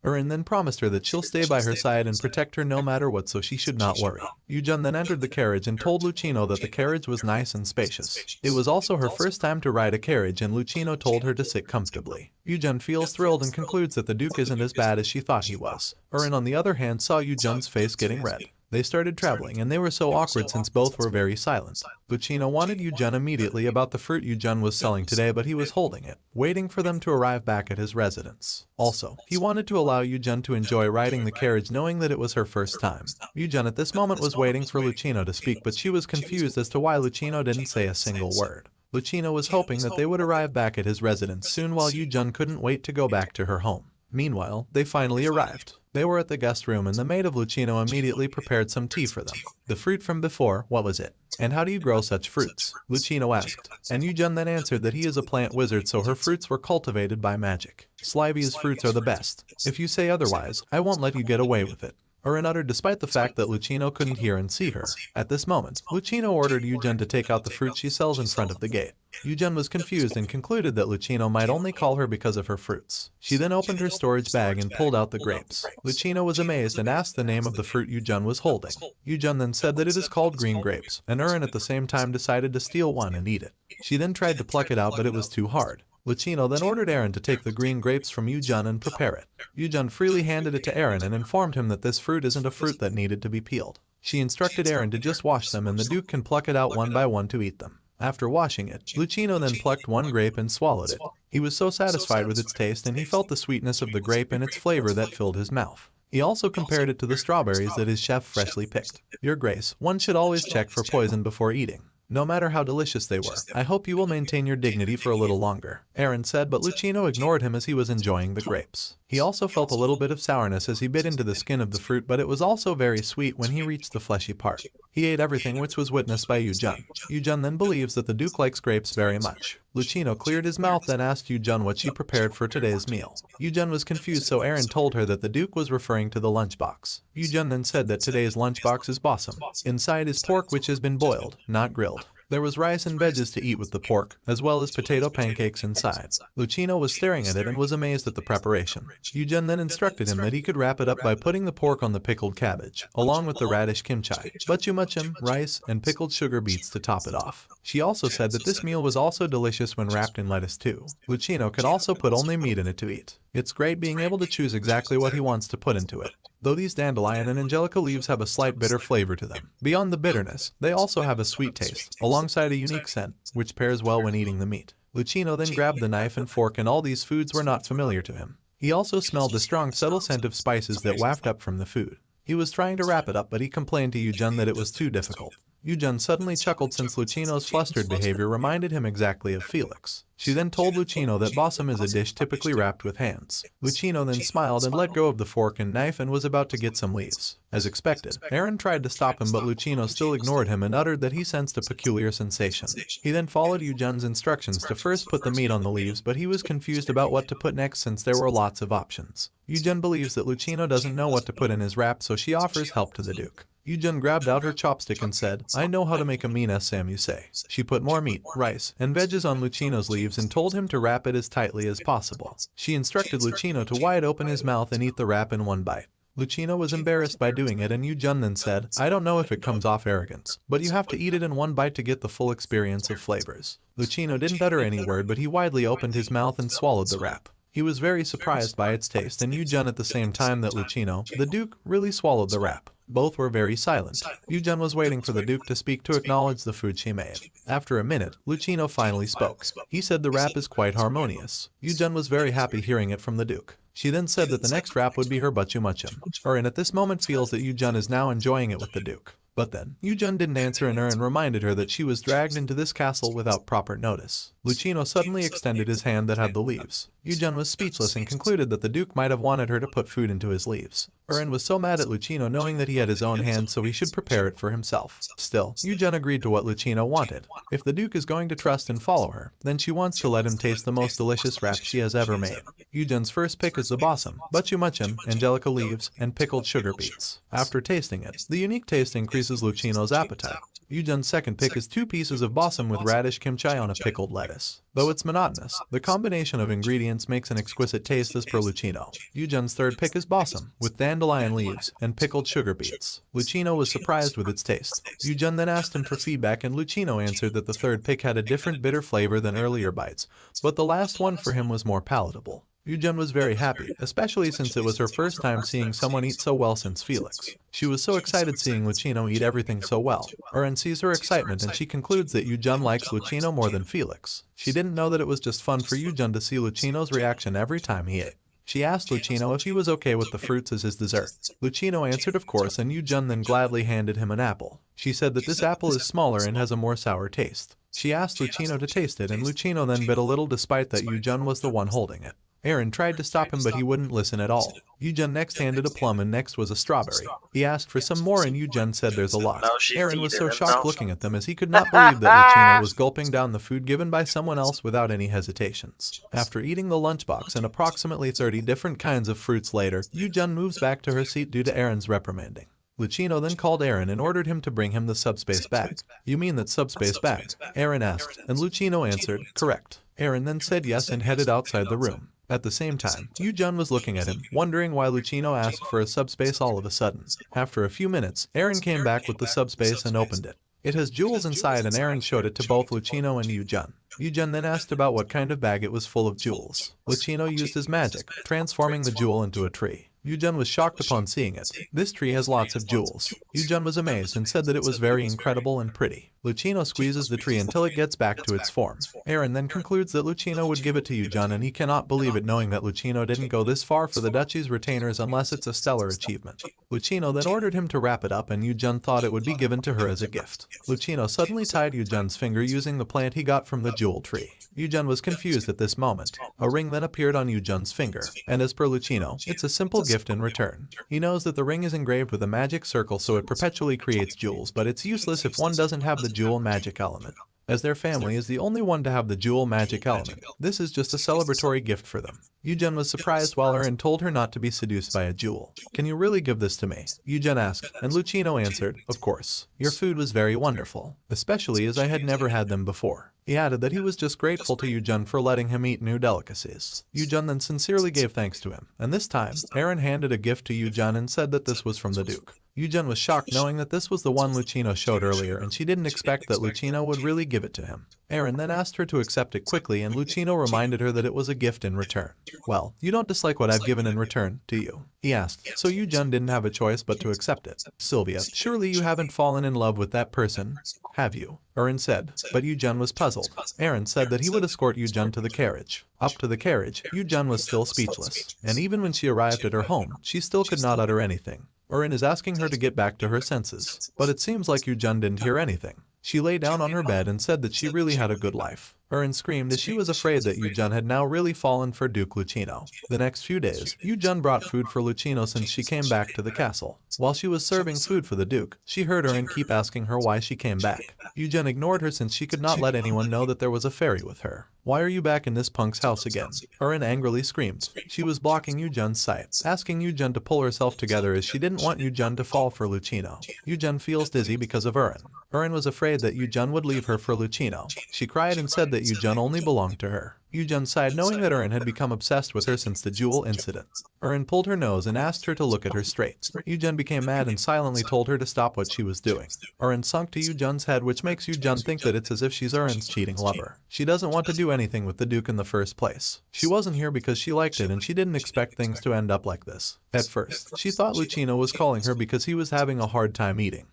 Eren then promised her that she'll stay by her side and protect her no matter what, so she should not worry. Yu-jun then entered the carriage and told Lucino that the carriage was nice and spacious. It was also her first time to ride a carriage, and Lucino told her to sit comfortably. Yu-jun feels thrilled and concludes that the duke isn't as bad as she thought he was. Eren, on the other hand, saw Yu-jun's face getting red. They started traveling, and they were so awkward since both were very silent. Lucino wanted Yu-jun immediately about the fruit Yu-jun was selling today, but he was holding it, waiting for them to arrive back at his residence. Also, he wanted to allow Yu-jun to enjoy riding the carriage, knowing that it was her first time. Yu-jun at this moment was waiting for Lucino to speak, but she was confused as to why Lucino didn't say a single word. Lucino was hoping that they would arrive back at his residence soon, while Yu-jun couldn't wait to go back to her home. Meanwhile, they finally arrived. They were at the guest room, and the maid of Lucino immediately prepared some tea for them. The fruit from before, what was it? And how do you grow such fruits? Lucino asked. And Yu-jun then answered that he is a plant wizard, so her fruits were cultivated by magic. Slivia's fruits are the best. If you say otherwise, I won't let you get away with it. Eren uttered, despite the fact that Lucino couldn't hear and see her. At this moment, Lucino ordered Yu-jun to take out the fruit she sells in front of the gate. Yu-jun was confused and concluded that Lucino might only call her because of her fruits. She then opened her storage bag and pulled out the grapes. Lucino was amazed and asked the name of the fruit Yu-jun was holding. Yu-jun then said that it is called green grapes, and Eren at the same time decided to steal one and eat it. She then tried to pluck it out, but it was too hard. Lucino then ordered Eren to take the green grapes from Yu-jun and prepare it. Yu-jun freely handed it to Eren and informed him that this fruit isn't a fruit that needed to be peeled. She instructed Eren to just wash them, and the duke can pluck it out one by one to eat them. After washing it, Lucino then plucked one grape and swallowed it. He was so satisfied with its taste, and he felt the sweetness of the grape and its flavor that filled his mouth. He also compared it to the strawberries that his chef freshly picked. Your Grace, one should always check for poison before eating. No matter how delicious they were, I hope you will maintain your dignity for a little longer, Eren said, but Lucino ignored him as he was enjoying the grapes. He also felt a little bit of sourness as he bit into the skin of the fruit, but it was also very sweet when he reached the fleshy part. He ate everything, which was witnessed by Yu-jun. Yu-jun then believes that the duke likes grapes very much. Lucino cleared his mouth, then asked Yu-jun what she prepared for today's meal. Yu-jun was confused, so Eren told her that the duke was referring to the lunchbox. Yu-jun then said that today's lunchbox is bossum. Inside is pork which has been boiled, not grilled. There was rice and veggies to eat with the pork, as well as potato pancakes inside. Lucino was staring at it and was amazed at the preparation. Yu-jun then instructed him that he could wrap it up by putting the pork on the pickled cabbage, along with the radish kimchi, butchumuchum, rice, and pickled sugar beets to top it off. She also said that this meal was also delicious when wrapped in lettuce too. Lucino could also put only meat in it to eat. It's great being able to choose exactly what he wants to put into it. Though these dandelion and angelica leaves have a slight bitter flavor to them, beyond the bitterness, they also have a sweet taste, alongside a unique scent, which pairs well when eating the meat. Lucino then grabbed the knife and fork, and all these foods were not familiar to him. He also smelled the strong, subtle scent of spices that wafted up from the food. He was trying to wrap it up, but he complained to Yu-jun that it was too difficult. Yu-jun suddenly chuckled since Lucino's flustered behavior reminded him exactly of Felix. She then told Lucino that bossum is a dish typically wrapped with hands. Lucino then smiled and let go of the fork and knife and was about to get some leaves. As expected, Eren tried to stop him, but Lucino still ignored him and uttered that he sensed a peculiar sensation. He then followed Yu-jun's instructions to first put the meat on the leaves, but he was confused about what to put next since there were lots of options. Yu-jun believes that Lucino doesn't know what to put in his wrap, so she offers help to the duke. Yu-jun grabbed out her chopstick and said, I know how to make a mean Sam, you say. She put more meat, rice, and veggies on Lucino's leaves and told him to wrap it as tightly as possible. She instructed Lucino to wide open his mouth and eat the wrap in one bite. Lucino was embarrassed by doing it, and Yu-jun then said, I don't know if it comes off arrogance, but you have to eat it in one bite to get the full experience of flavors. Lucino didn't utter any word, but he widely opened his mouth and swallowed the wrap. He was very surprised by its taste, and Yu-jun at the same time that Lucino, the duke, really swallowed the wrap. Both were very silent. Yujun was waiting for the Duke to speak to acknowledge the food she made. After a minute, Lucino finally spoke. He said the rap is quite harmonious. Yujun was very happy hearing it from the Duke. She then said that the next rap would be her Butchumuchum. Urin at this moment feels that Yujun is now enjoying it with the Duke. But then, Yujun didn't answer and Urin reminded her that she was dragged into this castle without proper notice. Lucino suddenly extended his hand that had the leaves. Yujun was speechless and concluded that the Duke might have wanted her to put food into his leaves. Urin was so mad at Lucino knowing that he had his own hand so he should prepare it for himself. Still, Yujun agreed to what Lucino wanted. If the Duke is going to trust and follow her, then she wants to let him taste the most delicious wrap she has ever made. Yujun's first pick is the Bossum, Butchumuchum, Angelica leaves, and pickled sugar beets. After tasting it, the unique taste increases Lucino's appetite. Yujun's second pick is 2 pieces of Bossum with radish kimchi on a pickled lettuce. Though it's monotonous, the combination of ingredients makes an exquisite taste as per Lucino. Yujun's third pick is Bossum, with dandelion leaves and pickled sugar beets. Lucino was surprised with its taste. Yujun then asked him for feedback and Lucino answered that the third pick had a different bitter flavor than earlier bites, but the last one for him was more palatable. Yujun was very happy, especially since it was her first time seeing someone eat so well since Felix. She was so excited seeing Lucino eat everything so well. Urin sees her excitement and she concludes that Yujun likes Lucino more than Felix. She didn't know that it was just fun for Yujun to see Lucino's reaction every time he ate. She asked Lucino if he was okay with the fruits as his dessert. Lucino answered of course and Yujun then gladly handed him an apple. She said that this apple is smaller and has a more sour taste. She asked Lucino to taste it and Lucino then bit a little despite that Yujun was the one holding it. Urin tried to stop him but he wouldn't listen at all. Yujun next handed a plum and next was a strawberry. He asked for some more and Yujun said there's a lot. Urin was so shocked looking at them as he could not believe that Lucino was gulping down the food given by someone else without any hesitations. After eating the lunchbox and approximately 30 different kinds of fruits later, Yujun moves back to her seat due to Urin's reprimanding. Lucino then called Urin and ordered him to bring him the subspace bag. You mean that subspace bag? Urin asked, and Lucino answered, correct. Urin then said yes and headed outside the room. At the same time, Yujun was looking at him, wondering why Lucino asked for a subspace all of a sudden. After a few minutes, Urin came back with the subspace and opened it. It has jewels inside and Urin showed it to both Lucino and Yujun. Yujun then asked about what kind of bag it was full of jewels. Lucino used his magic, transforming the jewel into a tree. Yujun was shocked upon seeing it. This tree has lots of jewels. Yujun was amazed and said that it was very incredible and pretty. Lucino squeezes the tree until it gets back to its form. Urin then concludes that Lucino would give it to Yujun and he cannot believe it knowing that Lucino didn't go this far for the duchy's retainers unless it's a stellar achievement. Lucino then ordered him to wrap it up and Yujun thought it would be given to her as a gift. Lucino suddenly tied Yujun's finger using the plant he got from the jewel tree. Yujun was confused at this moment. A ring then appeared on Yujun's finger, and as per Lucino, it's a simple gift in return. He knows that the ring is engraved with a magic circle so it perpetually creates jewels, but it's useless if one doesn't have the jewel magic element. As their family is the only one to have the jewel magic element, this is just a celebratory gift for them. Yujun was surprised while Urin told her not to be seduced by a jewel. Can you really give this to me? Yujun asked, and Lucino answered, of course. Your food was very wonderful, especially as I had never had them before. He added that he was just grateful to Yujun for letting him eat new delicacies. Yujun then sincerely gave thanks to him, and this time, Urin handed a gift to Yujun and said that this was from the Duke. Yujun was shocked knowing that this was the one Lucino showed earlier and she didn't expect that Lucino would really give it to him. Urin then asked her to accept it quickly and Lucino reminded her that it was a gift in return. Well, you don't dislike what I've given in return, do you? He asked, so Yujun didn't have a choice but to accept it. Sylvia, surely you haven't fallen in love with that person, have you? Urin said, but Yujun was puzzled. Urin said that he would escort Yujun to the carriage. Up to the carriage, Yujun was still speechless, and even when she arrived at her home, she still could not utter anything. Urin is asking her to get back to her senses, but it seems like Yujun didn't hear anything. She lay down on her bed and said that she really had a good life. Urin screamed as she was afraid that Yujun had now really fallen for Duke Lucino. The next few days, Yujun brought food for Lucino since she came back to the castle. While she was serving food for the Duke, she heard Urin keep asking her why she came back. Yujun ignored her since she could not let anyone know that there was a fairy with her. Why are you back in this punk's house again? Urin angrily screamed. She was blocking Yujun's sight, asking Yujun to pull herself together as she didn't want Yujun to fall for Lucino. Yujun feels dizzy because of Urin. Urin was afraid that Yujun would leave her for Lucino. She cried and said that Yujun only belonged to her. Yu-jun sighed, knowing that Erin had become obsessed with her since the jewel incident. Erin pulled her nose and asked her to look at her straight. Yu-jun became mad and silently told her to stop what she was doing. Erin sunk to Yu-jun's head, which makes Yu-jun think that it's as if she's Erin's cheating lover. She doesn't want to do anything with the Duke in the first place. She wasn't here because she liked it, and she didn't expect things to end up like this. At first, she thought Lucino was calling her because he was having a hard time eating.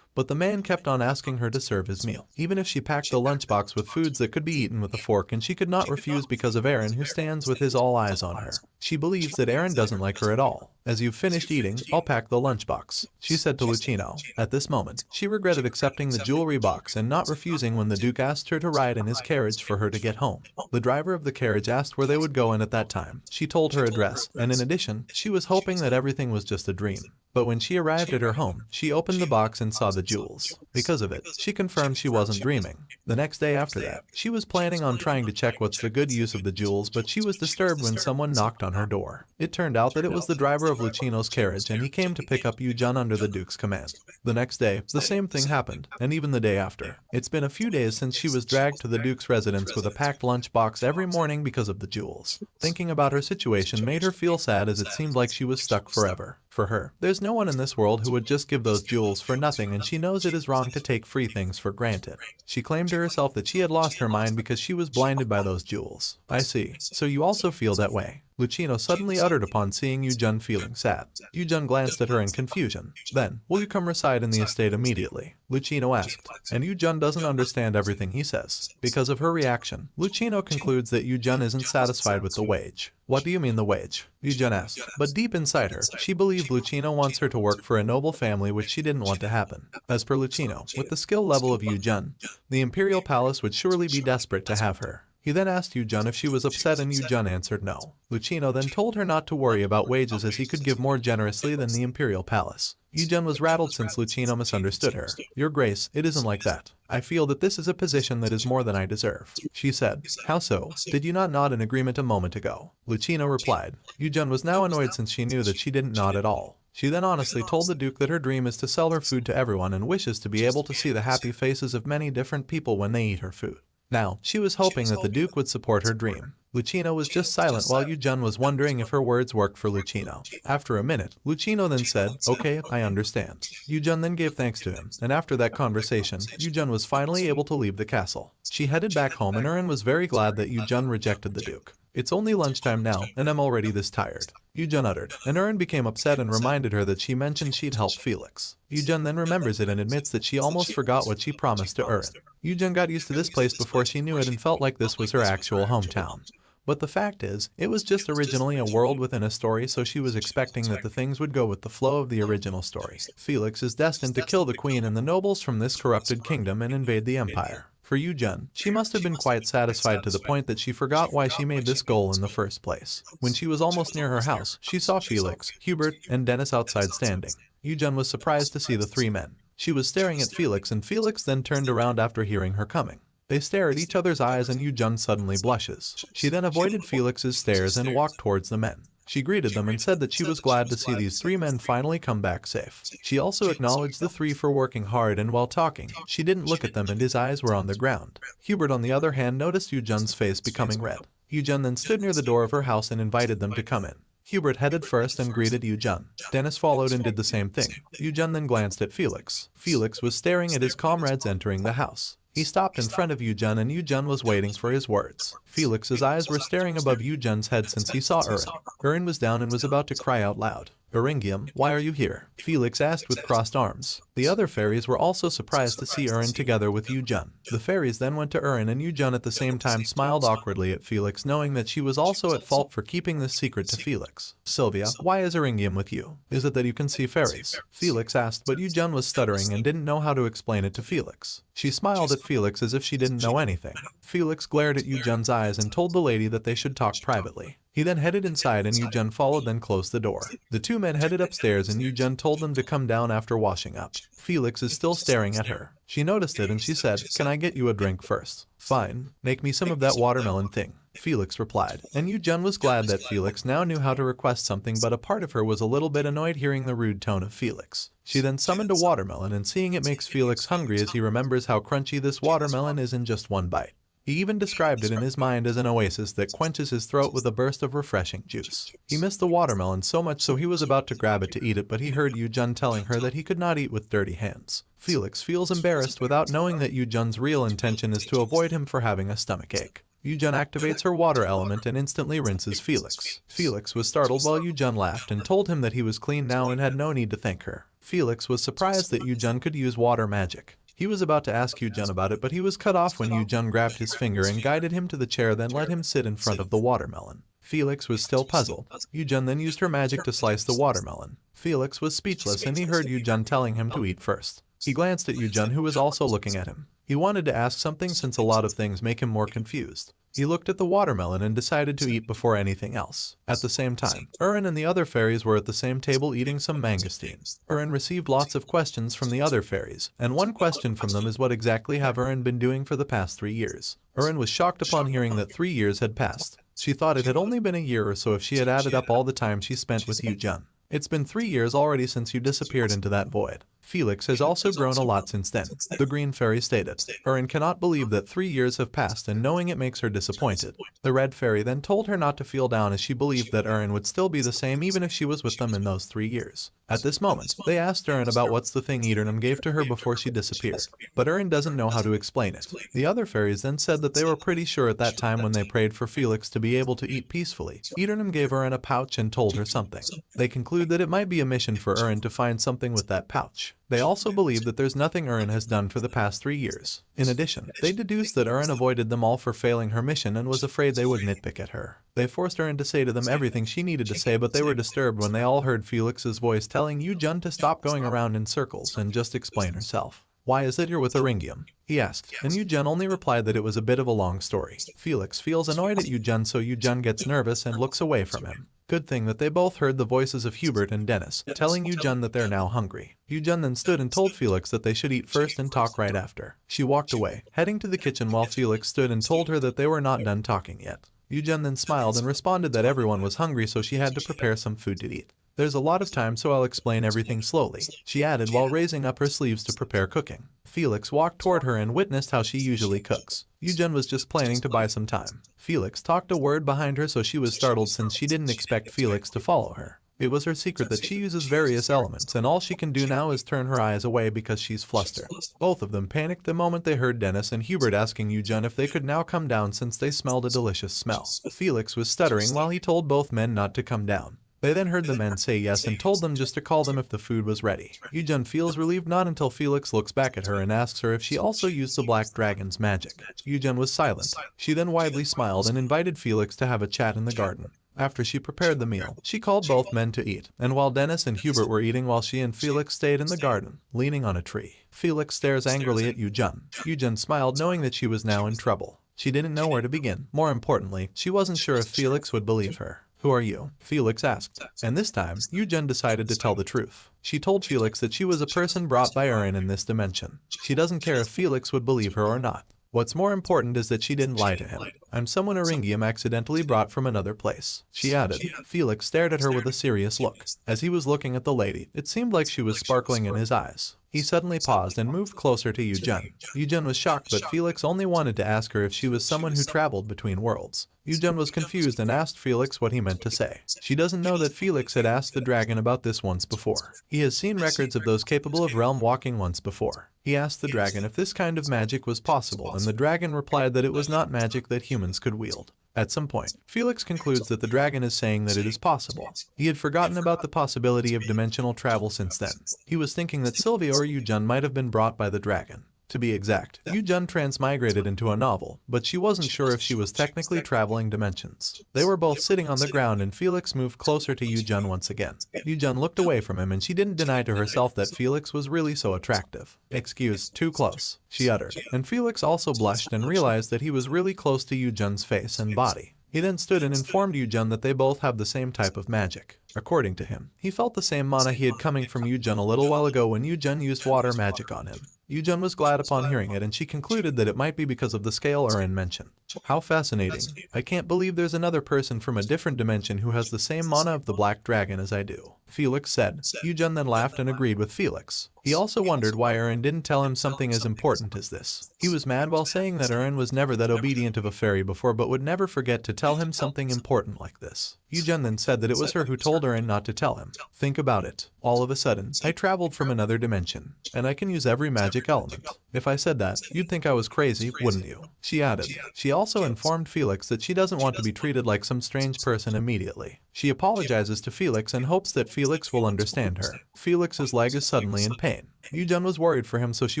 But the man kept on asking her to serve his meal, even if she packed the lunchbox with foods that could be eaten with a fork, and she could not refuse because of Erin, who stands with his all eyes on her. She believes that Erin doesn't like her at all. As you've finished eating, I'll pack the lunchbox, she said to Lucino. At this moment, she regretted accepting the jewelry box and not refusing when the Duke asked her to ride in his carriage for her to get home. The driver of the carriage asked where they would go, and at that time, she told her address, and in addition, she was hoping that everything was just a dream. But when she arrived at her home, she opened the box and saw the jewels. Because of it, she confirmed she wasn't dreaming. The next day after that, she was planning on trying to check what's the good use of the jewels, but she was disturbed when someone knocked on her door. It turned out that it was the driver of Lucino's carriage, and he came to pick up Yu-jun under the Duke's command. The next day, the same thing happened, and even the day after. It's been a few days since she was dragged to the Duke's residence with a packed lunchbox every morning because of the jewels. Thinking about her situation made her feel sad, as it seemed like she was stuck forever. For her, there's no one in this world who would just give those jewels for nothing, and she knows it is wrong to take free things for granted. She claimed to herself that she had lost her mind because she was blinded by those jewels. I see. So you also feel that way? Lucino suddenly uttered upon seeing Yu-jun feeling sad. Yu-jun glanced at her in confusion. Then, will you come reside in the estate immediately? Lucino asked. And Yu-jun doesn't understand everything he says. Because of her reaction, Lucino concludes that Yu-jun isn't satisfied with the wage. What do you mean the wage? Yu-jun asked. But deep inside her, she believed Lucino wants her to work for a noble family, which she didn't want to happen. As per Lucino, with the skill level of Yu-jun, the Imperial Palace would surely be desperate to have her. He then asked Yu-jun if she was upset, and Yu-jun answered no. Lucino then told her not to worry about wages, as he could give more generously than the Imperial Palace. Yu-jun was rattled since Lucino misunderstood her. Your Grace, it isn't like that. I feel that this is a position that is more than I deserve, she said. How so? Did you not nod in agreement a moment ago? Lucino replied. Yu-jun was now annoyed since she knew that she didn't nod at all. She then honestly told the Duke that her dream is to sell her food to everyone and wishes to be able to see the happy faces of many different people when they eat her food. Now, she was hoping that the Duke would support her dream. Lucino was just silent while Yu-jun was wondering if her words worked for Lucino. After a minute, Lucino then said, okay, I understand. Yu-jun then gave thanks to him, and after that conversation, Yu-jun was finally able to leave the castle. She headed back home, and Erin was very glad that Yu-jun rejected the Duke. It's only lunchtime now, and I'm already this tired, Yu-jun uttered, and Erin became upset and reminded her that she mentioned she'd help Felix. Yu-jun then remembers it and admits that she almost forgot what she promised to Erin. Yu-jun got used to this place before she knew it and felt like this was her actual hometown. But the fact is, it was just originally a world within a story, so she was expecting that the things would go with the flow of the original story. Felix is destined to kill the queen and the nobles from this corrupted kingdom and invade the empire. For Yu-jun, she must have been quite satisfied to the point that she forgot why she made this goal in the first place. When she was almost near her house, she saw Felix, Hubert, and Dennis outside standing. Yu-jun was surprised to see the three men. She was staring at Felix, and Felix then turned around after hearing her coming. They stare at each other's eyes, and Yu-jun suddenly blushes. She then avoided Felix's stares and walked towards the men. She greeted them and said that she was glad to see these three men finally come back safe. She also acknowledged the three for working hard, and while talking, she didn't look at them and his eyes were on the ground. Hubert, on the other hand, noticed Yu-jun's face becoming red. Yu-jun then stood near the door of her house and invited them to come in. Hubert headed first and greeted Yu-jun. Dennis followed and did the same thing. Yu-jun then glanced at Felix. Felix was staring at his comrades entering the house. He stopped in front of Yu-jun, and Yu-jun was waiting for his words. Felix's eyes were staring above Yu-jun's head since he saw Erin. Erin was down and was about to cry out loud. Eryngium, why are you here? Felix asked with crossed arms. The other fairies were also surprised to see Erin together with Yu-jun. The fairies then went to Erin, and Yu-jun at the same time smiled awkwardly at Felix, knowing that she was also at fault for keeping this secret to Felix. Sylvia, why is Eryngium with you? Is it that you can see fairies? Felix asked, but Yu-jun was stuttering and didn't know how to explain it to Felix. She smiled at Felix as if she didn't know anything. Felix glared at Yu-jun's eyes and told the lady that they should talk privately. He then headed inside, and Yu-jun followed, then closed the door. The two men headed upstairs, and Yu-jun told them to come down after washing up. Felix is still staring at her. She noticed it and she said, can I get you a drink first? Fine, make me some of that watermelon thing, Felix replied. And Yu-jun was glad that Felix now knew how to request something, but a part of her was a little bit annoyed hearing the rude tone of Felix. She then summoned a watermelon, and seeing it makes Felix hungry as he remembers how crunchy this watermelon is in just one bite. He even described it in his mind as an oasis that quenches his throat with a burst of refreshing juice. He missed the watermelon so much so he was about to grab it to eat it, but he heard Yu Jun telling her that he could not eat with dirty hands. Felix feels embarrassed without knowing that Yu Jun's real intention is to avoid him for having a stomachache. Yu Jun activates her water element and instantly rinses Felix. Felix was startled while Yu Jun laughed and told him that he was clean now and had no need to thank her. Felix was surprised that Yu Jun could use water magic. He was about to ask Yu Jun about it, but he was cut off when Yu Jun grabbed his finger and guided him to the chair, then let him sit in front of the watermelon. Felix was still puzzled. Yu Jun then used her magic to slice the watermelon. Felix was speechless and he heard Yu Jun telling him to eat first. He glanced at Yu Jun, who was also looking at him. He wanted to ask something since a lot of things make him more confused. He looked at the watermelon and decided to eat before anything else. At the same time, Urin and the other fairies were at the same table eating some mangosteen. Urin received lots of questions from the other fairies, and one question from them is what exactly have Urin been doing for the past 3 years. Urin was shocked upon hearing that 3 years had passed. She thought it had only been a year or so if she had added up all the time she spent with Yu Jun. It's been 3 years already since you disappeared into that void. Felix has also grown a lot since then, the Green Fairy stated. Urin cannot believe that 3 years have passed, and knowing it makes her disappointed. The Red Fairy then told her not to feel down as she believed that Urin would still be the same even if she was with them in those 3 years. At this moment, they asked Urin about what's the thing Edernum gave to her before she disappeared, but Urin doesn't know how to explain it. The other fairies then said that they were pretty sure at that time when they prayed for Felix to be able to eat peacefully. Edernum gave Urin a pouch and told her something. They conclude that it might be a mission for Urin to find something with that pouch. They also believe that there's nothing Urin has done for the past 3 years. In addition, they deduced that Urin avoided them all for failing her mission and was afraid they would nitpick at her. They forced Urin to say to them everything she needed to say, but they were disturbed when they all heard Felix's voice telling Yu Jun to stop going around in circles and just explain herself. "Why is it you're with Eryngium?" he asked, and Yu Jun only replied that it was a bit of a long story. Felix feels annoyed at Yu Jun, so Yu Jun gets nervous and looks away from him. Good thing that they both heard the voices of Hubert and Dennis, telling Yu Jun that they're now hungry. Yu Jun then stood and told Felix that they should eat first and talk right after. She walked away, heading to the kitchen while Felix stood and told her that they were not done talking yet. Yu Jun then smiled and responded that everyone was hungry, so she had to prepare some food to eat. "There's a lot of time, so I'll explain everything slowly," she added while raising up her sleeves to prepare cooking. Felix walked toward her and witnessed how she usually cooks. Yu Jun was just planning to buy some time. Felix talked a word behind her, so she was startled since she didn't expect Felix to follow her. It was her secret that she uses various elements, and all she can do now is turn her eyes away because she's flustered. Both of them panicked the moment they heard Dennis and Hubert asking Yu Jun if they could now come down since they smelled a delicious smell. Felix was stuttering while he told both men not to come down. They then heard the men say yes and told them just to call them if the food was ready. Yu Jun feels relieved not until Felix looks back at her and asks her if she also used the Black Dragon's magic. Yu Jun was silent. She then widely smiled and invited Felix to have a chat in the garden. After she prepared the meal, she called both men to eat, and while Dennis and Hubert were eating while she and Felix stayed in the garden, leaning on a tree. Felix stares angrily at Yu Jun. Yu Jun smiled knowing that she was now in trouble. She didn't know where to begin. More importantly, she wasn't sure if Felix would believe her. "Who are you?" Felix asked. And this time, Yu Jun decided to tell the truth. She told Felix that she was a person brought by Urin in this dimension. She doesn't care if Felix would believe her or not. What's more important is that she didn't lie to him. "I'm someone Eryngium accidentally brought from another place," she added. Felix stared at her with a serious look. As he was looking at the lady, it seemed like she was sparkling in his eyes. He suddenly paused and moved closer to Yu Jun. Yu Jun was shocked, but Felix only wanted to ask her if she was someone who traveled between worlds. Yu Jun was confused and asked Felix what he meant to say. She doesn't know that Felix had asked the dragon about this once before. He has seen records of those capable of realm walking once before. He asked the dragon if this kind of magic was possible, and the dragon replied that it was not magic that humans could wield. At some point, Felix concludes that the dragon is saying that it is possible. He had forgotten about the possibility of dimensional travel since then. He was thinking that Sylvia or Yu Jun might have been brought by the dragon. To be exact, Yu Jun transmigrated into a novel, but she wasn't sure if she was technically traveling dimensions. They were both sitting on the ground and Felix moved closer to Yu Jun once again. Yu Jun looked away from him and she didn't deny to herself that Felix was really so attractive. "Excuse, too close," she uttered. And Felix also blushed and realized that he was really close to Yu Jun's face and body. He then stood and informed Yu Jun that they both have the same type of magic. According to him, he felt the same mana he had coming from Yu Jun a little while ago when Yu Jun used water magic on him. Yujun was glad upon hearing it, and she concluded that it might be because of the scale Erin mentioned. How fascinating. I can't believe there's another person from a different dimension who has the same mana of the Black Dragon as I do, Felix said. Yujun then laughed and agreed with Felix. He also wondered why Erin didn't tell him something as important as this. He was mad while saying that Erin was never that obedient of a fairy before but would never forget to tell him something important like this. Yujun then said that it was her who told Erin not to tell him. Think about it. All of a sudden, I traveled from another dimension, and I can use every magic element. If I said that, you'd think I was crazy, wouldn't you? She added. She also informed Felix that she doesn't want to be treated like some strange person immediately. She apologizes to Felix and hopes that Felix will understand her. Felix's leg is suddenly in pain. Yujun was worried for him, so she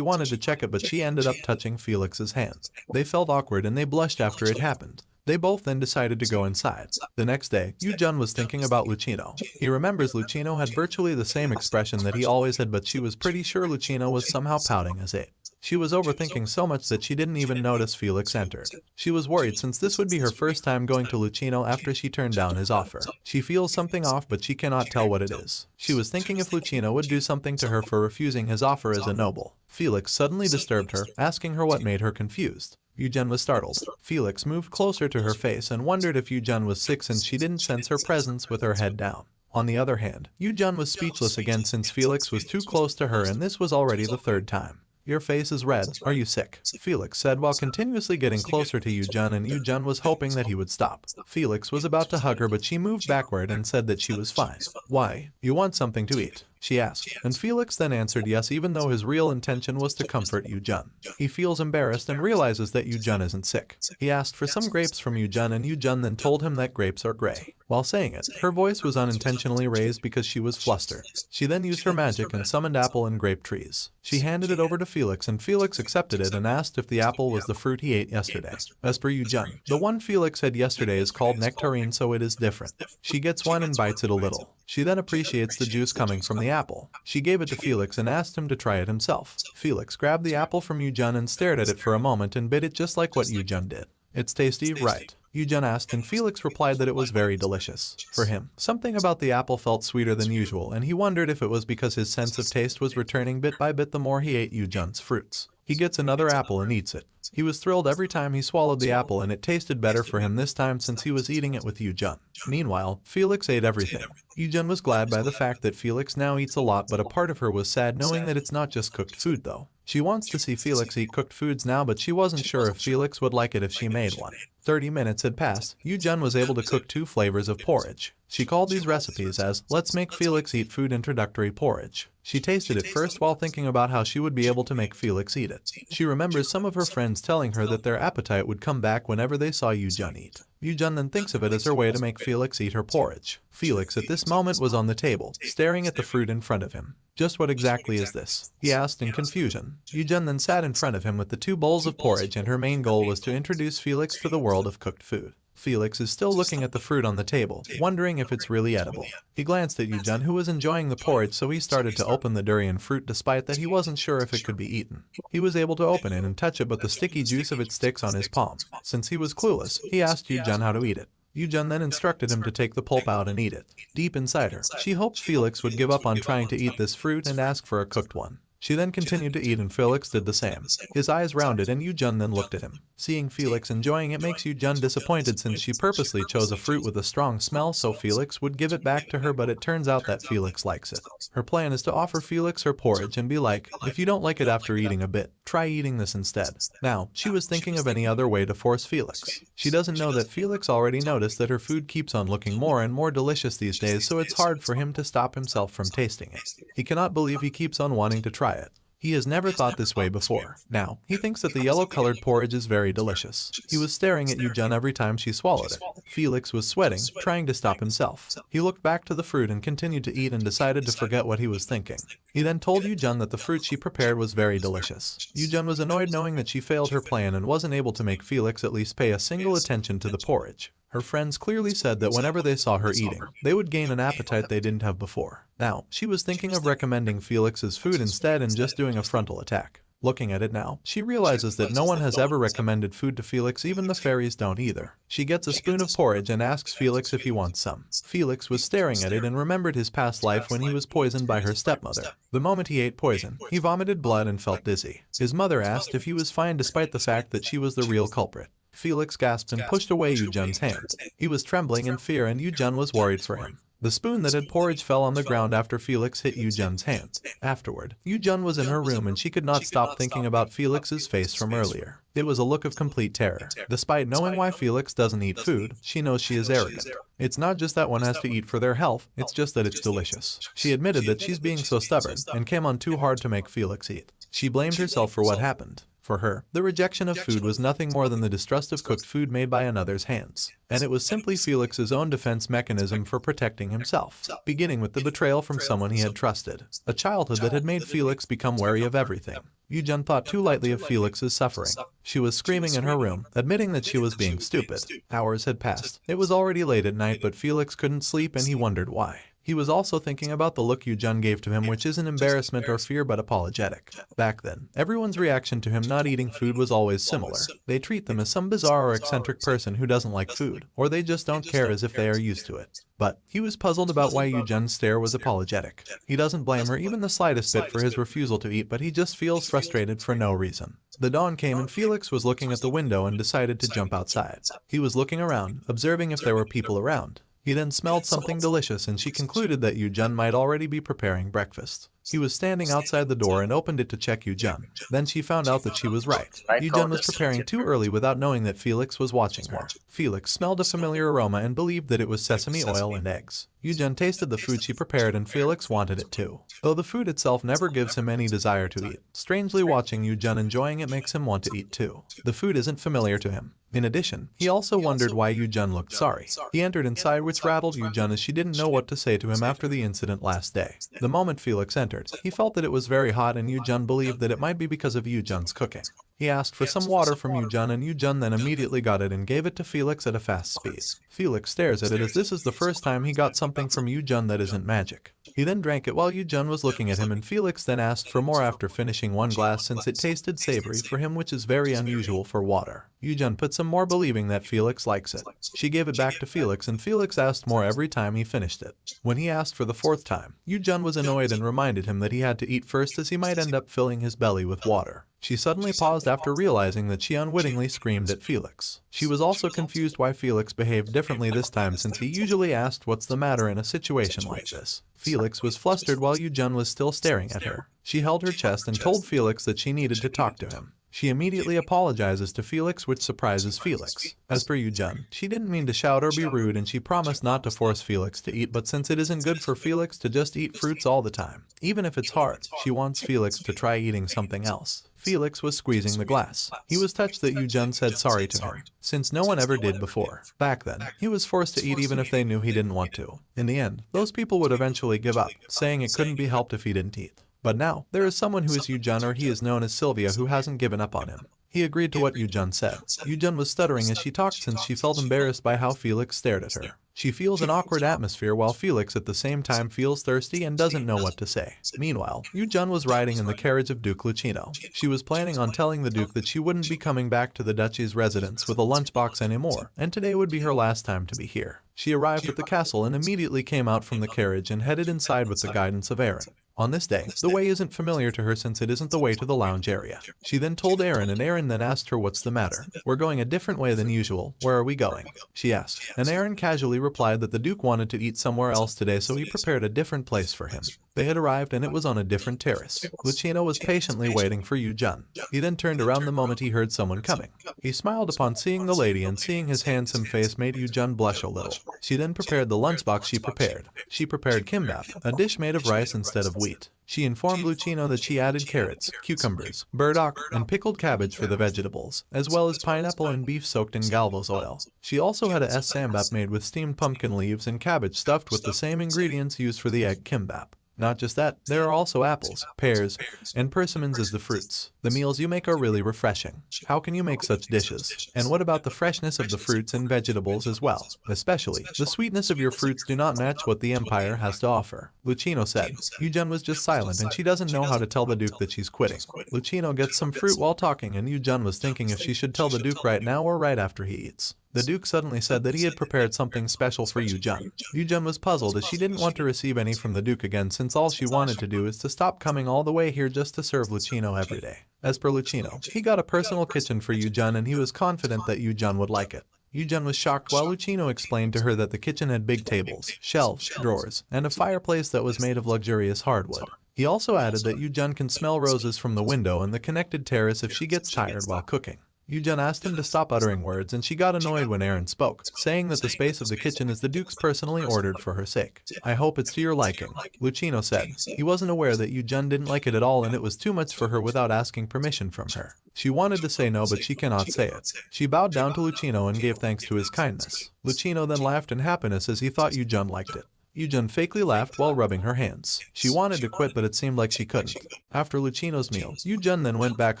wanted to check it, but she ended up touching Felix's hand. They felt awkward and they blushed after it happened. They both then decided to go inside. The next day, Yujun was thinking about Lucino. He remembers Lucino had virtually the same expression that he always had, but she was pretty sure Lucino was somehow pouting as it. She was overthinking so much that she didn't even notice Felix entered. She was worried since this would be her first time going to Lucino after she turned down his offer. She feels something off, but she cannot tell what it is. She was thinking if Lucino would do something to her for refusing his offer as a noble. Felix suddenly disturbed her, asking her what made her confused. Yujun was startled. Felix moved closer to her face and wondered if Yujun was sick since she didn't sense her presence with her head down. On the other hand, Yujun was speechless again since Felix was too close to her, and this was already the third time. Your face is red. Are you sick? Felix said while continuously getting closer to Yujun, and Yujun was hoping that he would stop. Felix was about to hug her, but she moved backward and said that she was fine. Why? You want something to eat? She asked, and Felix then answered yes, even though his real intention was to comfort Yujun. He feels embarrassed and realizes that Yujun isn't sick. He asked for some grapes from Yujun, and Yujun then told him that grapes are gray. While saying it, her voice was unintentionally raised because she was flustered. She then used her magic and summoned apple and grape trees. She handed it over to Felix, and Felix accepted it and asked if the apple was the fruit he ate yesterday. As per Yujun, the one Felix had yesterday is called nectarine, so it is different. She gets one and bites it a little. She then appreciates the juice coming from the apple. She gave it to Felix and asked him to try it himself. Felix grabbed the apple from Yujun and stared at it for a moment and bit it just like what Yujun did. It's tasty, right? Yujun asked, and Felix replied that it was very delicious. For him, something about the apple felt sweeter than usual, and he wondered if it was because his sense of taste was returning bit by bit the more he ate Yujun's fruits. He gets another apple and eats it. He was thrilled every time he swallowed the apple, and it tasted better for him this time since he was eating it with Yujun. Meanwhile, Felix ate everything. Yujun was glad by the fact that Felix now eats a lot, but a part of her was sad knowing that it's not just cooked food though. She wants to see Felix eat cooked foods now, but she wasn't sure if Felix would like it if she made one. 30 minutes had passed. Yujun was able to cook 2 flavors of porridge. She called these recipes as, "Let's make Felix eat food introductory porridge." She tasted it first while thinking about how she would be able to make Felix eat it. She remembers some of her friends telling her that their appetite would come back whenever they saw Yujun eat. Yujun then thinks of it as her way to make Felix eat her porridge. Felix at this moment was on the table, staring at the fruit in front of him. "Just what exactly is this?" he asked in confusion. Yujun then sat in front of him with the 2 bowls of porridge, and her main goal was to introduce Felix to the world of cooked food. Felix is still looking at the fruit on the table, wondering if it's really edible. He glanced at Yujun, who was enjoying the porridge, so he started to open the durian fruit despite that he wasn't sure if it could be eaten. He was able to open it and touch it, but the sticky juice of it sticks on his palm. Since he was clueless, he asked Yujun how to eat it. Yujun then instructed him to take the pulp out and eat it. Deep inside her, she hoped Felix would give up on trying to eat this fruit and ask for a cooked one. She then continued to eat, and Felix did the same. His eyes rounded, and Yujun then looked at him. Seeing Felix enjoying it makes Yujun disappointed since she purposely chose a fruit with a strong smell so Felix would give it back to her, but it turns out that Felix likes it. Her plan is to offer Felix her porridge and be like, "If you don't like it after eating a bit, try eating this instead." Now, she was thinking of any other way to force Felix. She doesn't know that Felix already noticed that her food keeps on looking more and more delicious these days, so it's hard for him to stop himself from tasting it. He cannot believe he keeps on wanting to try it. He has never thought this way before. Now, he thinks that the yellow-colored porridge is very delicious. He was staring at Yujun every time she swallowed it. Felix was sweating, trying to stop himself. He looked back to the fruit and continued to eat and decided to forget what he was thinking. He then told Yujun that the fruit she prepared was very delicious. Yujun was annoyed knowing that she failed her plan and wasn't able to make Felix at least pay a single attention to the porridge. Her friends clearly said that whenever they saw her eating, they would gain an appetite they didn't have before. Now, she was thinking of recommending Felix's food instead and just doing a frontal attack. Looking at it now, she realizes that no one has ever recommended food to Felix, even the fairies don't either. She gets a spoon of porridge and asks Felix if he wants some. Felix was staring at it and remembered his past life when he was poisoned by her stepmother. The moment he ate poison, he vomited blood and felt dizzy. His mother asked if he was fine despite the fact that she was the real culprit. Felix gasped and pushed away Yu-jun's hand. He was trembling in fear and Yu-jun was worried for him. The spoon that had porridge fell on the ground after Felix hit Yu-jun's hand. Afterward, Yu-jun was in her room and she could not stop thinking about Felix's face from earlier. It was a look of complete terror. Despite knowing why Felix doesn't eat food, she knows she is arrogant. It's not just that one has to eat for their health, it's just that it's delicious. She admitted that she's being so stubborn and came on too hard to make Felix eat. She blamed herself for what happened. For her, the rejection of food was nothing more than the distrust of cooked food made by another's hands. And it was simply Felix's own defense mechanism for protecting himself, beginning with the betrayal from someone he had trusted. A childhood that had made Felix become wary of everything. Yu-jun thought too lightly of Felix's suffering. She was screaming in her room, admitting that she was being stupid. Hours had passed. It was already late at night, but Felix couldn't sleep and he wondered why. He was also thinking about the look Yu-jun gave to him, which isn't embarrassment or fear but apologetic. Back then, everyone's reaction to him not eating food was always similar. They treat them as some bizarre or eccentric person who doesn't like food, or they just don't care as if they are used to it. But he was puzzled about why Yu-jun's stare was apologetic. He doesn't blame her even the slightest bit for his refusal to eat, but he just feels frustrated for no reason. The dawn came and Felix was looking at the window and decided to jump outside. He was looking around, observing if there were people around. He then smelled something delicious and she concluded that Yu-jun might already be preparing breakfast. He was standing outside the door and opened it to check Yu-jun. Then she found out that she was right. Yu-jun was preparing too early without knowing that Felix was watching her. Felix smelled a familiar aroma and believed that it was sesame oil and eggs. Yu-jun tasted the food she prepared and Felix wanted it too. Though the food itself never gives him any desire to eat. Strangely, watching Yu-jun enjoying it makes him want to eat too. The food isn't familiar to him. In addition, he also wondered why Yu-jun looked sorry. He entered inside, which rattled Yu-jun as she didn't know what to say to him after the incident last day. The moment Felix entered, he felt that it was very hot and Yu-jun believed that it might be because of Yu-jun's cooking. He asked for some water from Yu-jun and Yu-jun then immediately got it and gave it to Felix at a fast speed. Felix stares at it as this is the first time he got something from Yu-jun that isn't magic. He then drank it while Yu-jun was looking at him and Felix then asked for more after finishing one glass since it tasted savory for him, which is very unusual for water. Yu-jun put some more, believing that Felix likes it. She gave it back to Felix and Felix asked more every time he finished it. When he asked for the fourth time, Yu-jun was annoyed and reminded him that he had to eat first as he might end up filling his belly with water. She suddenly paused after realizing that she unwittingly screamed at Felix. She was also confused why Felix behaved differently this time since he usually asked what's the matter in a situation like this. Felix was flustered while Yu-jun was still staring at her. She held her chest and told Felix that she needed to talk to him. She immediately apologizes to Felix, which surprises Felix. As for Yu-jun, she didn't mean to shout or be rude and she promised not to force Felix to eat, but since it isn't good for Felix to just eat fruits all the time, even if it's hard, she wants Felix to try eating something else. Felix was squeezing the glass. He was touched that Yu-jun said sorry to him, since no one ever did before. Back then, he was forced to eat even if they knew he didn't want to. In the end, those people would eventually give up, saying it couldn't be helped if he didn't eat. But now, there is someone who is Yu-jun, or he is known as Sylvia, who hasn't given up on him. He agreed to what Yu-jun said. Yu-jun was stuttering as she talked since she felt embarrassed by how Felix stared at her. She feels an awkward atmosphere while Felix at the same time feels thirsty and doesn't know what to say. Meanwhile, Yu-jun was riding in the carriage of Duke Lucino. She was planning on telling the Duke that she wouldn't be coming back to the duchy's residence with a lunchbox anymore, and today would be her last time to be here. She arrived at the castle and immediately came out from the carriage and headed inside with the guidance of Aaron. On this day, the way isn't familiar to her since it isn't the way to the lounge area. She then told Aaron and Aaron then asked her what's the matter. We're going a different way than usual. Where are we going? She asked. And Aaron casually replied that the Duke wanted to eat somewhere else today, so he prepared a different place for him. They had arrived and it was on a different terrace. Lucino was patiently waiting for Yu-jun. He then turned around the moment he heard someone coming. He smiled upon seeing the lady and seeing his handsome face made Yu-jun blush a little. She then prepared the lunchbox she prepared. She prepared kimbap, a dish made of rice instead of wheat. She informed Lucino that she added carrots, cucumbers, burdock, and pickled cabbage for the vegetables, as well as pineapple and beef soaked in galvos oil. She also had a sambap made with steamed pumpkin leaves and cabbage stuffed with the same ingredients used for the egg kimbap. Not just that, there are also apples, pears, and persimmons as the fruits. The meals you make are really refreshing. How can you make such dishes? And what about the freshness of the fruits and vegetables as well? Especially, the sweetness of your fruits do not match what the Empire has to offer. Lucino said. Yujun was just silent and she doesn't know how to tell the Duke that she's quitting. Lucino gets some fruit while talking and Yujun was thinking if she should tell the Duke right now or right after he eats. The Duke suddenly said that he had prepared something special for Yujun. Yujun was puzzled as she didn't want to receive any from the Duke again since all she wanted to do is to stop coming all the way here just to serve Lucino every day. As per Lucino, he got a personal kitchen for Yujun and he was confident that Yujun would like it. Yujun was shocked while Lucino explained to her that the kitchen had big tables, shelves, drawers, and a fireplace that was made of luxurious hardwood. He also added that Yujun can smell roses from the window and the connected terrace if she gets tired while cooking. Yujun asked him to stop uttering words and she got annoyed when Aaron spoke, saying that the space of the kitchen is the Duke's personally ordered for her sake. I hope it's to your liking, Lucino said. He wasn't aware that Yujun didn't like it at all and it was too much for her without asking permission from her. She wanted to say no but she cannot say it. She bowed down to Lucino and gave thanks to his kindness. Lucino then laughed in happiness as he thought Yujun liked it. Yujun fakely laughed while rubbing her hands. She wanted to quit but it seemed like she couldn't. After Lucino's meal, Yujun then went back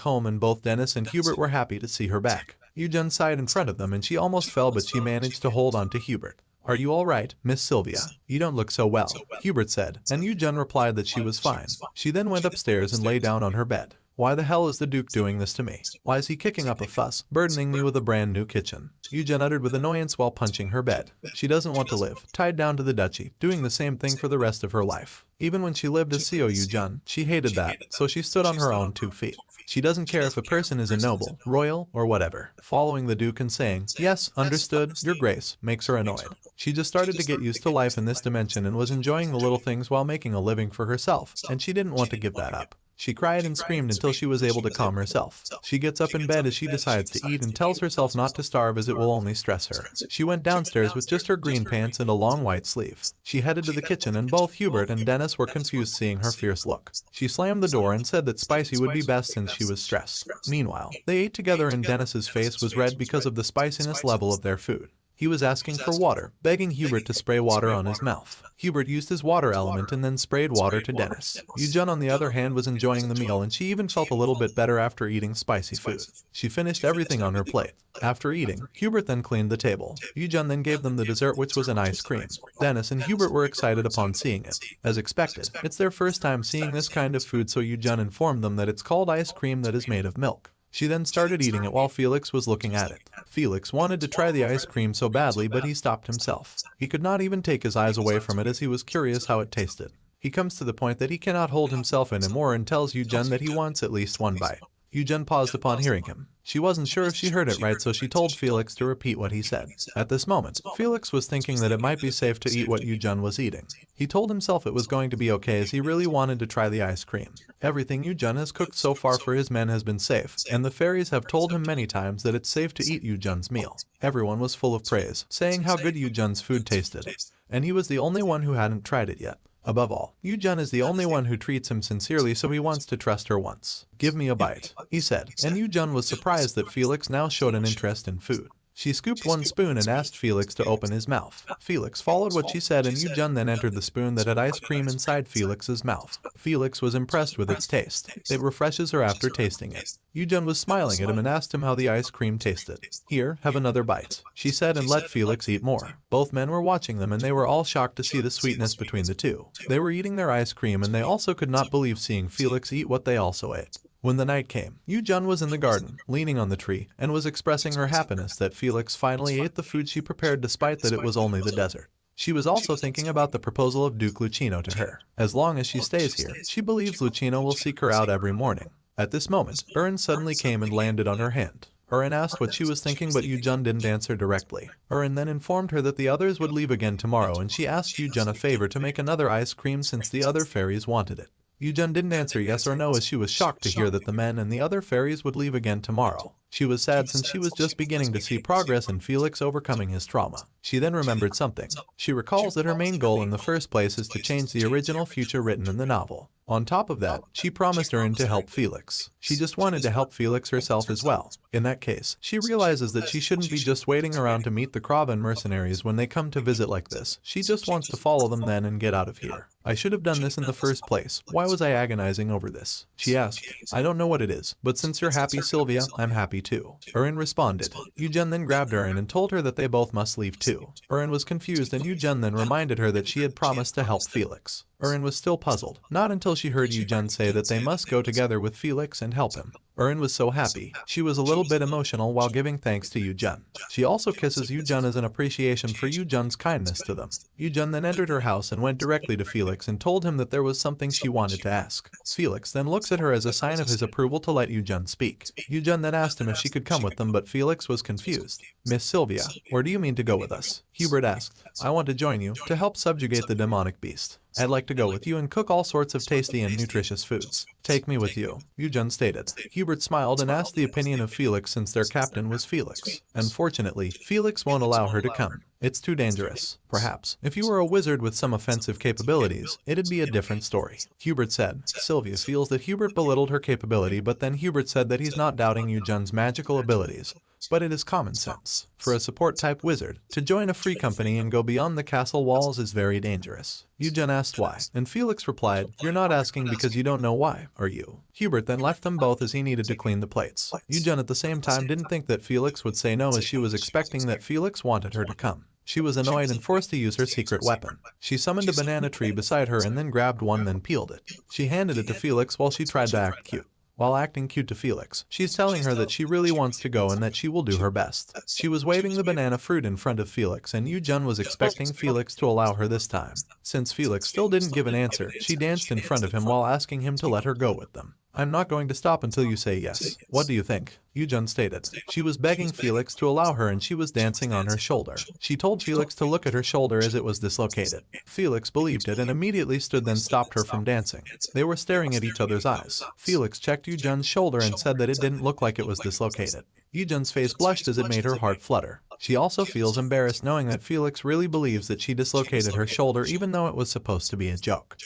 home and both Dennis and Hubert were happy to see her back. Yujun sighed in front of them and she almost fell but she managed to hold on to Hubert. Are you all right, Miss Sylvia? You don't look so well, Hubert said, and Yujun replied that she was fine. She then went upstairs and lay down on her bed. Why the hell is the Duke doing this to me? Why is he kicking up a fuss, burdening me with a brand new kitchen? Yujun uttered with annoyance while punching her bed. She doesn't want to live, tied down to the duchy, doing the same thing for the rest of her life. Even when she lived as Seo Yujun, she hated that, so she stood on her own 2 feet. She doesn't care if a person is a noble, royal, or whatever. Following the Duke and saying, yes, understood, your grace, makes her annoyed. She just started to get used to life in this dimension and was enjoying the little things while making a living for herself, and she didn't want to give that up. She cried and screamed until she was able to calm herself. She gets up in bed as she decides to eat and tells herself not to starve as it will only stress her. She went downstairs with just her green pants and a long white sleeve. She headed to the kitchen and both Hubert and Dennis were confused seeing her fierce look. She slammed the door and said that spicy would be best since she was stressed. Meanwhile, they ate together and Dennis's face was red because of the spiciness level of their food. He was asking for water, begging Hubert to spray water on his mouth. Hubert used his water element and then sprayed water to Dennis. Yujun on the other hand was enjoying the meal and she even felt a little bit better after eating spicy food. She finished everything on her plate. After eating, Hubert then cleaned the table. Yujun then gave them the dessert which was an ice cream. Dennis and Hubert were excited upon seeing it. As expected, it's their first time seeing this kind of food so Yujun informed them that it's called ice cream that is made of milk. She then started eating it while Felix was looking at it. Felix wanted to try the ice cream so badly but he stopped himself. He could not even take his eyes away from it as he was curious how it tasted. He comes to the point that he cannot hold himself anymore and tells Yujun that he wants at least one bite. Yujun paused upon hearing him. She wasn't sure if she heard it right so she told Felix to repeat what he said. At this moment, Felix was thinking that it might be safe to eat what Yujun was eating. He told himself it was going to be okay as he really wanted to try the ice cream. Everything Yujun has cooked so far for his men has been safe, and the fairies have told him many times that it's safe to eat Yujun's meal. Everyone was full of praise, saying how good Yujun's food tasted, and he was the only one who hadn't tried it yet. Above all, Yujun is the only one who treats him sincerely so he wants to trust her once. Give me a bite, he said, and Yujun was surprised that Felix now showed an interest in food. She scooped one spoon and asked Felix to open his mouth. Felix followed what she said and Yujun then entered the spoon that had ice cream inside Felix's mouth. Felix was impressed with its taste. It refreshes her after tasting it. Yujun was smiling at him and asked him how the ice cream tasted. Here, have another bite, she said and let Felix eat more. Both men were watching them and they were all shocked to see the sweetness between the two. They were eating their ice cream and they also could not believe seeing Felix eat what they also ate. When the night came, Yujun was in the garden, leaning on the tree, and was expressing her happiness that Felix finally ate the food she prepared despite that it was only the desert. She was also thinking about the proposal of Duke Lucino to her. As long as she stays here, she believes Lucino will seek her out every morning. At this moment, Ern suddenly came and landed on her hand. Ern asked what she was thinking but Yujun didn't answer directly. Ern then informed her that the others would leave again tomorrow and she asked Yujun a favor to make another ice cream since the other fairies wanted it. Yujun didn't answer yes or no as she was shocked to hear that the men and the other fairies would leave again tomorrow. She was sad since she was just beginning to see progress in Felix overcoming his trauma. She then remembered something. She recalls that her main goal in the first place is to change the original future written in the novel. On top of that, she promised Erin to help Felix. She just wanted to help Felix herself as well. In that case, she realizes that she shouldn't be just waiting around to meet the Kraven mercenaries when they come to visit like this. She just wants to follow them then and get out of here. I should have done this in the first place. Why was I agonizing over this? She asked. I don't know what it is, but since you're happy, Sylvia, I'm happy too. Erin responded. Eugen then grabbed Erin and told her that they both must leave too. Erin was confused and Eugen then reminded her that she had promised to help Felix. Erin was still puzzled, not until she heard Eugen say that they must go together with Felix and help him. Erin was so happy. She was a little bit emotional while giving thanks to Eugen. She also kisses Eugen as an appreciation for Eugen's kindness to them. Eugen then entered her house and went directly to Felix and told him that there was something she wanted to ask. Felix then looks at her as a sign of his approval to let Eugen speak. Eugen then asked him if she could come with them, but Felix was confused. Miss Sylvia, where do you mean to go with us? Hubert asked. I want to join you, to help subjugate the demonic beast. I'd like to go with you and cook all sorts of tasty and nutritious foods. Take me with you, Eugen stated. Hubert smiled and asked the opinion of Felix since their captain was Felix. Unfortunately, Felix won't allow her to come. It's too dangerous. Perhaps, if you were a wizard with some offensive capabilities, it'd be a different story. Hubert said. Sylvia feels that Hubert belittled her capability, but then Hubert said that he's not doubting Eugen's magical abilities. But it is common sense. For a support-type wizard, to join a free company and go beyond the castle walls is very dangerous. Eugen asked why, and Felix replied, You're not asking because you don't know why, are you? Hubert then left them both as he needed to clean the plates. Eugen at the same time didn't think that Felix would say no, as she was expecting that Felix wanted her to come. She was annoyed and forced to use her secret weapon. She summoned a banana tree beside her and then grabbed one, then peeled it. She handed it to Felix while she tried to act cute. While acting cute to Felix, she's telling her that she really wants to go and that she will do her best. She was waving the banana fruit in front of Felix, and Eugen was expecting Felix to allow her this time. Since Felix still didn't give an answer, she danced in front of him while asking him to let her go with them. I'm not going to stop until you say yes. What do you think? Eugen stated. She was begging Felix to allow her and she was dancing on her shoulder. She told Felix to look at her shoulder as it was dislocated. Felix believed it and immediately stood, then stopped her from dancing. They were staring at each other's eyes. Felix checked Eugen's shoulder and said that it didn't look like it was dislocated. Eugen's face blushed as it made her heart flutter. She also feels embarrassed knowing that Felix really believes that she dislocated her shoulder even though it was supposed to be a joke.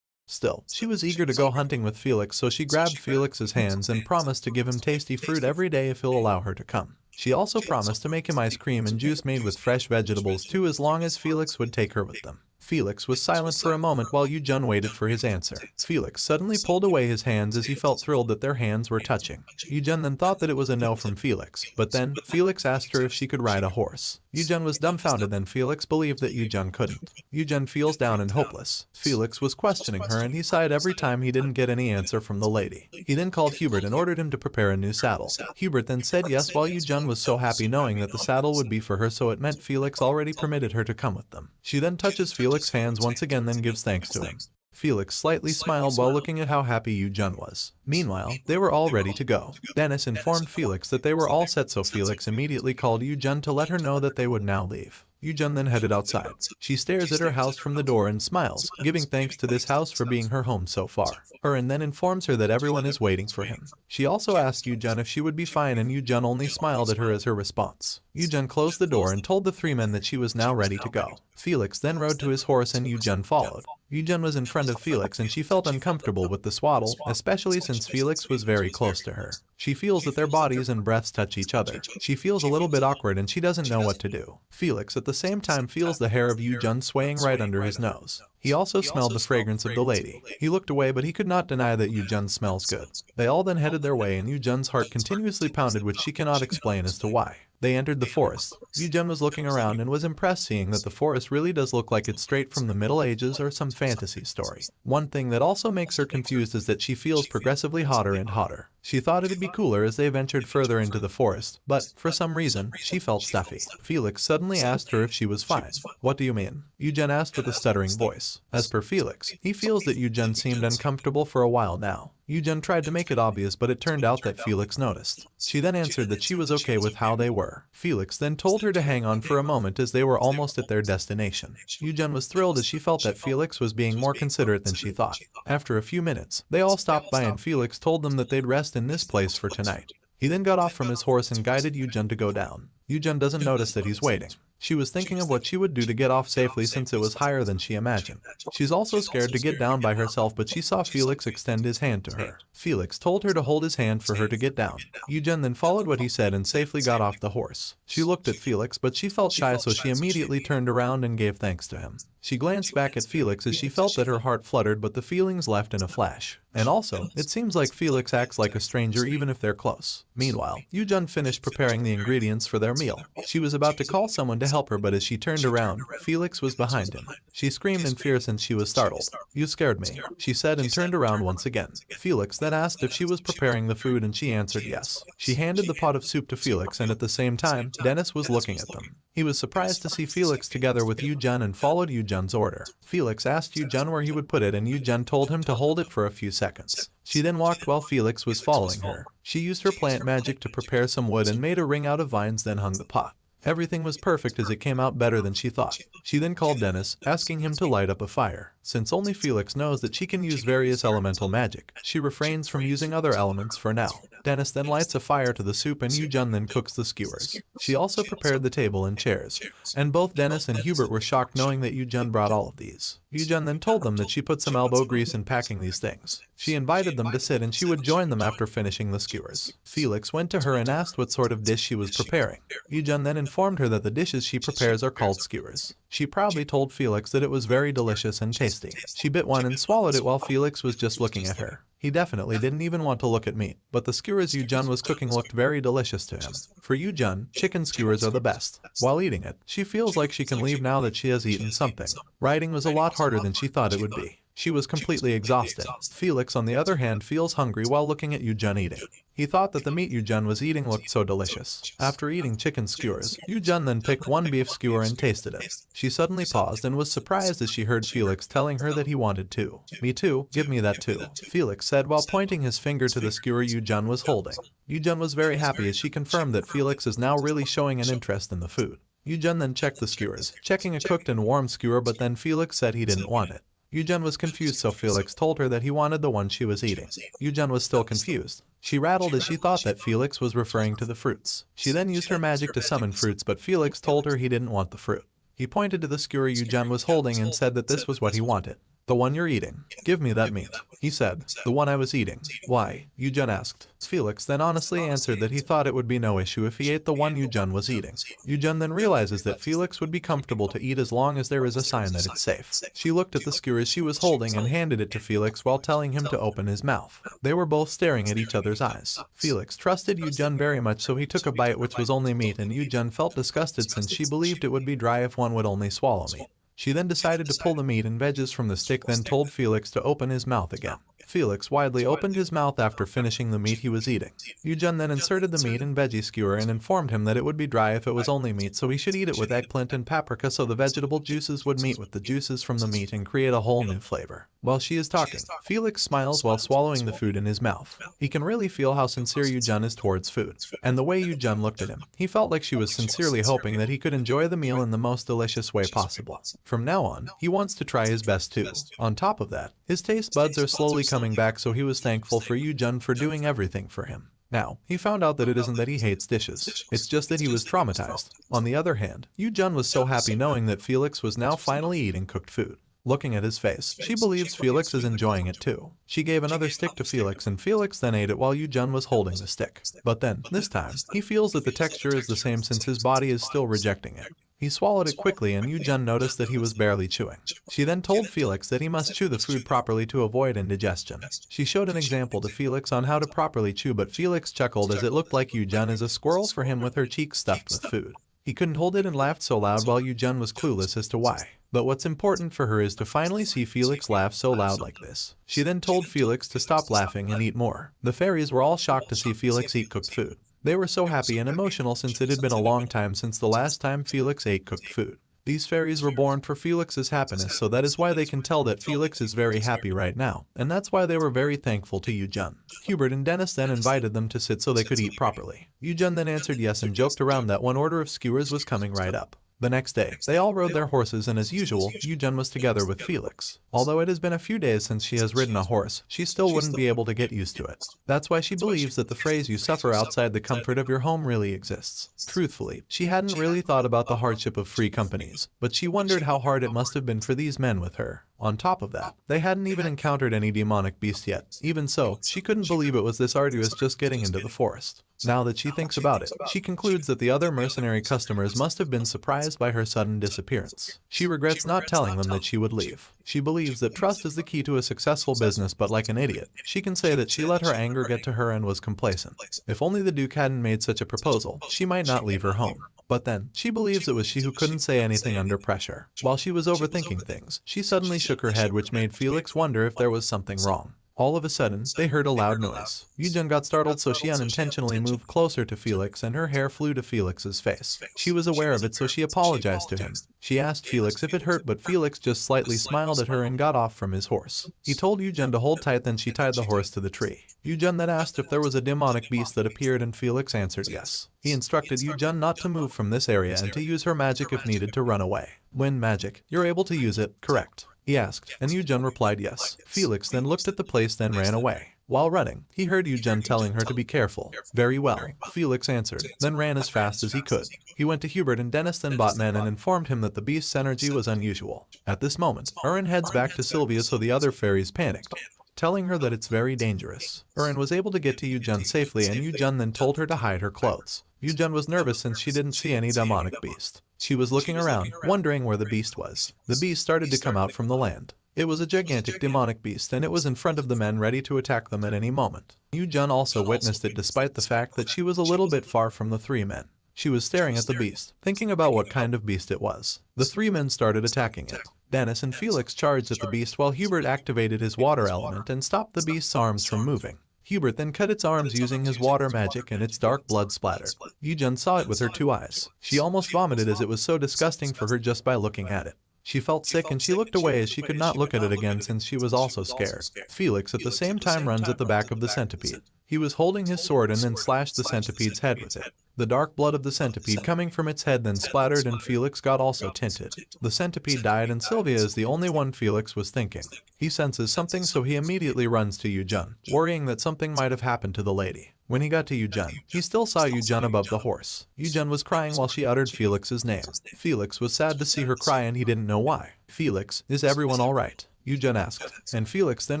Still, she was eager to go hunting with Felix, so she grabbed Felix's hands and promised to give him tasty fruit every day if he'll allow her to come. She also promised to make him ice cream and juice made with fresh vegetables too, as long as Felix would take her with them. Felix was silent for a moment while Eugen waited for his answer. Felix suddenly pulled away his hands as he felt thrilled that their hands were touching. Eugen then thought that it was a no from Felix, but then Felix asked her if she could ride a horse. Eugen was dumbfounded, then Felix believed that Eugen couldn't. Eugen feels down and hopeless. Felix was questioning her and he sighed every time he didn't get any answer from the lady. He then called Hubert and ordered him to prepare a new saddle. Hubert then said yes while Eugen was so happy knowing that the saddle would be for her, so it meant Felix already permitted her to come with them. She then touches Felix's hands once again, then gives thanks to him. Felix slightly smiled while looking at how happy Eugen was. Meanwhile, they were all ready to go. Dennis informed Felix that they were all set, so Felix immediately called Eugen to let her know that they would now leave. Eugen then headed outside. She stares at her house from the door and smiles, giving thanks to this house for being her home so far. Erin then informs her that everyone is waiting for him. She also asked Eugen if she would be fine, and Eugen only smiled at her as her response. Eugen closed the door and told the three men that she was now ready to go. Felix then rode to his horse and Eugen followed. Eugen was in front of Felix and she felt uncomfortable with the swaddle, especially since Felix was very close to her. She feels that their bodies and breaths touch each other. She feels a little bit awkward and she doesn't know what to do. Felix at the same time feels the hair of Eugen swaying right under his nose. He also smelled the fragrance of the lady. He looked away, but he could not deny that Eugen smells good. They all then headed their way and Eugen's heart continuously pounded, which she cannot explain as to why. They entered the forest. Eugen was looking around and was impressed seeing that the forest really does look like it's straight from the Middle Ages or some fantasy story. One thing that also makes her confused is that she feels progressively hotter and hotter. She thought it'd be cooler as they ventured further into the forest, but for some reason, she felt stuffy. Felix suddenly asked her if she was fine. What do you mean? Eugen asked with a stuttering voice. As per Felix, he feels that Eugen seemed uncomfortable for a while now. Eugen tried to make it obvious, but it turned out that Felix noticed. She then answered that she was okay with how they were. Felix then told her to hang on for a moment as they were almost at their destination. Eugen was thrilled as she felt that Felix was being more considerate than she thought. After a few minutes, they all stopped by and Felix told them that they'd rest in this place for tonight. He then got off from his horse and guided Yujun to go down. Yujun doesn't notice that he's waiting. She was thinking of what she would do to get off safely since it was higher than she imagined. She's also scared to get down by herself, but she saw Felix extend his hand to her. Felix told her to hold his hand for her to get down. Yujun then followed what he said and safely got off the horse. She looked at Felix, but she felt shy, so she immediately turned around and gave thanks to him. She glanced back at Felix as she felt that her heart fluttered, but the feelings left in a flash. And also, it seems like Felix acts like a stranger even if they're close. Meanwhile, Yujun finished preparing the ingredients for their meal. She was about to call someone to help her, but as she turned around, Felix was behind him. She screamed in fear since she was startled. "You scared me," she said, and turned around once again. Felix then asked if she was preparing the food, and she answered yes. She handed the pot of soup to Felix, and at the same time, Dennis was looking at them. He was surprised to see Felix together with Yujun and followed Yujun's order. Felix asked Yujun where he would put it, and Yujun told him to hold it for a few seconds. She then walked while Felix was following her. She used her plant magic to prepare some wood and made a ring out of vines, then hung the pot. Everything was perfect as it came out better than she thought. She then called Dennis, asking him to light up a fire. Since only Felix knows that she can use various elemental magic, she refrains from using other elements for now. Dennis then lights a fire to the soup, and Yujun then cooks the skewers. She also prepared the table and chairs, and both Dennis and Hubert were shocked knowing that Yujun brought all of these. Yujun then told them that she put some elbow grease in packing these things. She invited them to sit and she would join them after finishing the skewers. Felix went to her and asked what sort of dish she was preparing. Yujun then informed her that the dishes she prepares are called skewers. She proudly told Felix that it was very delicious and tasty. She bit one and swallowed it while Felix was just looking at her. He definitely didn't even want to look at meat, but the skewers Yujun was cooking looked very delicious to him. For Yujun, chicken skewers are the best. While eating it, she feels like she can leave now that she has eaten something. Writing was a lot harder than she thought it would be. She was completely exhausted. Felix, on the other hand, feels hungry while looking at Yujun eating. He thought that the meat Yujun was eating looked so delicious. After eating chicken skewers, Yujun then picked one beef skewer and tasted it. She suddenly paused and was surprised as she heard Felix telling her that he wanted two. "Me too, give me that too," Felix said while pointing his finger to the skewer Yujun was holding. Yujun was very happy as she confirmed that Felix is now really showing an interest in the food. Yujun then checked the skewers, checking a cooked and warm skewer, but then Felix said he didn't want it. Yujun was confused, so Felix told her that he wanted the one she was eating. Yujun was still confused. She rattled as she thought that Felix was referring to the fruits. She then used her magic to summon fruits, but Felix told her he didn't want the fruit. He pointed to the skewer Yujun was holding and said that this was what he wanted. "The one you're eating. Give me that meat," he said. "The one I was eating." "Why?" Yujun asked. Felix then honestly answered that he thought it would be no issue if he ate the one Yujun was eating. Yujun then realizes that Felix would be comfortable to eat as long as there is a sign that it's safe. She looked at the skewers she was holding and handed it to Felix while telling him to open his mouth. They were both staring at each other's eyes. Felix trusted Yujun very much, so he took a bite, which was only meat, and Yujun felt disgusted since she believed it would be dry if one would only swallow meat. She then decided to pull the meat and veggies from the stick, then told Felix to open his mouth again. Felix widely opened his mouth after finishing the meat he was eating. Yujun then inserted the meat and veggie skewer and informed him that it would be dry if it was only meat, so he should eat it with eggplant and paprika so the vegetable juices would meet with the juices from the meat and create a whole new flavor. While she is talking, Felix smiles while swallowing the food in his mouth. He can really feel how sincere Yujun is towards food. And the way Yujun looked at him, he felt like she was sincerely hoping that he could enjoy the meal in the most delicious way possible. From now on, he wants to try his best too. On top of that, his taste buds are slowly coming back, so he was thankful for Yujun for doing everything for him. Now, he found out that it isn't that he hates dishes, it's just that he was traumatized. On the other hand, Yujun was so happy knowing that Felix was now finally eating cooked food. Looking at his face, she believes Felix is enjoying it too. She gave another stick to Felix, and Felix then ate it while Yujun was holding the stick. But then, this time, he feels that the texture is the same since his body is still rejecting it. He swallowed it quickly, and Yujun noticed that he was barely chewing. She then told Felix that he must chew the food properly to avoid indigestion. She showed an example to Felix on how to properly chew, but Felix chuckled as it looked like Yujun is a squirrel for him with her cheeks stuffed with food. He couldn't hold it and laughed so loud while Yujun was clueless as to why. But what's important for her is to finally see Felix laugh so loud like this. She then told Felix to stop laughing and eat more. The fairies were all shocked to see Felix eat cooked food. They were so happy and emotional since it had been a long time since the last time Felix ate cooked food. These fairies were born for Felix's happiness, so that is why they can tell that Felix is very happy right now, and that's why they were very thankful to Yujun. Hubert and Dennis then invited them to sit so they could eat properly. Yujun then answered yes and joked around that one order of skewers was coming right up. The next day, they all rode their horses and as usual, Yujun was together with Felix. Although it has been a few days since she has ridden a horse, she still wouldn't be able to get used to it. That's why she believes that the phrase "you suffer outside the comfort of your home" really exists. Truthfully, she hadn't really thought about the hardship of free companies, but she wondered how hard it must have been for these men with her. On top of that, they hadn't even encountered any demonic beast yet. Even so, she couldn't believe it was this arduous just getting into the forest. Now that she thinks about it, she concludes that the other mercenary customers must have been surprised by her sudden disappearance. She regrets not telling them that she would leave. She believes that trust is the key to a successful business, but like an idiot, she can say that she let her anger get to her and was complacent. If only the Duke hadn't made such a proposal, she might not leave her home. But then, she believes it was she who couldn't say anything under pressure. While she was overthinking things, she suddenly shook her head, which made Felix wonder if there was something wrong. All of a sudden, they heard a loud noise. Yujun got startled, so she unintentionally moved closer to Felix and her hair flew to Felix's face. She was aware of it, so she apologized to him. She asked Felix if it hurt, but Felix just slightly smiled at her and got off from his horse. He told Yujun to hold tight, then she tied the horse to the tree. Yujun then asked if there was a demonic beast that appeared and Felix answered yes. He instructed Yujun not to move from this area and to use her magic if needed to run away. Wind magic, you're able to use it, correct? He asked, and Yujun replied yes. Felix then looked at the place, then ran away. While running, he heard Yujun telling her to be careful. Very well, Felix answered, then ran as fast as he could. He went to Hubert and Dennis, then Botman, and informed him that the beast's energy was unusual. At this moment, Urin heads back to Sylvia, so the other fairies panicked, telling her that it's very dangerous. Urin was able to get to Yujun safely, and Yujun then told her to hide her clothes. Yujun was nervous since she didn't see any demonic beast. She was looking around, wondering where the beast was. The beast started to come out from the land. It was a gigantic demonic beast, and it was in front of the men, ready to attack them at any moment. Yujun also witnessed it, despite the fact that she was a little bit far from the three men. She was staring at the beast, thinking about what kind of beast it was. The three men started attacking it. Dennis and Felix charged at the beast while Hubert activated his water element and stopped the beast's arms from moving. Hubert then cut its arms using his water magic, and its dark blood splattered. Yujun saw it with her 2 eyes. She almost vomited as it was so disgusting for her just by looking at it. She felt sick and she looked away as she could not look at it again since she was also scared. Felix at the same time runs at the back of the centipede. He was holding his sword and then slashed the centipede's head with it. The dark blood of the centipede coming from its head then splattered, and Felix got also tinted. The centipede died, and Sylvia is the only one Felix was thinking. He senses something, so he immediately runs to Yujun, worrying that something might have happened to the lady. When he got to Yujun, he still saw Yujun above the horse. Yujun was crying while she uttered Felix's name. Felix was sad to see her cry and he didn't know why. Felix, is everyone alright? Yujun asked, and Felix then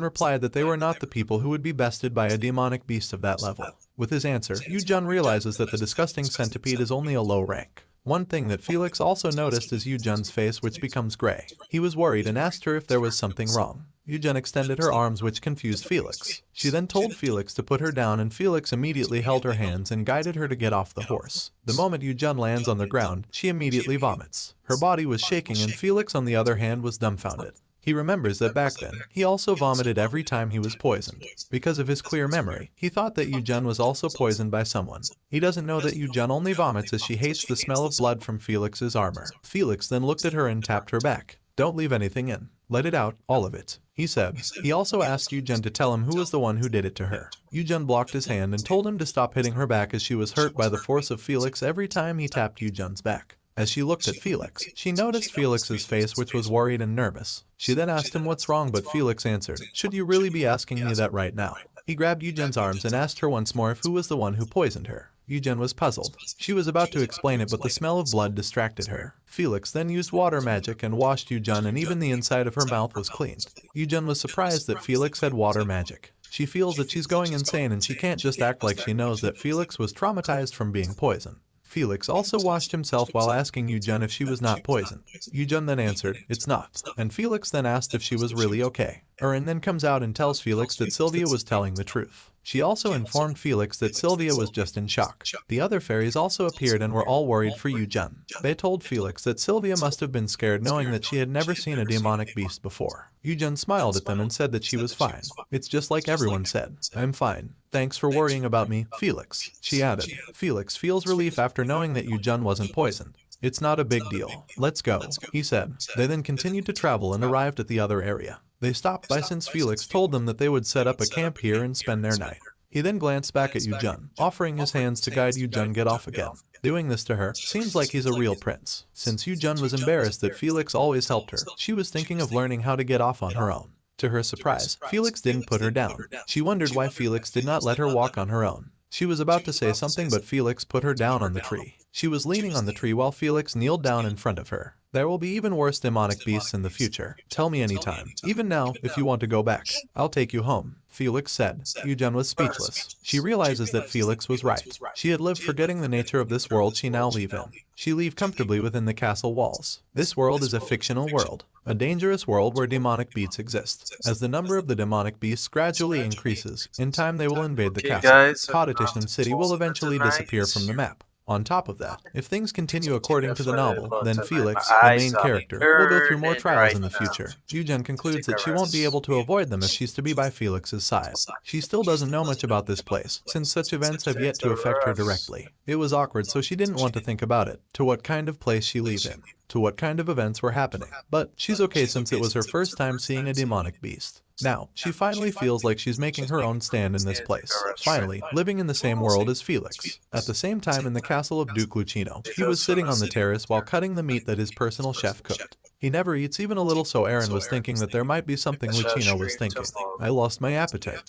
replied that they were not the people who would be bested by a demonic beast of that level. With his answer, Yujun realizes that the disgusting centipede is only a low rank. One thing that Felix also noticed is Yujun's face, which becomes gray. He was worried and asked her if there was something wrong. Yujun extended her arms, which confused Felix. She then told Felix to put her down, and Felix immediately held her hands and guided her to get off the horse. The moment Yujun lands on the ground, she immediately vomits. Her body was shaking, and Felix, on the other hand, was dumbfounded. He remembers that back then, he also vomited every time he was poisoned. Because of his clear memory, he thought that Yujun was also poisoned by someone. He doesn't know that Yujun only vomits as she hates the smell of blood from Felix's armor. Felix then looked at her and tapped her back. Don't leave anything in. Let it out, all of it, he said. He also asked Yujun to tell him who was the one who did it to her. Yujun blocked his hand and told him to stop hitting her back as she was hurt by the force of Felix every time he tapped Yujun's back. As she looked at Felix, she noticed Felix's face, which was worried and nervous. She then asked him what's wrong, but Felix answered, "Should you really be asking me that right now?" He grabbed Yujun's arms and asked her once more if who was the one who poisoned her. Yujun was puzzled. She was about to explain it, but the smell of blood distracted her. Felix then used water magic and washed Yujun, and even the inside of her mouth was cleaned. Yujun was surprised that Felix had water magic. She feels that she's going insane, and she can't just act like she knows that Felix was traumatized from being poisoned. Felix also washed himself while asking Yujun if she was not poisoned. Yujun then answered, "It's not," and Felix then asked if she was really okay. Urin then comes out and tells Felix that Sylvia was telling the truth. She also informed Felix that Sylvia was just in shock. The other fairies also appeared and were all worried for Yujun. They told Felix that Sylvia must have been scared, knowing that she had never seen a demonic beast before. Yujun smiled at them and said that she was fine. "It's just like everyone said. I'm fine. Thanks for worrying about me, Felix," she added. Felix feels relief after knowing that Yujun wasn't poisoned. "It's not a big deal. Let's go," he said. They then continued to travel and arrived at the other area. They stopped by since Felix told them that they would set up a camp here and spend their night. He then glanced back at Yujun, offering his hands to guide Yujun get off again. Doing this to her seems like he's a real prince. Since Yu-jun was embarrassed that Felix always helped her, she was thinking of learning how to get off on her own. To her surprise, Felix didn't put her down. She wondered why Felix did not let her walk on her own. She was about to say something, but Felix put her down on the tree. She was leaning on the tree while Felix kneeled down in front of her. There will be even worse demonic beasts in the future. Tell me anytime. Even now, if you want to go back. I'll take you home, Felix said. Yu-jun was speechless. She realizes that Felix was right. She had lived forgetting the nature of this world she now live in. She lived comfortably within the castle walls. This world is a fictional world. A dangerous world where demonic beasts exist. As the number of the demonic beasts gradually increases, in time they will invade the castle. Cottition City will eventually disappear from the map. On top of that, if things continue according to the novel, then Felix, the main character, will go through more trials in the future. Yu-jun concludes that she won't be able to avoid them if she's to be by Felix's side. She still doesn't know much about this place, since such events have yet to affect her directly. It was awkward, so she didn't want to think about it. To what kind of place she lived in. To what kind of events were happening. But she's okay since it was her first time seeing a demonic beast. Now, she finally feels like she's making her own stand in this place. Finally, living in the same world as Felix. At the same time in the castle of Duke Lucino, he was sitting on the terrace while cutting the meat that his personal chef cooked. He never eats even a little, so Aaron was thinking that there might be something Lucino was thinking. I lost my appetite.